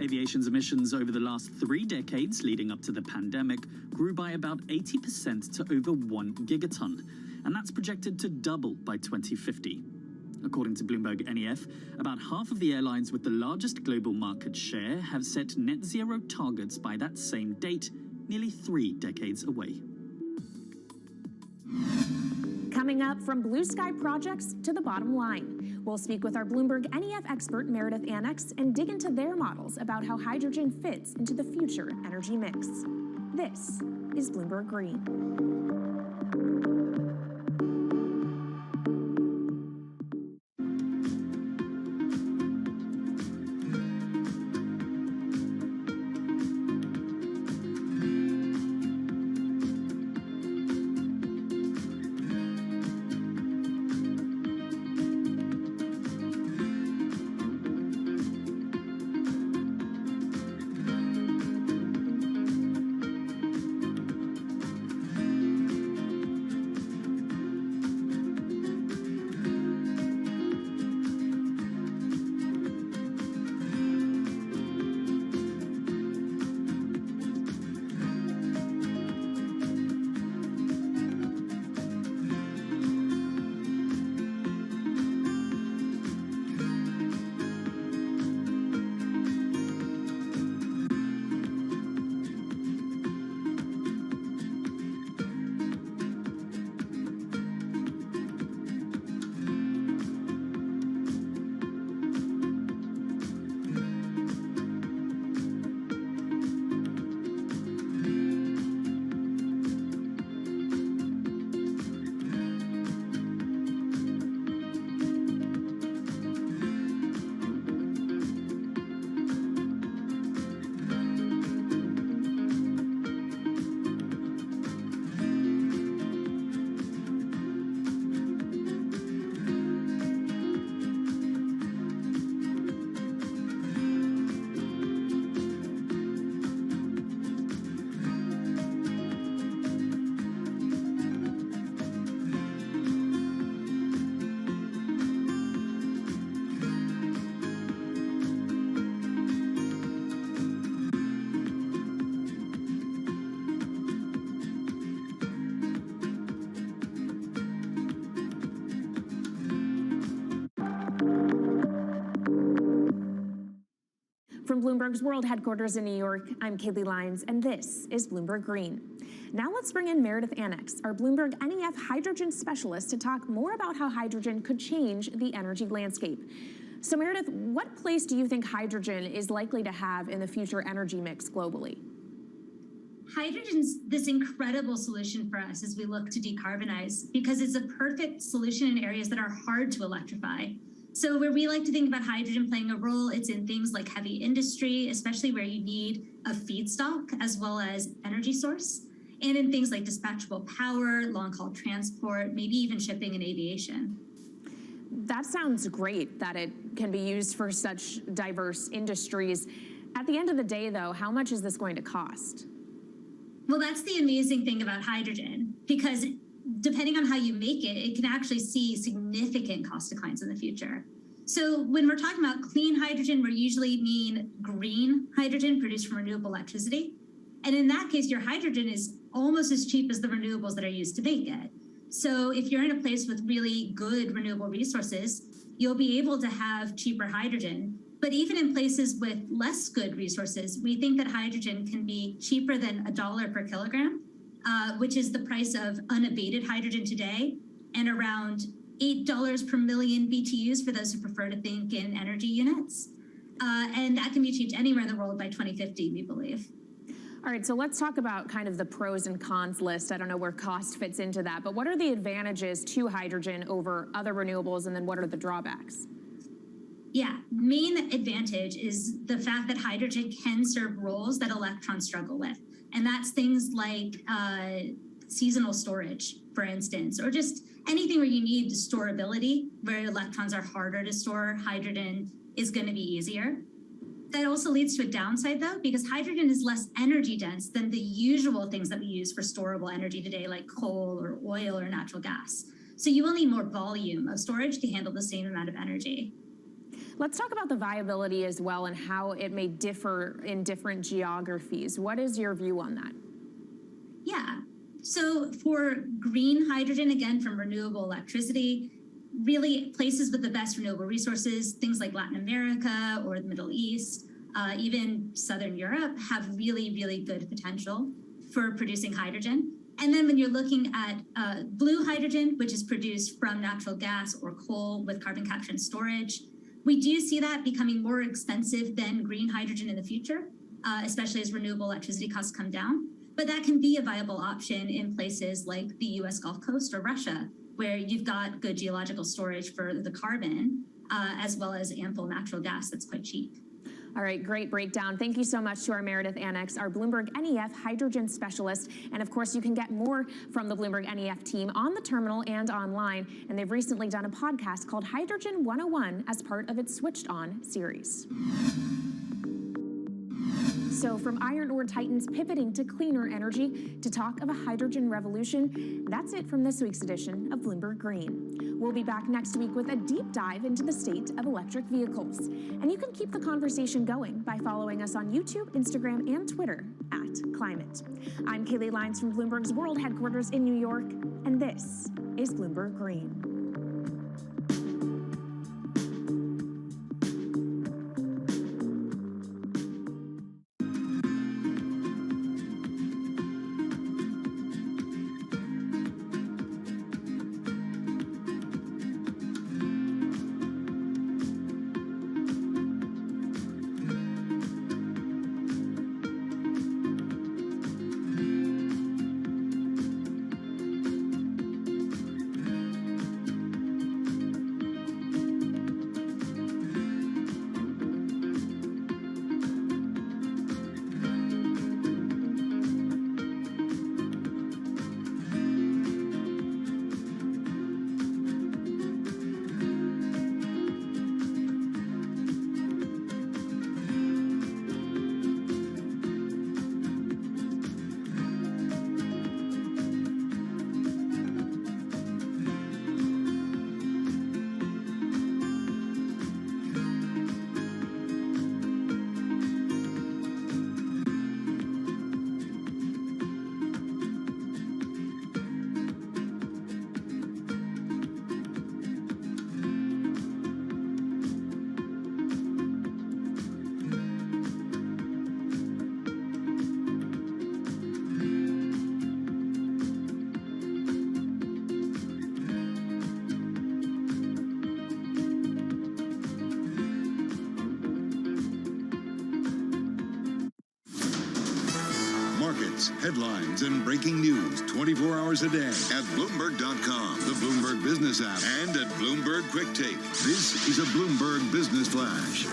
Aviation's emissions over the last 3 decades leading up to the pandemic grew by about 80% to over 1 gigaton, and that's projected to double by 2050. According to Bloomberg NEF, about half of the airlines with the largest global market share have set net zero targets by that same date, nearly 3 decades away. Coming up, from blue sky projects to the bottom line. We'll speak with our Bloomberg NEF expert Meredith Annex and dig into their models about how hydrogen fits into the future energy mix. This is Bloomberg Green. Bloomberg's World Headquarters in New York, I'm Kaylee Lyons, and this is Bloomberg Green. Now let's bring in Meredith Annex, our Bloomberg NEF hydrogen specialist, to talk more about how hydrogen could change the energy landscape. So Meredith, what place do you think hydrogen is likely to have in the future energy mix globally? Hydrogen's this incredible solution for us as we look to decarbonize because it's a perfect solution in areas that are hard to electrify. So where we like to think about hydrogen playing a role, it's in things like heavy industry, especially where you need a feedstock as well as energy source, and in things like dispatchable power, long-haul transport, maybe even shipping and aviation. That sounds great that it can be used for such diverse industries. At the end of the day, though, how much is this going to cost? Well, that's the amazing thing about hydrogen, because depending on how you make it, it can actually see significant cost declines in the future. So when we're talking about clean hydrogen, we usually mean green hydrogen produced from renewable electricity. And in that case, your hydrogen is almost as cheap as the renewables that are used to make it. So if you're in a place with really good renewable resources, you'll be able to have cheaper hydrogen. But even in places with less good resources, we think that hydrogen can be cheaper than $1 per kilogram, which is the price of unabated hydrogen today, and around $8 per million BTUs for those who prefer to think in energy units. And that can be achieved anywhere in the world by 2050, we believe. All right, so let's talk about kind of the pros and cons list. I don't know where cost fits into that, but what are the advantages to hydrogen over other renewables, and then what are the drawbacks? Yeah, main advantage is the fact that hydrogen can serve roles that electrons struggle with. And that's things like seasonal storage, for instance, or just anything where you need storability, where electrons are harder to store, hydrogen is going to be easier. That also leads to a downside, though, because hydrogen is less energy dense than the usual things that we use for storable energy today, like coal or oil or natural gas. So you will need more volume of storage to handle the same amount of energy. Let's talk about the viability as well and how it may differ in different geographies. What is your view on that? Yeah, so for green hydrogen, again, from renewable electricity, really places with the best renewable resources, things like Latin America or the Middle East, even Southern Europe, have really, really good potential for producing hydrogen. And then when you're looking at blue hydrogen, which is produced from natural gas or coal with carbon capture and storage, we do see that becoming more expensive than green hydrogen in the future, especially as renewable electricity costs come down. But that can be a viable option in places like the US Gulf Coast or Russia, where you've got good geological storage for the carbon, as well as ample natural gas that's quite cheap. All right, great breakdown. Thank you so much to our Meredith Annex, our Bloomberg NEF hydrogen specialist. And of course, you can get more from the Bloomberg NEF team on the terminal and online. And they've recently done a podcast called Hydrogen 101 as part of its Switched On series. So from iron ore titans pivoting to cleaner energy to talk of a hydrogen revolution, that's it from this week's edition of Bloomberg Green. We'll be back next week with a deep dive into the state of electric vehicles. And you can keep the conversation going by following us on YouTube, Instagram, and Twitter @Climate. I'm Kaylee Lyons from Bloomberg's World Headquarters in New York, and this is Bloomberg Green. Updates, headlines, and breaking news 24 hours a day at Bloomberg.com, the Bloomberg Business app, and at Bloomberg Quick Take. This is a Bloomberg Business Flash.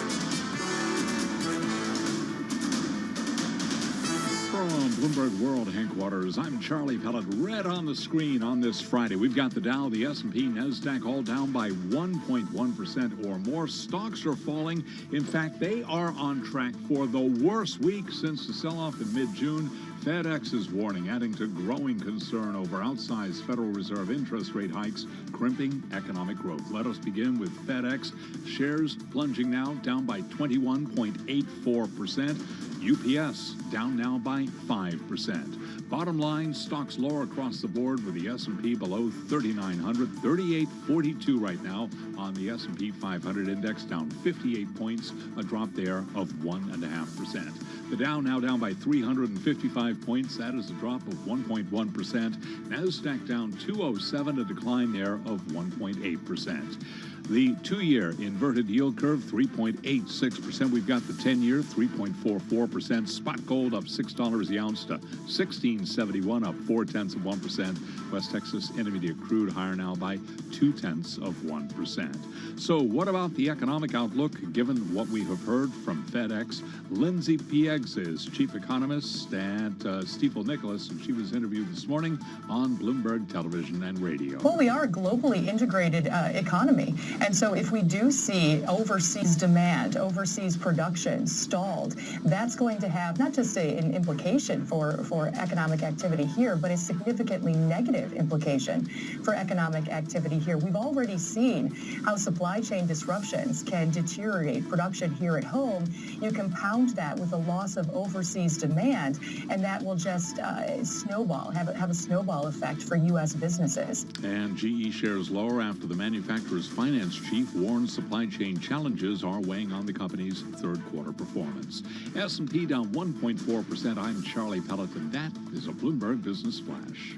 From Bloomberg World Headquarters, I'm Charlie Pellet. Red on the screen on this Friday. We've got the Dow, the S&P, NASDAQ all down by 1.1% or more. Stocks are falling. In fact, they are on track for the worst week since the sell-off in mid-June. FedEx is warning, adding to growing concern over outsized Federal Reserve interest rate hikes, crimping economic growth. Let us begin with FedEx. Shares plunging now, down by 21.84%. UPS down now by 5%. Bottom line, stocks lower across the board with the S&P below 3,900, 38.42 right now on the S&P 500 index, down 58 points, a drop there of 1.5%. The Dow now down by 355 points. That is a drop of 1.1%. NASDAQ down 207, a decline there of 1.8%. The 2-year inverted yield curve, 3.86%. We've got the 10-year, 3.44%. Spot gold up $6 the ounce to $16.71, up 0.4%. West Texas Intermediate crude higher now by 0.2%. So what about the economic outlook, given what we have heard from FedEx? Lindsay Pieggs is chief economist at Stifel Nicholas, and she was interviewed this morning on Bloomberg Television and Radio. Well, we are a globally integrated economy. And so if we do see overseas demand, overseas production stalled, that's going to have not just an implication for economic activity here, but a significantly negative implication for economic activity here. We've already seen how supply chain disruptions can deteriorate production here at home. You compound that with a loss of overseas demand, and that will just snowball, have a snowball effect for U.S. businesses. And GE shares lower after the manufacturer's finance chief warns supply chain challenges are weighing on the company's third quarter performance. S&P down 1.4%. I'm Charlie Pellet, and that is a Bloomberg Business Flash.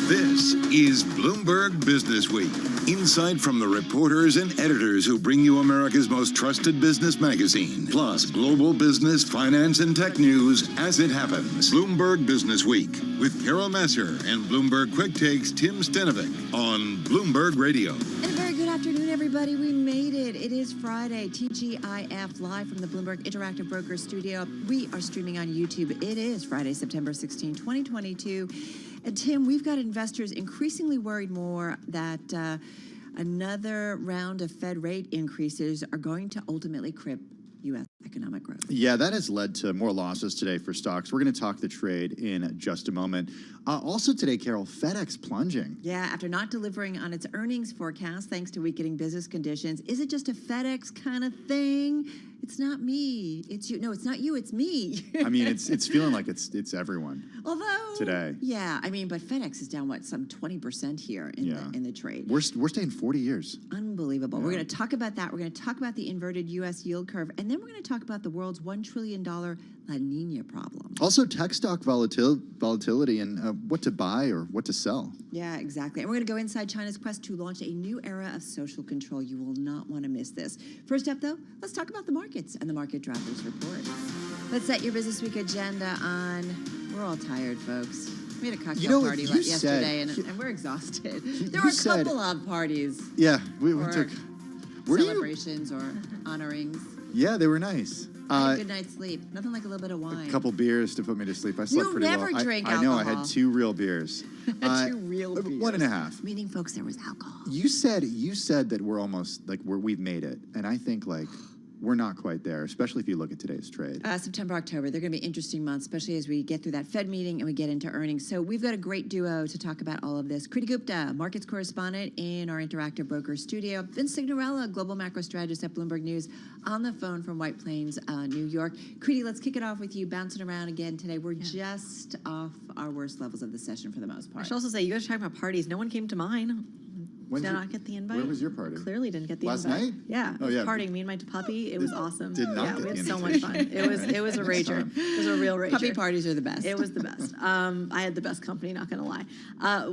This is Bloomberg Business Week. Insight from the reporters and editors who bring you America's most trusted business magazine. Plus, global business, finance, and tech news as it happens. Bloomberg Business Week with Carol Messer and Bloomberg Quick Takes Tim Stenovic on Bloomberg Radio. And a very good afternoon, everybody. We made it. It is Friday, TGIF, live from the Bloomberg Interactive Brokers Studio. We are streaming on YouTube. It is Friday, September 16, 2022. And Tim, we've got investors increasingly worried more that another round of Fed rate increases are going to ultimately crimp U.S. economic growth. Yeah, that has led to more losses today for stocks. We're going to talk the trade in just a moment. Also today, Carol, FedEx plunging. Yeah, after not delivering on its earnings forecast thanks to weakening business conditions. Is it just a FedEx kind of thing? It's not me. It's you. No, it's not you. It's me. I mean, it's feeling like it's everyone. Although today. Yeah, I mean, but FedEx is down some 20% here in the trade. We're staying 40 years. Unbelievable. Yeah. We're going to talk about that. We're going to talk about the inverted U.S. yield curve, and then we're going to talk about the world's $1 trillion La Nina problem. Also, tech stock volatility and what to buy or what to sell. Yeah, exactly. And we're going to go inside China's quest to launch a new era of social control. You will not want to miss this. First up, though, let's talk about the markets and the Market Drivers Report. Let's set your business week agenda on. We're all tired, folks. We had a cocktail party yesterday, and we're exhausted. There were a couple of parties. Yeah, we took celebrations or honorings. Yeah, they were nice. I had a good night's sleep. Nothing like a little bit of wine. A couple beers to put me to sleep. I slept pretty well. You never drink alcohol. I know. I had 2 real beers. 2 real beers. 1.5. Meaning, folks, there was alcohol. You said that we're almost we've made it, and I think we're not quite there, especially if you look at today's trade. September, October, they're going to be interesting months, especially as we get through that Fed meeting and we get into earnings. So we've got a great duo to talk about all of this. Kriti Gupta, markets correspondent in our Interactive Broker studio. Vince Signorella, global macro strategist at Bloomberg News, on the phone from White Plains, New York. Kriti, let's kick it off with you, bouncing around again today. We're just off our worst levels of the session for the most part. I should also say, you guys are talking about parties. No one came to mine. Did I not get the invite? Where was your party? Clearly didn't get the Last invite. night? Yeah. Oh, yeah. Partying, me and my puppy. It was awesome. Did not yeah, get we had the so much fun. It was a Next rager. time. It was a real rager. Puppy parties are the best. It was the best. I had the best company, not going to lie.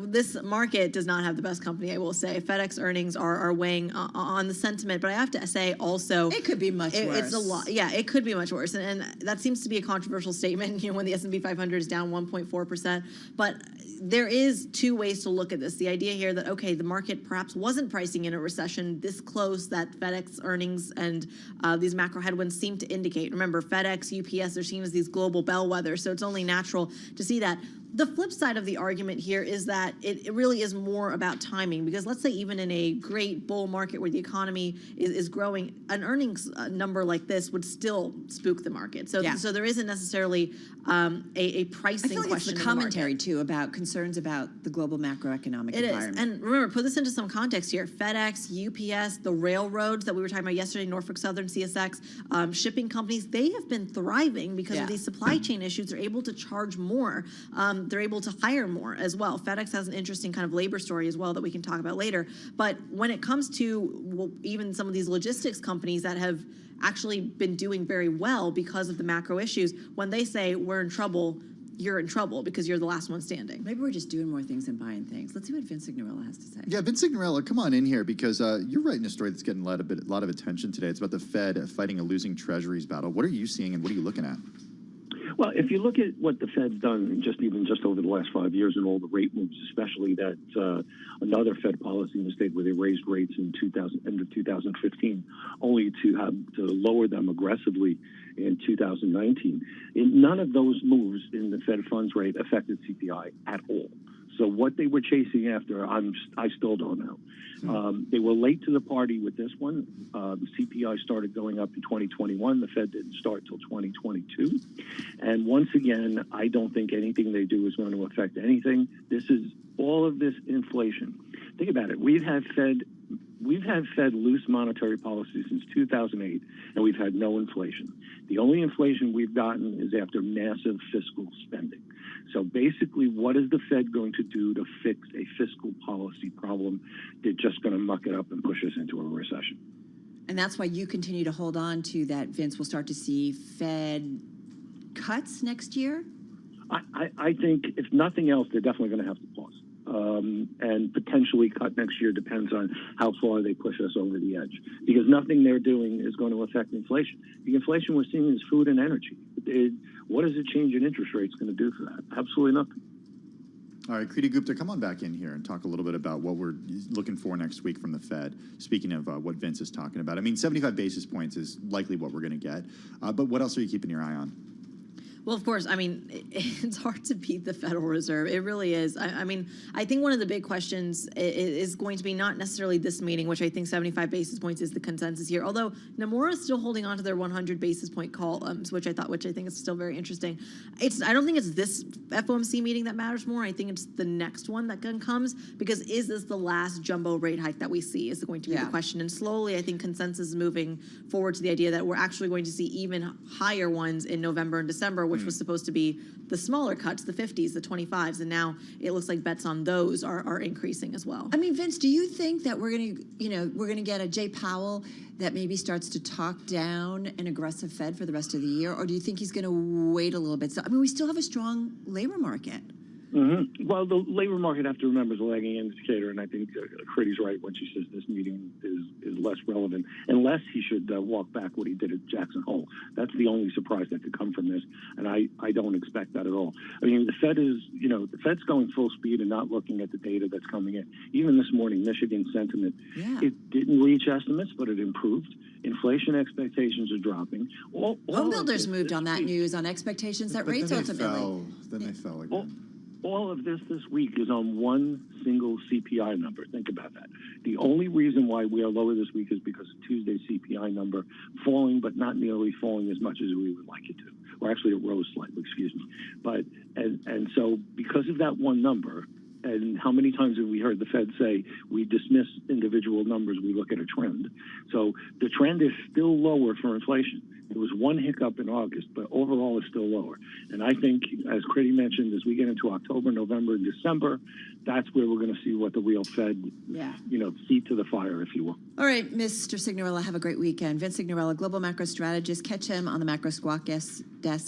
This market does not have the best company, I will say. FedEx earnings are weighing on the sentiment, but I have to say also... It could be much worse. It's a lot. Yeah, it could be much worse. And that seems to be a controversial statement, when the S&P 500 is down 1.4%. But there is two ways to look at this. The idea here that, okay, the market perhaps wasn't pricing in a recession this close that FedEx earnings and these macro headwinds seem to indicate. Remember, FedEx, UPS, they're seen as these global bellwethers, so it's only natural to see that. The flip side of the argument here is that it really is more about timing, because let's say even in a great bull market where the economy is growing, an earnings number like this would still spook the market. So, so there isn't necessarily a pricing I feel like question. It's the commentary, too, about concerns about the global macroeconomic environment. It is. And remember, put this into some context here. FedEx, UPS, the railroads that we were talking about yesterday, Norfolk Southern, CSX, shipping companies, they have been thriving because of these supply chain issues. They're able to charge more. They're able to hire more as well. FedEx has an interesting kind of labor story as well that we can talk about later. But when it comes to even some of these logistics companies that have actually been doing very well because of the macro issues, when they say we're in trouble, you're in trouble because you're the last one standing. Maybe we're just doing more things than buying things. Let's see what Vince Signorella has to say. Yeah, Vince Signorella, come on in here, because you're writing a story that's getting a lot of attention today. It's about the Fed fighting a losing treasuries battle. What are you seeing and what are you looking at? Well, if you look at what the Fed's done just over the last 5 years and all the rate moves, especially that another Fed policy mistake where they raised rates in end of 2015, only to lower them aggressively in 2019. None of those moves in the Fed funds rate affected CPI at all. So what they were chasing after, I still don't know. They were late to the party with this one. The CPI started going up in 2021. The Fed didn't start till 2022. And once again, I don't think anything they do is going to affect anything. This is all of this inflation. Think about it. We've had Fed loose monetary policy since 2008, and we've had no inflation. The only inflation we've gotten is after massive fiscal spending. So basically, what is the Fed going to do to fix a fiscal policy problem? They're just going to muck it up and push us into a recession. And that's why you continue to hold on to that, Vince. We'll start to see Fed cuts next year? I think, if nothing else, they're definitely going to have to pause. And potentially cut next year, depends on how far they push us over the edge. Because nothing they're doing is going to affect inflation. The inflation we're seeing is food and energy. What is a change in interest rates going to do for that? Absolutely nothing. All right, Kriti Gupta, come on back in here and talk a little bit about what we're looking for next week from the Fed. Speaking of what Vince is talking about, I mean, 75 basis points is likely what we're going to get. But what else are you keeping your eye on? Well, of course, I mean, it's hard to beat the Federal Reserve. It really is. I mean, I think one of the big questions is going to be not necessarily this meeting, which I think 75 basis points is the consensus here. Although Nomura is still holding on to their 100 basis point call, which I think is still very interesting. I don't think it's this FOMC meeting that matters more. I think it's the next one that comes, because is this the last jumbo rate hike that we see is going to be the question. And slowly, I think consensus is moving forward to the idea that we're actually going to see even higher ones in November and December, which was supposed to be the smaller cuts, the 50s, the 25s, and now it looks like bets on those are increasing as well. I mean, Vince, do you think that we're going to get a Jay Powell that maybe starts to talk down an aggressive Fed for the rest of the year, or do you think he's going to wait a little bit? So, I mean, we still have a strong labor market. Mm-hmm. Well, the labor market, have to remember, is a lagging indicator, and I think Kriti's right when she says this meeting is less relevant, unless he should walk back what he did at Jackson Hole. That's the only surprise that could come from this, and I don't expect that at all. I mean, the Fed's going full speed and not looking at the data that's coming in. Even this morning, Michigan sentiment, it didn't reach estimates, but it improved. Inflation expectations are dropping. Home builders moved on that news, on expectations that rates ultimately. Then they fell again. All of this week is on one single CPI number. Think about that. The only reason why we are lower this week is because of Tuesday's CPI number falling, but not nearly falling as much as we would like it to. Or actually, it rose slightly, excuse me. But and so because of that one number, and how many times have we heard the Fed say we dismiss individual numbers, we look at a trend. So the trend is still lower for inflation. There was one hiccup in August, but overall it's still lower. And I think, as Critty mentioned, as we get into October, November, and December, that's where we're going to see what the real Fed, feet to the fire, if you will. All right, Mr. Signorella, have a great weekend. Vince Signorella, global macro strategist. Catch him on the Macro Squawk desk.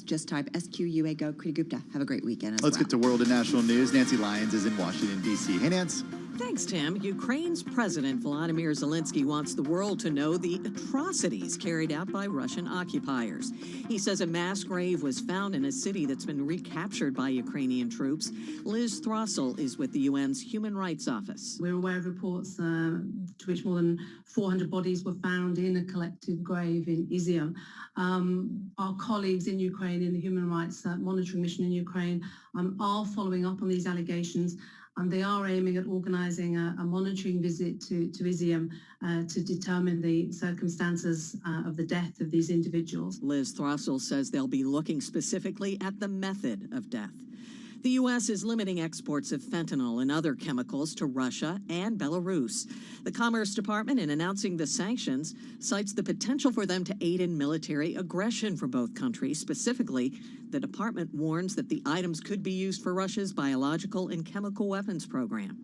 Just type SQUA Go. Critty Gupta, have a great weekend as Let's well. get to world and national news. Nancy Lyons is in Washington, D.C. Hey, Nance. Thanks, Tim. Ukraine's President Volodymyr Zelensky wants the world to know the atrocities carried out by Russian occupiers. He says a mass grave was found in a city that's been recaptured by Ukrainian troops. Liz Throssell is with the UN's Human Rights Office. We're aware of reports to which more than 400 bodies were found in a collective grave in Izium. Our colleagues in Ukraine, in the Human Rights Monitoring Mission in Ukraine, are following up on these allegations. And they are aiming at organising a monitoring visit to Izium to determine the circumstances of the death of these individuals. Liz Throssell says they'll be looking specifically at the method of death. The U.S. is limiting exports of fentanyl and other chemicals to Russia and Belarus. The Commerce Department, in announcing the sanctions, cites the potential for them to aid in military aggression for both countries. Specifically, the department warns that the items could be used for Russia's biological and chemical weapons program.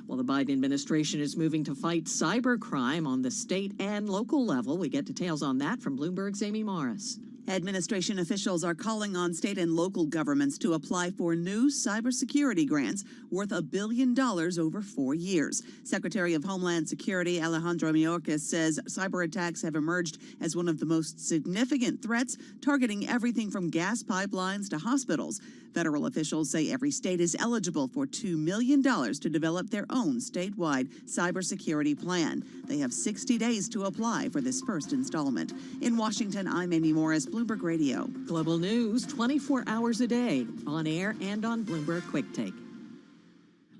Well, the Biden administration is moving to fight cybercrime on the state and local level. We get details on that from Bloomberg's Amy Morris. Administration officials are calling on state and local governments to apply for new cybersecurity grants worth $1 billion over 4 years. Secretary of Homeland Security Alejandro Mayorkas says cyber attacks have emerged as one of the most significant threats, targeting everything from gas pipelines to hospitals. Federal officials say every state is eligible for $2 million to develop their own statewide cybersecurity plan. They have 60 days to apply for this first installment. In Washington, I'm Amy Morris, Bloomberg Radio. Global news 24 hours a day, on air and on Bloomberg Quick Take.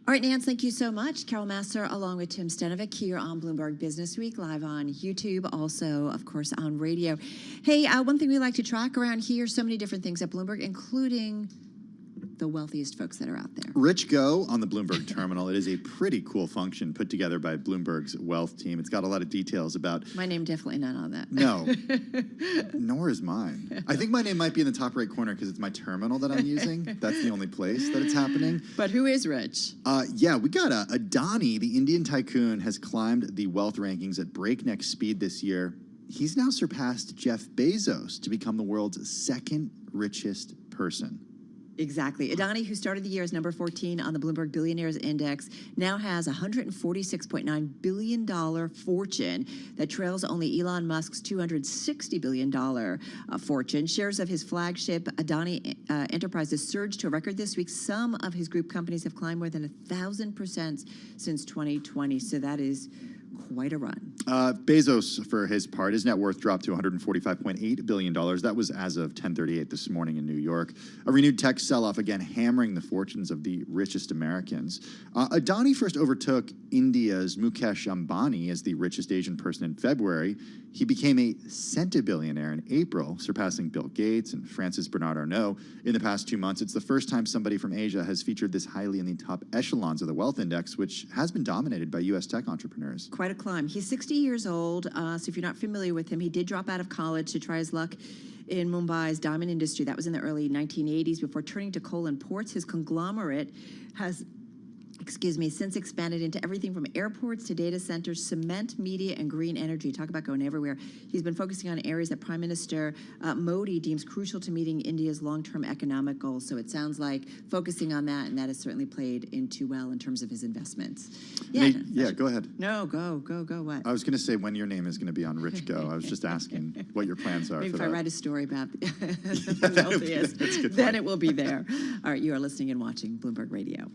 All right, Nance, thank you so much. Carol Massar along with Tim Stenovic here on Bloomberg Business Week, live on YouTube, also, of course, on radio. Hey, one thing we like to track around here, so many different things at Bloomberg, including the wealthiest folks that are out there. Rich Go on the Bloomberg terminal. It is a pretty cool function put together by Bloomberg's wealth team. It's got a lot of details about... My name definitely not on that. No, nor is mine. I think my name might be in the top right corner because it's my terminal that I'm using. That's the only place that it's happening. But who is Rich? Yeah, we got Adani, the Indian tycoon, has climbed the wealth rankings at breakneck speed this year. He's now surpassed Jeff Bezos to become the world's second richest person. Exactly. Adani, who started the year as number 14 on the Bloomberg Billionaires Index, now has a $146.9 billion fortune that trails only Elon Musk's $260 billion fortune. Shares of his flagship Adani Enterprises surged to a record this week. Some of his group companies have climbed more than 1,000% since 2020, so that is quite a run. Bezos, for his part, his net worth dropped to $145.8 billion. That was as of 10:38 this morning in New York. A renewed tech sell-off, again, hammering the fortunes of the richest Americans. Adani first overtook India's Mukesh Ambani as the richest Asian person in February. He became a centibillionaire in April, surpassing Bill Gates and Francis Bernard Arnault. In the past 2 months, it's the first time somebody from Asia has featured this highly in the top echelons of the wealth index, which has been dominated by U.S. tech entrepreneurs. Quite a climb. He's 60 years old, so if you're not familiar with him, he did drop out of college to try his luck in Mumbai's diamond industry. That was in the early 1980s before turning to coal and ports. His conglomerate has since expanded into everything from airports to data centers, cement, media, and green energy. Talk about going everywhere. He's been focusing on areas that Prime Minister Modi deems crucial to meeting India's long-term economic goals. So it sounds like focusing on that, and that has certainly played into well in terms of his investments. Yeah, go ahead. No, go, what? I was going to say when your name is going to be on Rich Go. I was just asking what your plans are. Maybe for if that. I write a story about the wealthiest, then it will be there. All right, you are listening and watching Bloomberg Radio.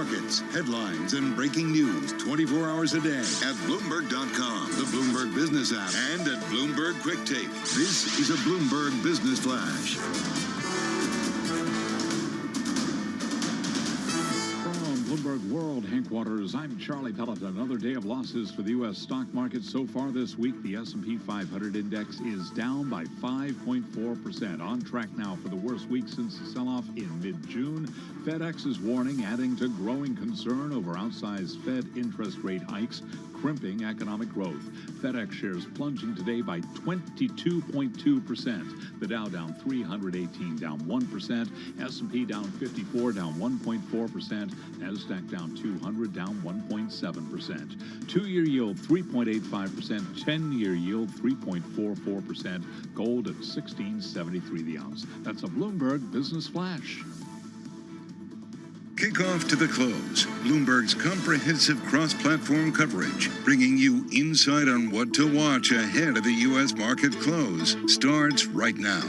markets, headlines, and breaking news 24 hours a day at Bloomberg.com, the Bloomberg Business app, and at Bloomberg Quick Take. This is a Bloomberg Business Flash. Bloomberg World Headquarters, I'm Charlie Pellet. Another day of losses for the U.S. stock market. So far this week, the S&P 500 index is down by 5.4%. On track now for the worst week since the sell-off in mid-June. FedEx is warning, adding to growing concern over outsized Fed interest rate hikes, crimping economic growth. FedEx shares plunging today by 22.2%. The Dow down 318, down 1%. S&P down 54, down 1.4%. Nasdaq down 200, down 1.7%. Two-year yield 3.85%. 10-year yield 3.44%. Gold at $16.73 the ounce. That's a Bloomberg Business Flash. Kickoff to the close. Bloomberg's comprehensive cross-platform coverage, bringing you insight on what to watch ahead of the U.S. market close, starts right now.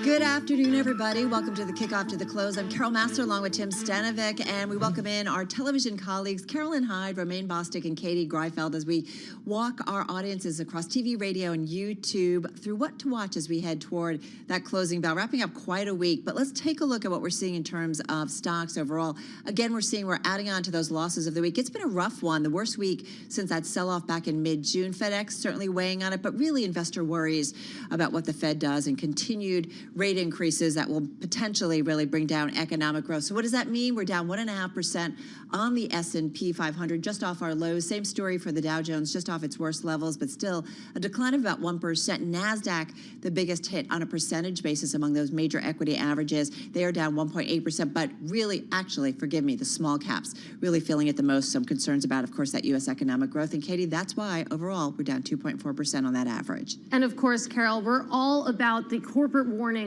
Good afternoon, everybody. Welcome to the Kickoff to the Close. I'm Carol Master along with Tim Stanovic, and we welcome in our television colleagues, Carolyn Hyde, Romaine Bostic, and Katie Greifeld, as we walk our audiences across TV, radio, and YouTube through what to watch as we head toward that closing bell. Wrapping up quite a week, but let's take a look at what we're seeing in terms of stocks overall. Again, we're adding on to those losses of the week. It's been a rough one, the worst week since that sell-off back in mid-June. FedEx certainly weighing on it, but really investor worries about what the Fed does and continued rate increases that will potentially really bring down economic growth. So what does that mean? We're down 1.5% on the S&P 500, just off our lows. Same story for the Dow Jones, just off its worst levels, but still a decline of about 1%. NASDAQ, the biggest hit on a percentage basis among those major equity averages. They are down 1.8%, but really, actually, forgive me, the small caps really feeling it the most. Some concerns about, of course, that U.S. economic growth. And Katie, that's why overall we're down 2.4% on that average. And of course, Carol, we're all about the corporate warnings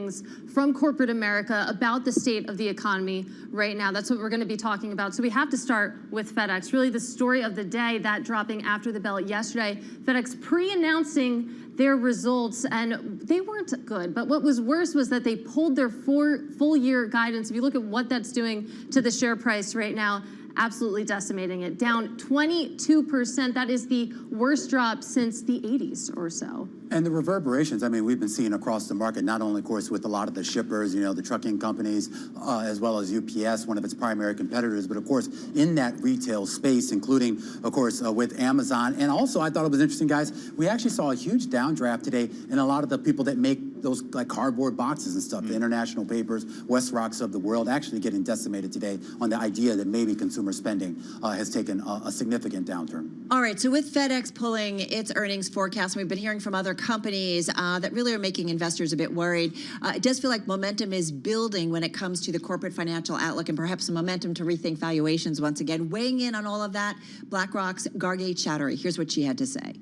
from corporate America about the state of the economy right now. That's what we're going to be talking about. So we have to start with FedEx. Really the story of the day, that dropping after the bell yesterday. FedEx pre-announcing their results, and they weren't good. But what was worse was that they pulled their full year guidance. If you look at what that's doing to the share price right now, absolutely decimating it, down 22%. That is the worst drop since the 80s or so. And the reverberations, I mean, we've been seeing across the market, not only, of course, with a lot of the shippers, you know, the trucking companies, as well as UPS, one of its primary competitors, but of course, in that retail space, including, of course, with Amazon. And also, I thought it was interesting, guys, we actually saw a huge downdraft today in a lot of the people that make those like cardboard boxes and stuff, the International Papers, WestRock's of the world, actually getting decimated today on the idea that maybe consumer spending has taken a significant downturn. All right, so with FedEx pulling its earnings forecast, we've been hearing from other companies that really are making investors a bit worried. It does feel like momentum is building when it comes to the corporate financial outlook and perhaps some momentum to rethink valuations once again. Weighing in on all of that, BlackRock's Gargi Chattery. Here's what she had to say.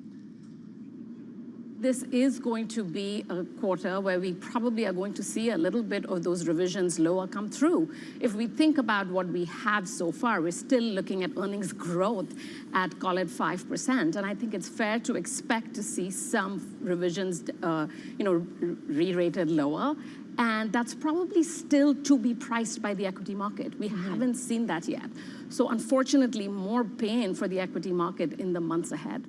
This is going to be a quarter where we probably are going to see a little bit of those revisions lower come through. If we think about what we have so far, we're still looking at earnings growth at, call it 5%. And I think it's fair to expect to see some revisions, re-rated lower. And that's probably still to be priced by the equity market. We haven't seen that yet. So unfortunately, more pain for the equity market in the months ahead.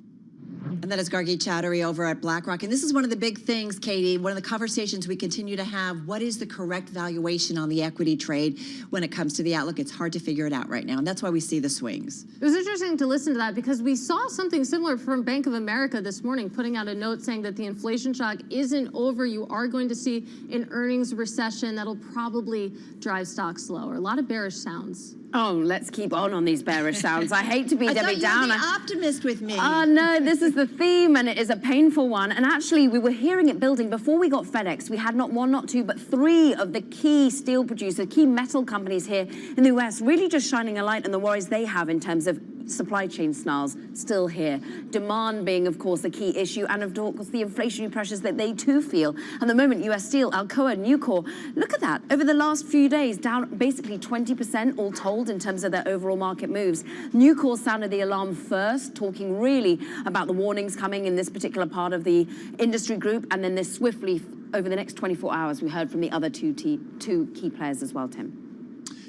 And that is Gargi Chattery over at BlackRock. And this is one of the big things, Katie, one of the conversations we continue to have. What is the correct valuation on the equity trade when it comes to the outlook? It's hard to figure it out right now. And that's why we see the swings. It was interesting to listen to that because we saw something similar from Bank of America this morning, putting out a note saying that the inflation shock isn't over. You are going to see an earnings recession that'll probably drive stocks lower. A lot of bearish sounds. Oh, let's keep on these bearish sounds. I hate to be Debbie Downer. You're the optimist with me. Oh, no, this is the theme, and it is a painful one. And actually, we were hearing it building. Before we got FedEx, we had not one, not two, but three of the key steel producers, key metal companies here in the US, really just shining a light on the worries they have in terms of supply chain snarls still here. Demand being, of course, the key issue, and of course, the inflationary pressures that they too feel. At the moment, US Steel, Alcoa, Nucor, look at that. Over the last few days, down basically 20% all told in terms of their overall market moves. Nucor sounded the alarm first, talking really about the warnings coming in this particular part of the industry group, and then this swiftly, over the next 24 hours, we heard from the other two key players as well, Tim.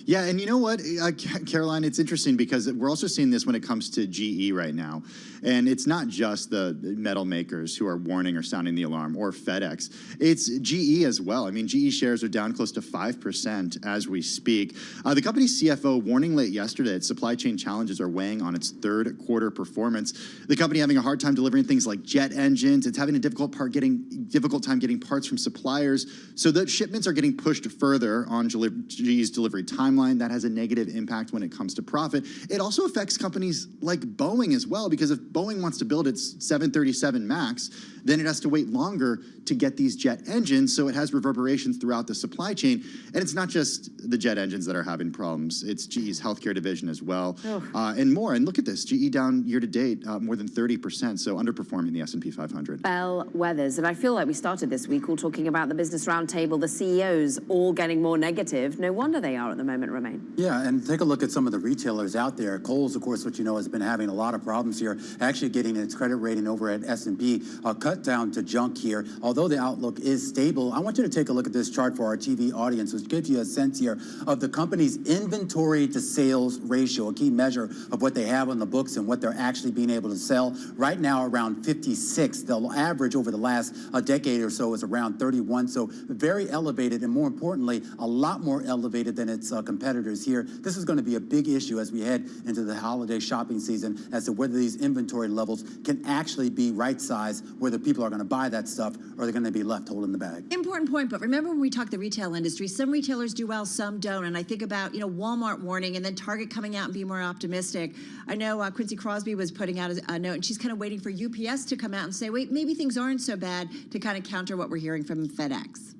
Yeah, and you know what, Caroline, it's interesting because we're also seeing this when it comes to GE right now. And it's not just the metal makers who are warning or sounding the alarm, or FedEx. It's GE as well. I mean, GE shares are down close to 5% as we speak. The company's CFO warning late yesterday that supply chain challenges are weighing on its third quarter performance. The company having a hard time delivering things like jet engines. It's having a difficult time getting parts from suppliers. So the shipments are getting pushed further on GE's delivery timeline. That has a negative impact when it comes to profit. It also affects companies like Boeing as well, because if Boeing wants to build its 737 MAX, then it has to wait longer to get these jet engines, so it has reverberations throughout the supply chain. And it's not just the jet engines that are having problems. It's GE's healthcare division as well, and more. And look at this, GE down year to date more than 30%, so underperforming the S&P 500. Bellwethers, and I feel like we started this week all talking about the Business Roundtable, the CEOs all getting more negative. No wonder they are at the moment, Romain. Yeah, and take a look at some of the retailers out there. Kohl's, of course, which you know has been having a lot of problems here, actually getting its credit rating over at S&P cut down to junk here. Although the outlook is stable, I want you to take a look at this chart for our TV audience, which gives you a sense here of the company's inventory to sales ratio, a key measure of what they have on the books and what they're actually being able to sell. Right now, around 56. The average over the last decade or so is around 31. So very elevated, and more importantly, a lot more elevated than its competitors here. This is going to be a big issue as we head into the holiday shopping season as to whether these inventory levels can actually be right-sized, whether people are going to buy that stuff or they're going to be left holding the bag. Important point, but remember when we talk the retail industry, some retailers do well, some don't. And I think about, Walmart warning and then Target coming out and being more optimistic. I know Quincy Crosby was putting out a note, and she's kind of waiting for UPS to come out and say, wait, maybe things aren't so bad, to kind of counter what we're hearing from FedEx.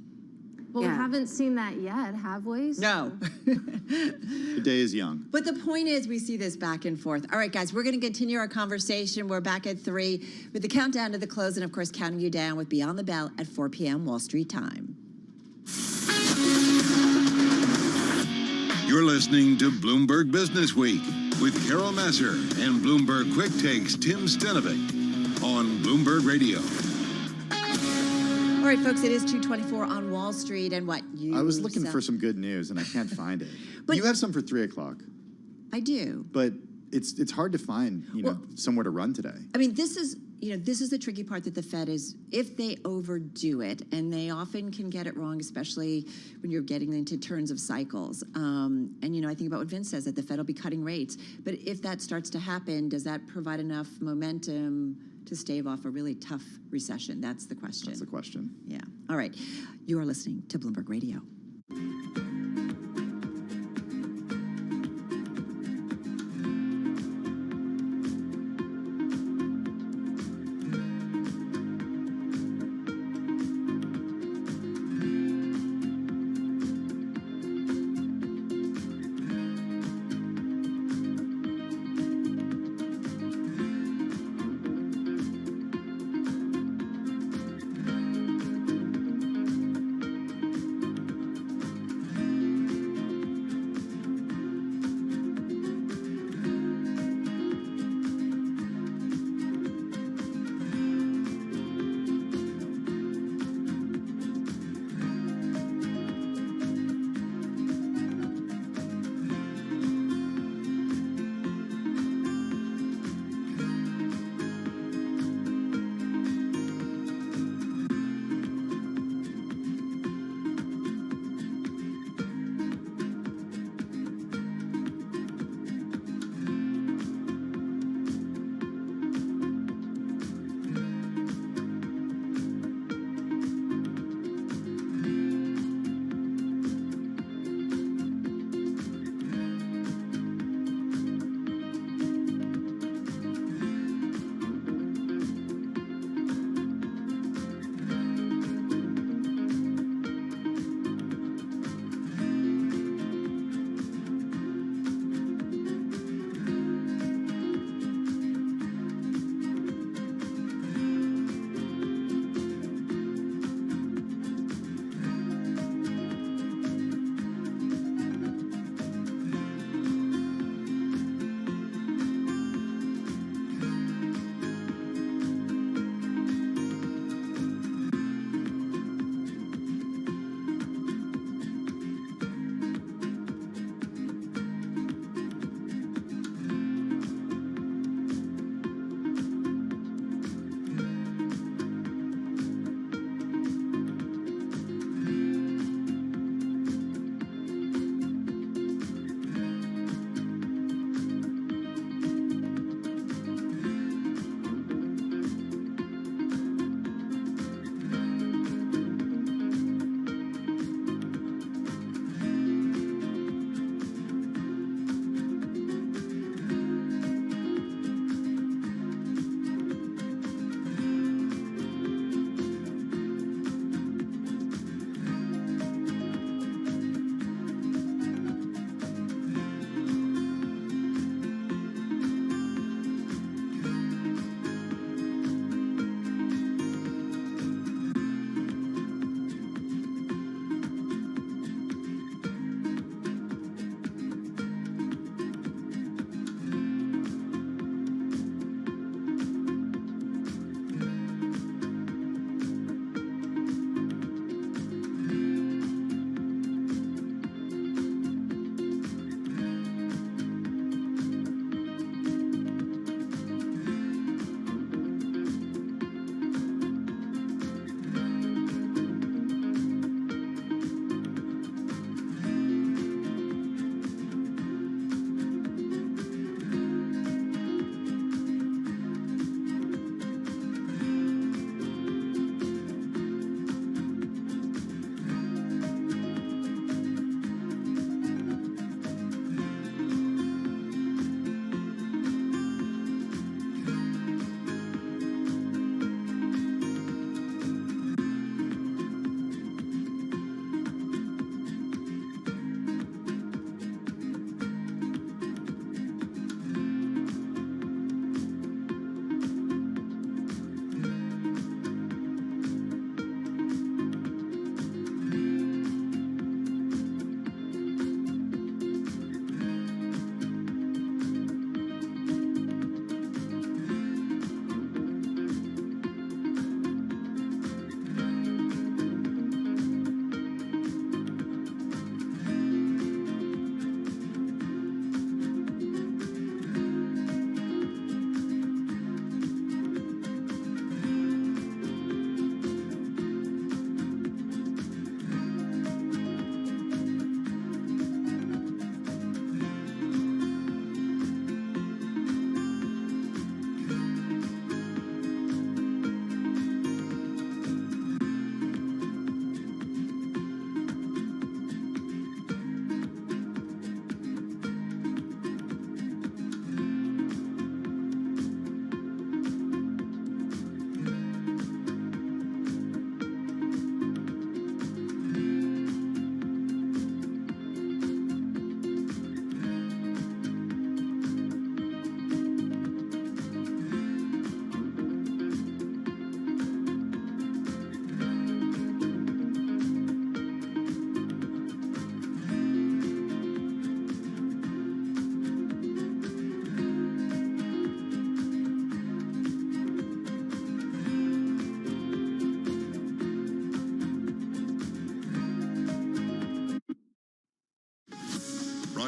Well, we haven't seen that yet, have we? No. The day is young. But the point is, we see this back and forth. All right, guys, we're going to continue our conversation. We're back at 3 with the countdown to the close, and of course, counting you down with Beyond the Bell at 4 p.m. Wall Street time. You're listening to Bloomberg Business Week with Carol Masser and Bloomberg Quick Takes Tim Stenovic on Bloomberg Radio. All right, folks, it is 2:24 on Wall Street, and what you... I was looking for some good news, and I can't find it. But you have some for 3 o'clock. I do. But it's hard to find, somewhere to run today. I mean, this is the tricky part that the Fed is, if they overdo it, and they often can get it wrong, especially when you're getting into turns of cycles. And, I think about what Vince says, that the Fed will be cutting rates. But if that starts to happen, does that provide enough momentum to stave off a really tough recession? That's the question. That's the question. Yeah. All right. You are listening to Bloomberg Radio.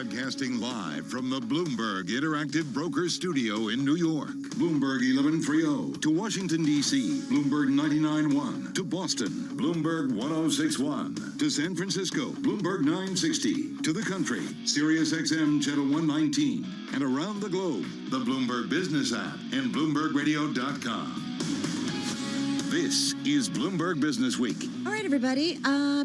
Broadcasting live from the Bloomberg Interactive Broker Studio in New York. Bloomberg 1130. To Washington, D.C., Bloomberg 99.1. To Boston, Bloomberg 106.1. To San Francisco, Bloomberg 960. To the country, Sirius XM Channel 119. And around the globe, the Bloomberg Business app and BloombergRadio.com. This is Bloomberg Business Week. All right, everybody.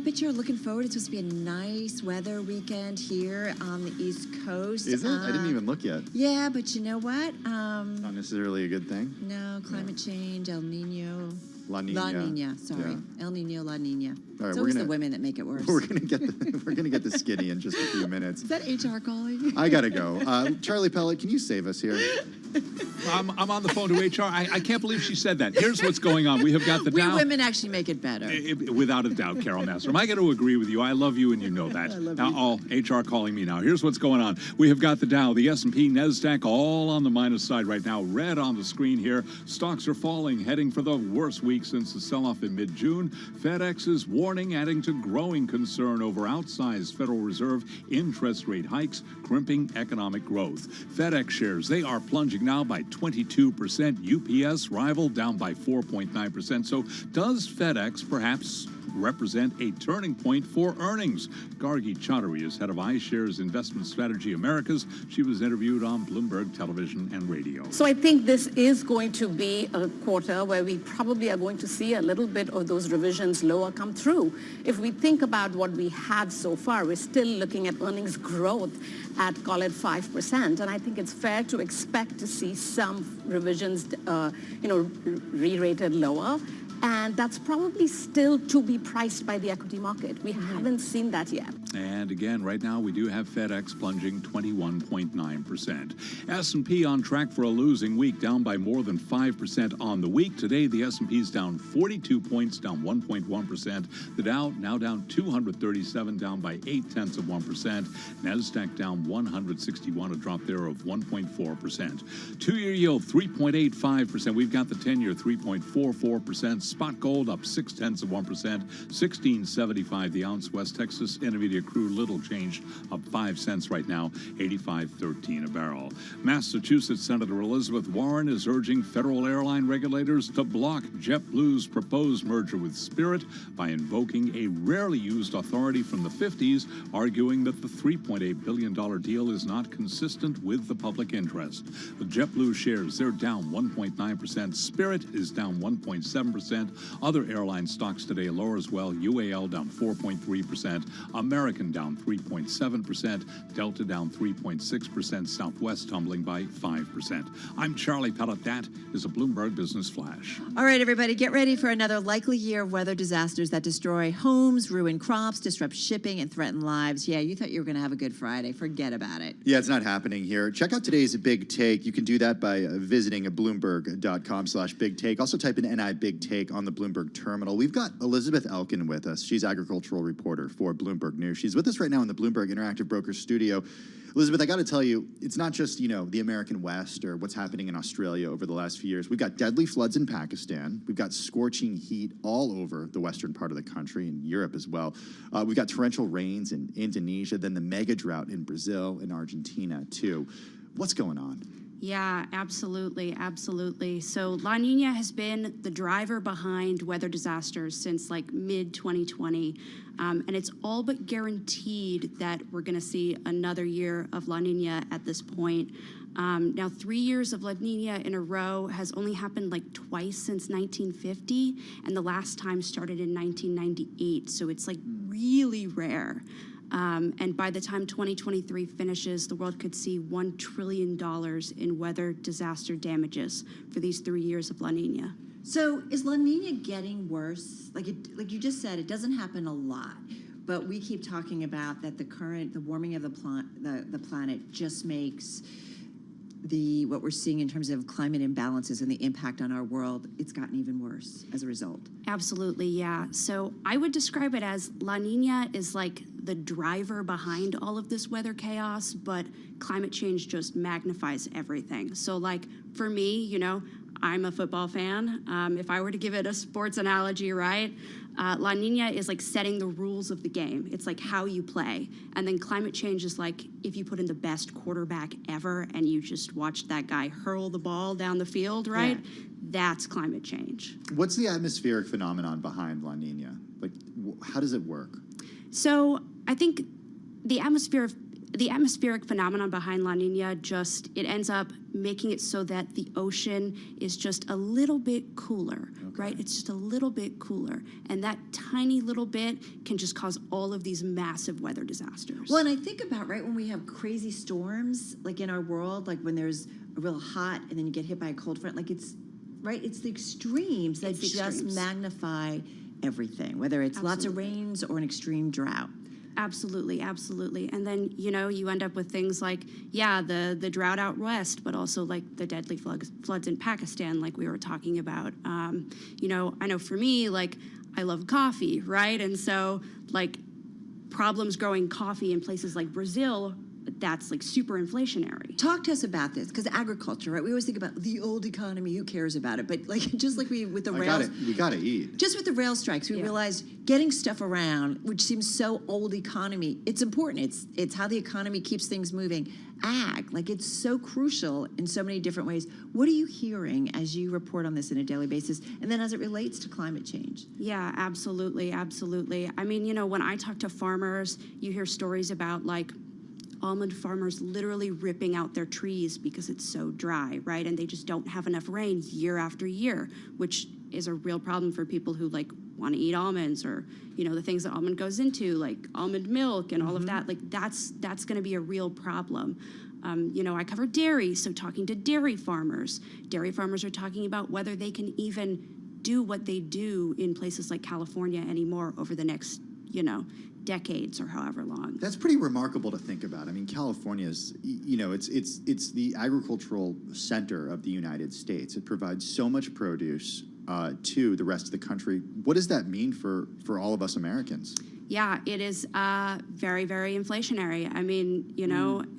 Bet you're looking forward. It's supposed to be a nice weather weekend here on the East Coast. Is it? I didn't even look yet. Yeah, but you know what? Not necessarily a good thing. No, climate change, El Nino. La Nina. La Nina, sorry. Yeah. El Nino, La Nina. All right, It's always the women that make it worse. We're gonna get the skinny in just a few minutes. Is that HR calling? I gotta go. Charlie Pellet, can you save us here? I'm on the phone to HR. I can't believe she said that. Here's what's going on. We have got the We Dow. women actually make it better. Without a doubt, Carol Nassar. I got to agree with you. I love you, and you know that. Now, HR calling me now. Here's what's going on. We have got the Dow, the S&P, NASDAQ, all on the minus side right now. Red on the screen here. Stocks are falling, heading for the worst week since the sell-off in mid-June. FedEx is warning, adding to growing concern over outsized Federal Reserve interest rate hikes, crimping economic growth. FedEx shares, they are plunging now by 22%. UPS rival down by 4.9%. So does FedEx perhaps represent a turning point for earnings? Gargi Chaudhary is head of iShares Investment Strategy Americas. She was interviewed on Bloomberg Television and Radio. So I think this is going to be a quarter where we probably are going to see a little bit of those revisions lower come through. If we think about what we have so far, we're still looking at earnings growth at, call it 5%. And I think it's fair to expect to see some revisions, re-rated lower. And that's probably still to be priced by the equity market. We haven't seen that yet. And again, right now, we do have FedEx plunging 21.9%. S&P on track for a losing week, down by more than 5% on the week. Today, the S&P is down 42 points, down 1.1%. The Dow now down 237, down by 0.8%. NASDAQ down 161, a drop there of 1.4%. Two-year yield, 3.85%. We've got the 10-year, 3.44%. Spot gold up 0.6%, 16.75 the ounce. West Texas Intermediate crude little changed, up 5 cents right now, 85.13 a barrel. Massachusetts Senator Elizabeth Warren is urging federal airline regulators to block JetBlue's proposed merger with Spirit by invoking a rarely used authority from the 50s, arguing that the $3.8 billion deal is not consistent with the public interest. The JetBlue shares, they're down 1.9%. Spirit is down 1.7%. Other airline stocks today lower as well. UAL down 4.3%. American down 3.7%. Delta down 3.6%. Southwest tumbling by 5%. I'm Charlie Pellet. That is a Bloomberg Business Flash. All right, everybody, get ready for another likely year of weather disasters that destroy homes, ruin crops, disrupt shipping, and threaten lives. Yeah, you thought you were going to have a good Friday. Forget about it. Yeah, it's not happening here. Check out today's Big Take. You can do that by visiting Bloomberg.com/Big Take. Also type in NI Big Take on the Bloomberg terminal. We've got Elizabeth Elkin with us. She's agricultural reporter for Bloomberg News. She's with us right now in the Bloomberg Interactive Broker Studio. Elizabeth, I got to tell you, it's not just, the American West or what's happening in Australia over the last few years. We've got deadly floods in Pakistan. We've got scorching heat all over the western part of the country and Europe as well. We've got torrential rains in Indonesia, then the mega drought in Brazil and Argentina too. What's going on? Yeah, absolutely, absolutely. So La Nina has been the driver behind weather disasters since like mid-2020, and it's all but guaranteed that we're going to see another year of La Nina at this point. Now, 3 years of La Nina in a row has only happened like twice since 1950, and the last time started in 1998, so it's like really rare. And by the time 2023 finishes, the world could see $1 trillion in weather disaster damages for these 3 years of La Nina. So is La Nina getting worse? Like you just said, it doesn't happen a lot, but we keep talking about that the warming of the planet just makes what we're seeing in terms of climate imbalances and the impact on our world, it's gotten even worse as a result. Absolutely, yeah. So I would describe it as La Nina is like the driver behind all of this weather chaos, but climate change just magnifies everything. So like for me, I'm a football fan. If I were to give it a sports analogy, right? La Nina is like setting the rules of the game. It's like how you play. And then climate change is like if you put in the best quarterback ever and you just watch that guy hurl the ball down the field, right? Yeah. That's climate change. What's the atmospheric phenomenon behind La Nina? Like, how does it work? So I think the atmospheric phenomenon behind La Nina it ends up making it so that the ocean is just a little bit cooler, right? It's just a little bit cooler. And that tiny little bit can just cause all of these massive weather disasters. Well, and I think about, right, when we have crazy storms, like in our world, like when there's a real hot and then you get hit by a cold front, like it's the extremes that just magnify everything, whether it's lots of rains or an extreme drought. Absolutely, absolutely. And then, you end up with things like, the drought out west, but also like the deadly floods in Pakistan, like we were talking about. I know for me, like, I love coffee, right? And so, like, problems growing coffee in places like Brazil, that's like super inflationary. Talk to us about this, because agriculture, right? We always think about the old economy, who cares about it? But like, just like with the rails, we gotta eat. Just with the rail strikes, we realized getting stuff around, which seems so old economy, it's important. It's how the economy keeps things moving. Ag, like it's so crucial in so many different ways. What are you hearing as you report on this on a daily basis, and then as it relates to climate change? Yeah, absolutely, absolutely. I mean, when I talk to farmers, you hear stories about like almond farmers literally ripping out their trees because it's so dry, right? And they just don't have enough rain year after year, which is a real problem for people who like want to eat almonds, or the things that almond goes into, like almond milk and all of that. Like that's going to be a real problem. I cover dairy, so talking to dairy farmers are talking about whether they can even do what they do in places like California anymore over the next decades or however long. That's pretty remarkable to think about. I mean, California is, it's the agricultural center of the United States. It provides so much produce to the rest of the country. What does that mean for all of us Americans? Yeah, it is very, very inflationary. I mean,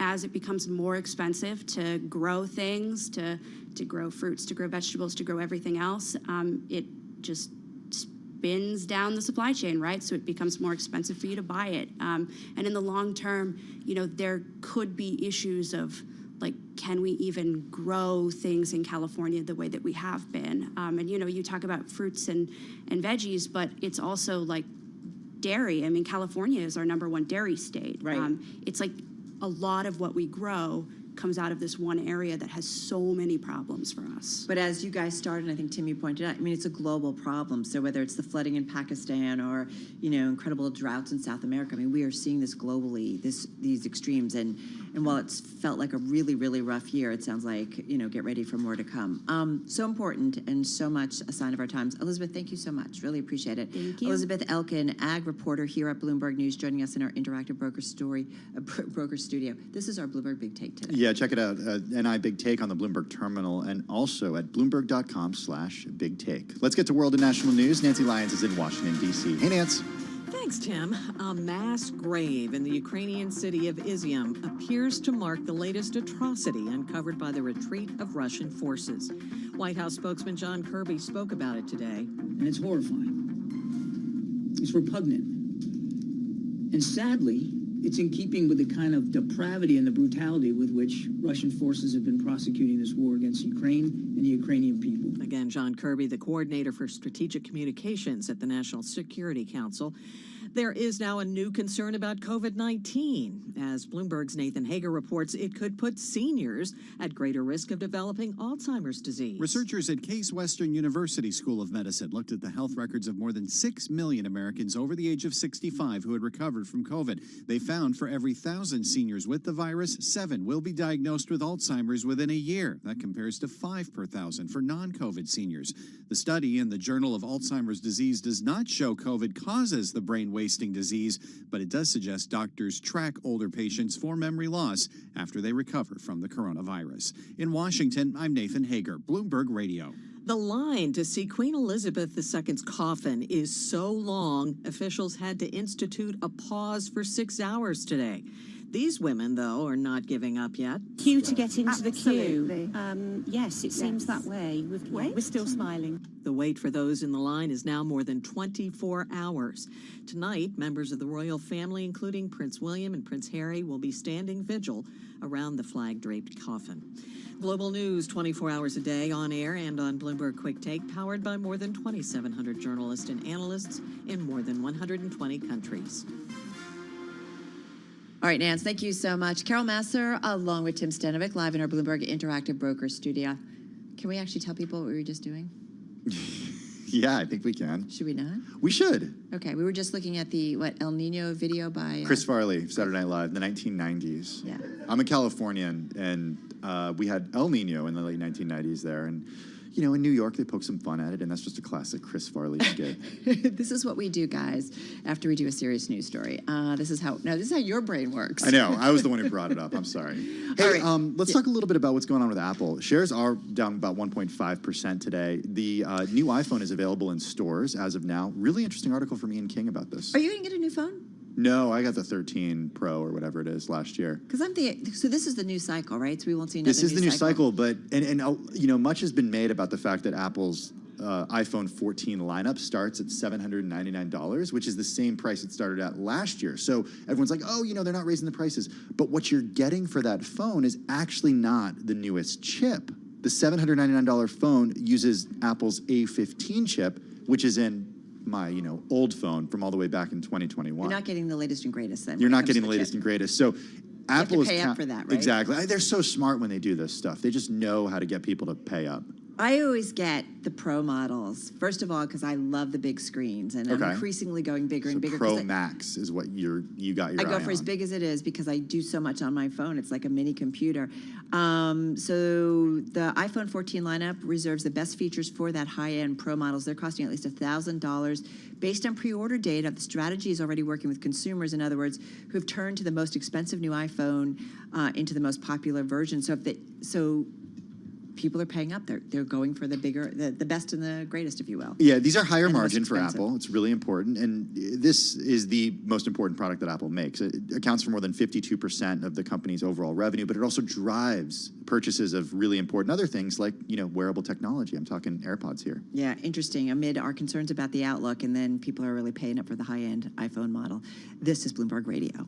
as it becomes more expensive to grow things, to grow fruits, to grow vegetables, to grow everything else, it just spins down the supply chain, right? So it becomes more expensive for you to buy it. And in the long term, there could be issues of like, can we even grow things in California the way that we have been? And you talk about fruits and veggies, but it's also like dairy. I mean, California is our #1 dairy state. Right. It's like a lot of what we grow comes out of this one area that has so many problems for us. But as you guys started, I think Tim, you pointed out, I mean, it's a global problem. So whether it's the flooding in Pakistan or, incredible droughts in South America, I mean, we are seeing this globally, these extremes. And while it's felt like a really, really rough year, it sounds like, get ready for more to come. So important and so much a sign of our times. Elizabeth, thank you so much. Really appreciate it. Thank you. Elizabeth Elkin, ag reporter here at Bloomberg News, joining us in our interactive broker studio. This is our Bloomberg Big Take today. Yeah, check it out. NI Big Take on the Bloomberg Terminal and also at Bloomberg.com/Big Take. Let's get to world and national news. Nancy Lyons is in Washington, D.C. Hey, Nance. Thanks, Tim. A mass grave in the Ukrainian city of Izium appears to mark the latest atrocity uncovered by the retreat of Russian forces. White House spokesman John Kirby spoke about it today. And it's horrifying. It's repugnant. And sadly, it's in keeping with the kind of depravity and the brutality with which Russian forces have been prosecuting this war against Ukraine and the Ukrainian people. Again, John Kirby, the coordinator for strategic communications at the National Security Council. There is now a new concern about COVID-19. As Bloomberg's Nathan Hager reports, it could put seniors at greater risk of developing Alzheimer's disease. Researchers at Case Western University School of Medicine looked at the health records of more than 6 million Americans over the age of 65 who had recovered from COVID. They found for every 1,000 seniors with the virus, 7 will be diagnosed with Alzheimer's within a year. That compares to 5 per 1,000 for non-COVID seniors. The study in the Journal of Alzheimer's Disease does not show COVID causes the brain wasting disease, but it does suggest doctors track older patients for memory loss after they recover from the coronavirus. In Washington, I'm Nathan Hager, Bloomberg Radio. The line to see Queen Elizabeth II's coffin is so long, officials had to institute a pause for 6 hours today. These women, though, are not giving up yet. Queue to get into the Absolutely. queue. Yes, it seems that way. We're still smiling. The wait for those in the line is now more than 24 hours. Tonight, members of the royal family, including Prince William and Prince Harry, will be standing vigil around the flag-draped coffin. Global news 24 hours a day, on air and on Bloomberg Quick Take, powered by more than 2,700 journalists and analysts in more than 120 countries. All right, Nance, thank you so much. Carol Masser, along with Tim Stenovic, live in our Bloomberg Interactive Broker studio. Can we actually tell people what we were just doing? Yeah, I think we can. Should we not? We should. Okay, we were just looking at the, El Nino video by... Chris Farley, Saturday Night Live, the 1990s. Yeah. I'm a Californian, and we had El Nino in the late 1990s there. And, you know, in New York, they poke some fun at it, and that's just a classic Chris Farley skit. This is what we do, guys, after we do a serious news story. This is how your brain works. I know. I was the one who brought it up. I'm sorry. Hey, let's talk a little bit about what's going on with Apple. Shares are down about 1.5% today. The new iPhone is available in stores as of now. Really interesting article from Ian King about this. Are you going to get a new phone? No, I got the 13 Pro or whatever it is last year. Because so this is the new cycle, right? So we won't see another This is the new cycle, but you know, much has been made about the fact that Apple's iPhone 14 lineup starts at $799, which is the same price it started at last year. So everyone's like, oh, you know, they're not raising the prices. But what you're getting for that phone is actually not the newest chip. The $799 phone uses Apple's A15 chip, which is in my, old phone from all the way back in 2021. You're not getting the latest and greatest then. You're not getting the latest and greatest. So Apple is pay up for that, right? Exactly. They're so smart when they do this stuff. They just know how to get people to pay up. I always get the Pro models. First of all, because I love the big screens, and I'm increasingly going bigger and bigger. Pro Max is what you got your eye I go for on. as big as it is because I do so much on my phone. It's like a mini computer. So the iPhone 14 lineup reserves the best features for that high-end Pro models. They're costing at least $1,000. Based on pre-order data, the strategy is already working with consumers, in other words, who've turned to the most expensive new iPhone into the most popular version. So people are paying up. They're going for the bigger, the best and the greatest, if you will. Yeah, these are higher And margin most for expensive. Apple. It's really important. And this is the most important product that Apple makes. It accounts for more than 52% of the company's overall revenue, but it also drives purchases of really important other things like, wearable technology. I'm talking AirPods here. Yeah, interesting. Amid our concerns about the outlook, and then people are really paying up for the high-end iPhone model. This is Bloomberg Radio.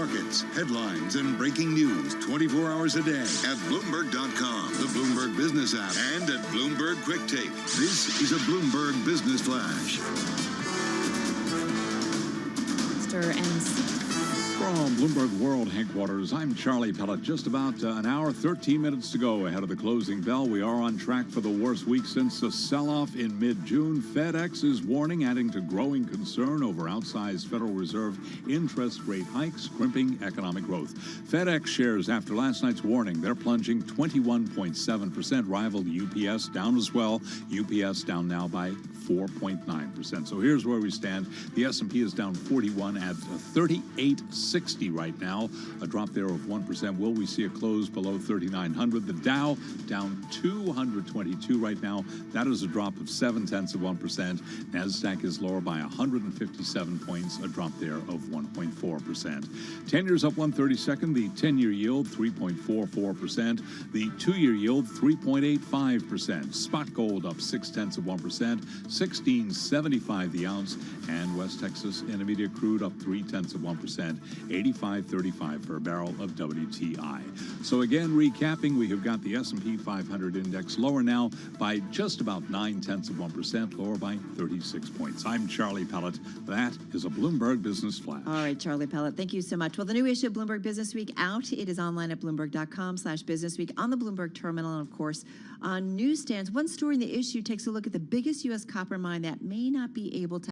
markets, headlines, and breaking news 24 hours a day at Bloomberg.com, the Bloomberg Business app, and at Bloomberg Quick Take. This is a Bloomberg Business Flash. From Bloomberg World Headquarters, I'm Charlie Pellet. Just about an hour, 13 minutes to go ahead of the closing bell. We are on track for the worst week since the sell-off in mid-June. FedEx is warning, adding to growing concern over outsized Federal Reserve interest rate hikes, crimping economic growth. FedEx shares, after last night's warning, they're plunging 21.7%. Rival UPS down as well. UPS down now by 4.9%. So here's where we stand. The S&P is down 41 at 3860 right now, a drop there of 1%. Will we see a close below 3,900? The Dow down 222 right now. That is a drop of 0.7%. NASDAQ is lower by 157 points, a drop there of 1.4%. 10 years up 1/32. The 10-year yield 3.44%. The 2-year yield 3.85%. Spot gold up 0.6%. $16.75 the ounce, and West Texas Intermediate crude up 0.3%, 85.35 for a barrel of WTI. So again, recapping, we have got the S&P 500 index lower now by just about 0.9%, lower by 36 points. I'm Charlie Pellet. That is a Bloomberg Business Flash. All right, Charlie Pellet, thank you so much. Well, the new issue of Bloomberg Business Week out. It is online at Bloomberg.com/businessweek, on the Bloomberg terminal, and of course on newsstands. One story in the issue takes a look at the biggest U.S. copper mine that may not be able to